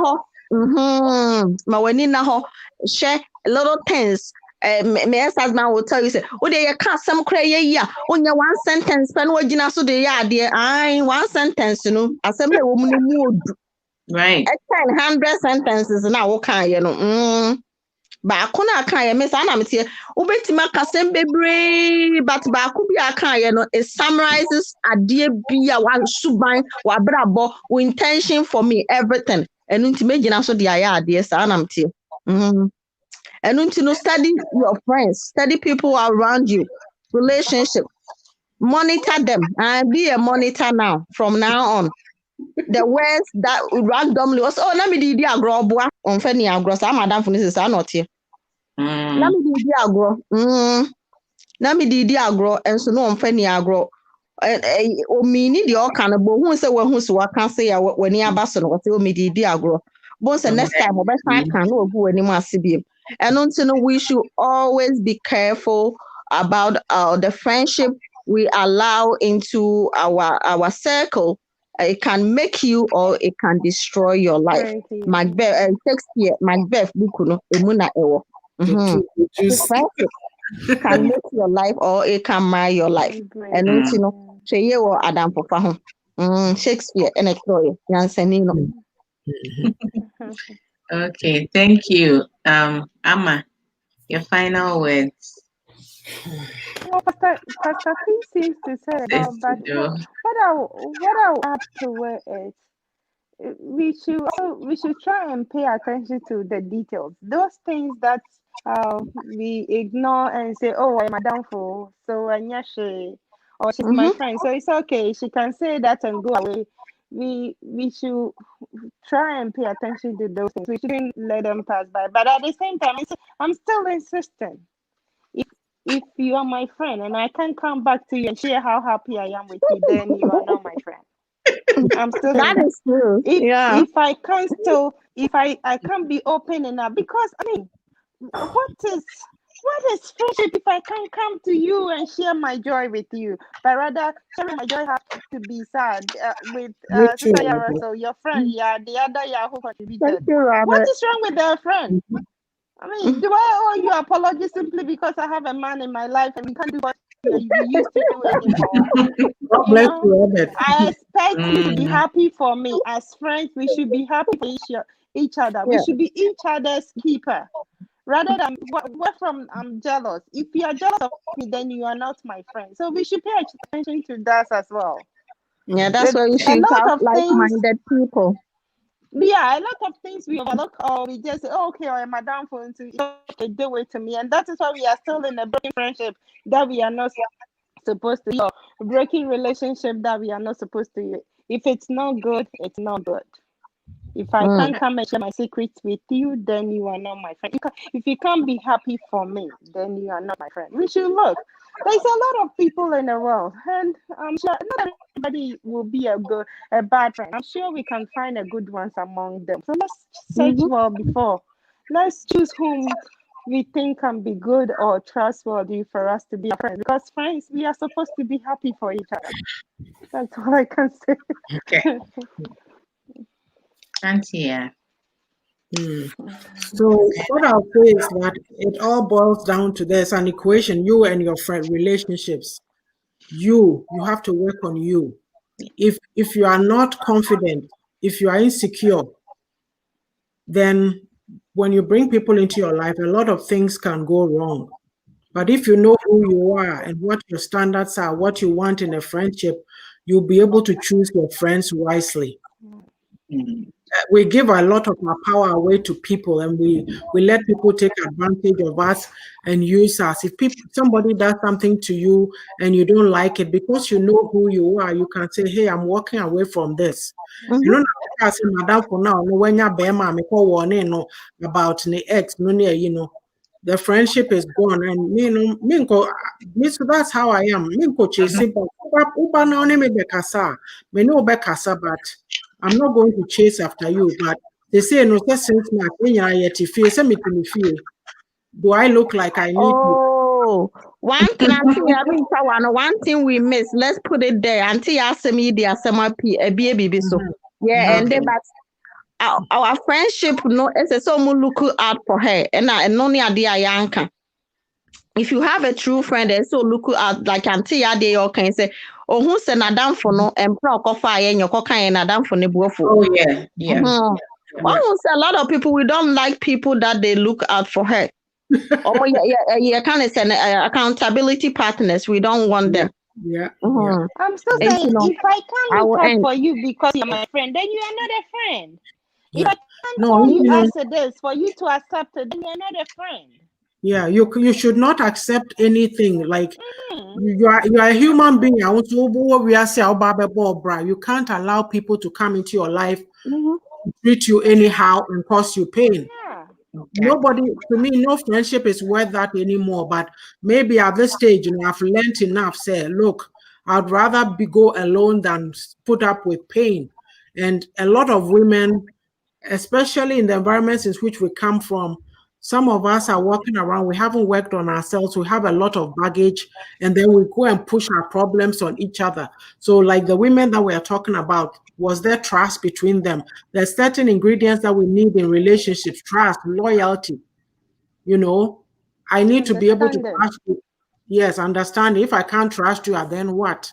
ho. Share little things. My ex-husband will tell you, say, oh, they can't some cray yeah. Only one sentence, pen what you so they are dear. One sentence, assembly woman mood. Right. 100 sentences now, okay, baako na aka yɛ me saa na metie wobɛtumi aka sɛm bebree but baako bi aka yɛ no it summarizes adeɛ bi a wasuban wabrabɔ wo intention for me everything ɛno nti mɛgyina so de ayɛ adeɛ saa na metie ɛno nti no study your friends study people around you relationship monitor them and be a monitor now from now on the words that randomly was na me di agro boa on fe ni agro sa madam for this sa not here na me di agro na me di agro enso no on fe ni agro o mi ni di o kan bo hu se we hu so waka se ya wani aba so no o me di agro bo say next time o be kan no ogu wani mu asebiem and until we should always be careful about the friendship we allow into our circle. It can make you or it can destroy your life. Macbeth, Shakespeare, Macbeth, Bukuno, Emuna Ewo. It can make your life or it can mar your life. And you know, Cheye or Adam Papa. Shakespeare and a story. Yansenino. Okay, thank you. Amma, your final words. Well, Pastor P seems to say about, but what I'll add to it is we should try and pay attention to the details. Those things that we ignore and say, oh, I'm a downfall, so Anyashe, or she's my friend, so it's okay. She can say that and go away. We should try and pay attention to those things. We shouldn't let them pass by. But at the same time, I'm still insistent. If you are my friend and I can come back to you and share how happy I am with you, then you are not my friend. I'm still that is true. If I can still, if I can't be open enough, because I mean, what is friendship if I can't come to you and share my joy with you, but rather sharing my joy has to be sad with Sister Yara, so your friend, the other who contributed. What is wrong with their friend? I mean, do I owe you apology simply because I have a man in my life and we can't do what we used to do anymore? I expect you to be happy for me. As friends, we should be happy for each other. We should be each other's keeper. Rather than what from I'm jealous. If you are jealous of me, then you are not my friend. So we should pay attention to that as well. Yeah, that's why you should have like-minded people. Yeah, a lot of things we overlook or we just say, oh, okay, or am I down for to do it to me? And that is why we are still in a broken friendship that we are not supposed to, or a breaking relationship that we are not supposed to. If it's not good, it's not good. If I can't come and share my secrets with you, then you are not my friend. If you can't be happy for me, then you are not my friend. We should look. There's a lot of people in the world, and I'm sure not everybody will be a bad friend. I'm sure we can find a good ones among them. So let's search well before. Let's choose whom we think can be good or trustworthy for us to be a friend. Because friends, we are supposed to be happy for each other. That's all I can say. Okay. Antia. So what I'll say is that it all boils down to there's an equation, you and your friend relationships. You have to work on you. If you are not confident, if you are insecure, then when you bring people into your life, a lot of things can go wrong. But if you know who you are and what your standards are, what you want in a friendship, you'll be able to choose your friends wisely. We give a lot of our power away to people, and we let people take advantage of us and use us. If somebody does something to you and you don't like it, because you know who you are, you can say, hey, I'm walking away from this. You know, I say, madam, for now, when you're about the ex, you know, the friendship is gone, and so that's how I am. But I'm not going to chase after you. But they say no since do I look like I need you? One thing we miss, let's put it there. Until ask me the baby so. Yeah, and then but our friendship, no, it's so look out for her. And no idea yanka. If you have a true friend, and so look out like until they all can say, oh, who's an Adam for no and pro fire and your cocaine and Adam for the Oh, yeah. One will say a lot of people, we don't like people that they look out for her. Oh, yeah, kind of say accountability partners. We don't want them. Yeah. Mhm. I'm still And, saying, if I I can't will look out end. for you because you're my friend, then you are not a friend. If Yeah. I can't No, tell you you know, as it is for you to accept it, then you're not a friend. yeah, you should not accept anything. Like Hmm. you are a human being. I want to we are say you can't allow people to come into your life, Mhm. treat you anyhow, and cause you pain. Yeah. Nobody, to me, no friendship is worth that anymore. But maybe at this stage, I've learned enough. Say, look, I'd rather go alone than put up with pain. And a lot of women, especially in the environments in which we come from, some of us are walking around, we haven't worked on ourselves, we have a lot of baggage, and then we go and push our problems on each other. So, like the women that we are talking about, was there trust between them? There's certain ingredients that we need in relationships: trust, loyalty. You know, I need to be able to Understanding. trust you. Yes, understand. If I can't trust you, then what?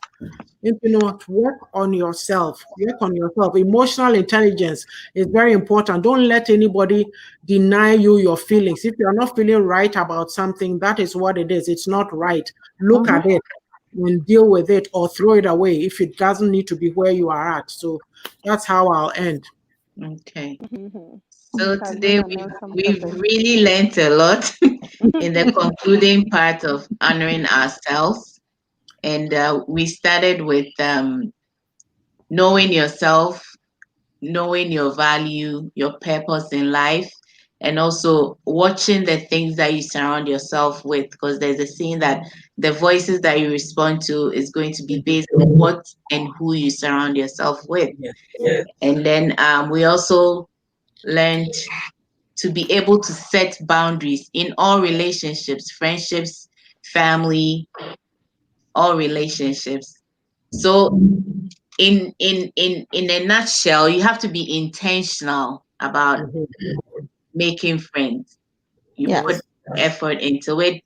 Work on yourself. Work on yourself. Emotional intelligence is very important. Don't let anybody deny you your feelings. If you're not feeling right about something, that is what it is. It's not right. Look Mhm. at it and deal with it, or throw it away if it doesn't need to be where you are at. So that's how I'll end. Okay. Mm-hmm. So Has been today an awesome we've topic. really learned a lot in the concluding part of honoring ourselves. And we started with knowing yourself, knowing your value, your purpose in life, and also watching the things that you surround yourself with. Because there's a saying that the voices that you respond to is going to be based on what and who you surround yourself with. And then we also learned to be able to set boundaries in all relationships, friendships, family, all relationships. So in a nutshell, you have to be intentional about Mhm. making friends. You Yes. put effort into it.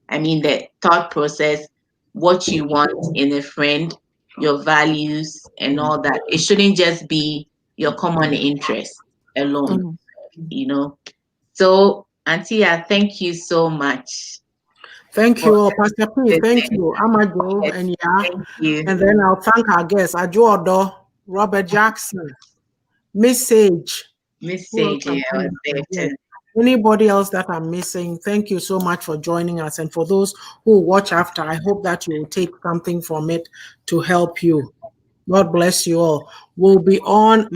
I mean, the thought process, what you want in a friend, your values, and all that. It shouldn't just be your common interest alone, Mhm. you know. So, Antia, thank you so much Thank for you, Pastor P. this. Thank you, Amajo, and yeah. Thank you, And then I'll thank our guests, Ajodo, Robert Jackson, Miss Sage. Miss Who else Sage. am Yeah, I I was missing? there Yes. too. Anybody else that I'm missing, thank you so much for joining us. And for those who watch after, I hope that you will take something from it to help you. God bless you all. We'll be on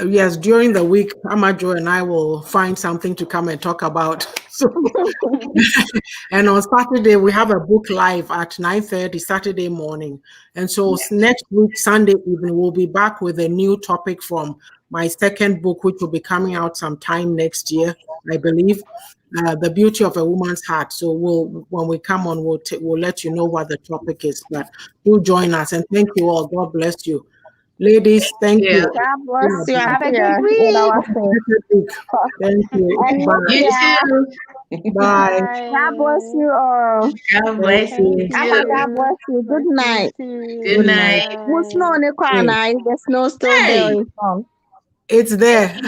yes, during the week, Amajo and I will find something to come and talk about. So and on Saturday, we have a book live at 9:30 Saturday morning. And so next week, Sunday evening, we'll be back with a new topic from my second book, which will be coming out sometime next year, I believe. The Beauty of a Woman's Heart. So when we come on, we'll let you know what the topic is. But do join us, and thank you all. God bless you, ladies. Thank Yeah. you. God It's bless been a you, Have a Auntie. good In week. our faith. week. Thank you. And Bye. You yeah, too. Bye. God bless Bye. you all. God Thank bless Thank you you. Abba, too. God you. bless you. Good Bless you night. too. Good Good night. night. Who's Bye. snow in the car Hey, now? The snow still there Hey. in some. it's there.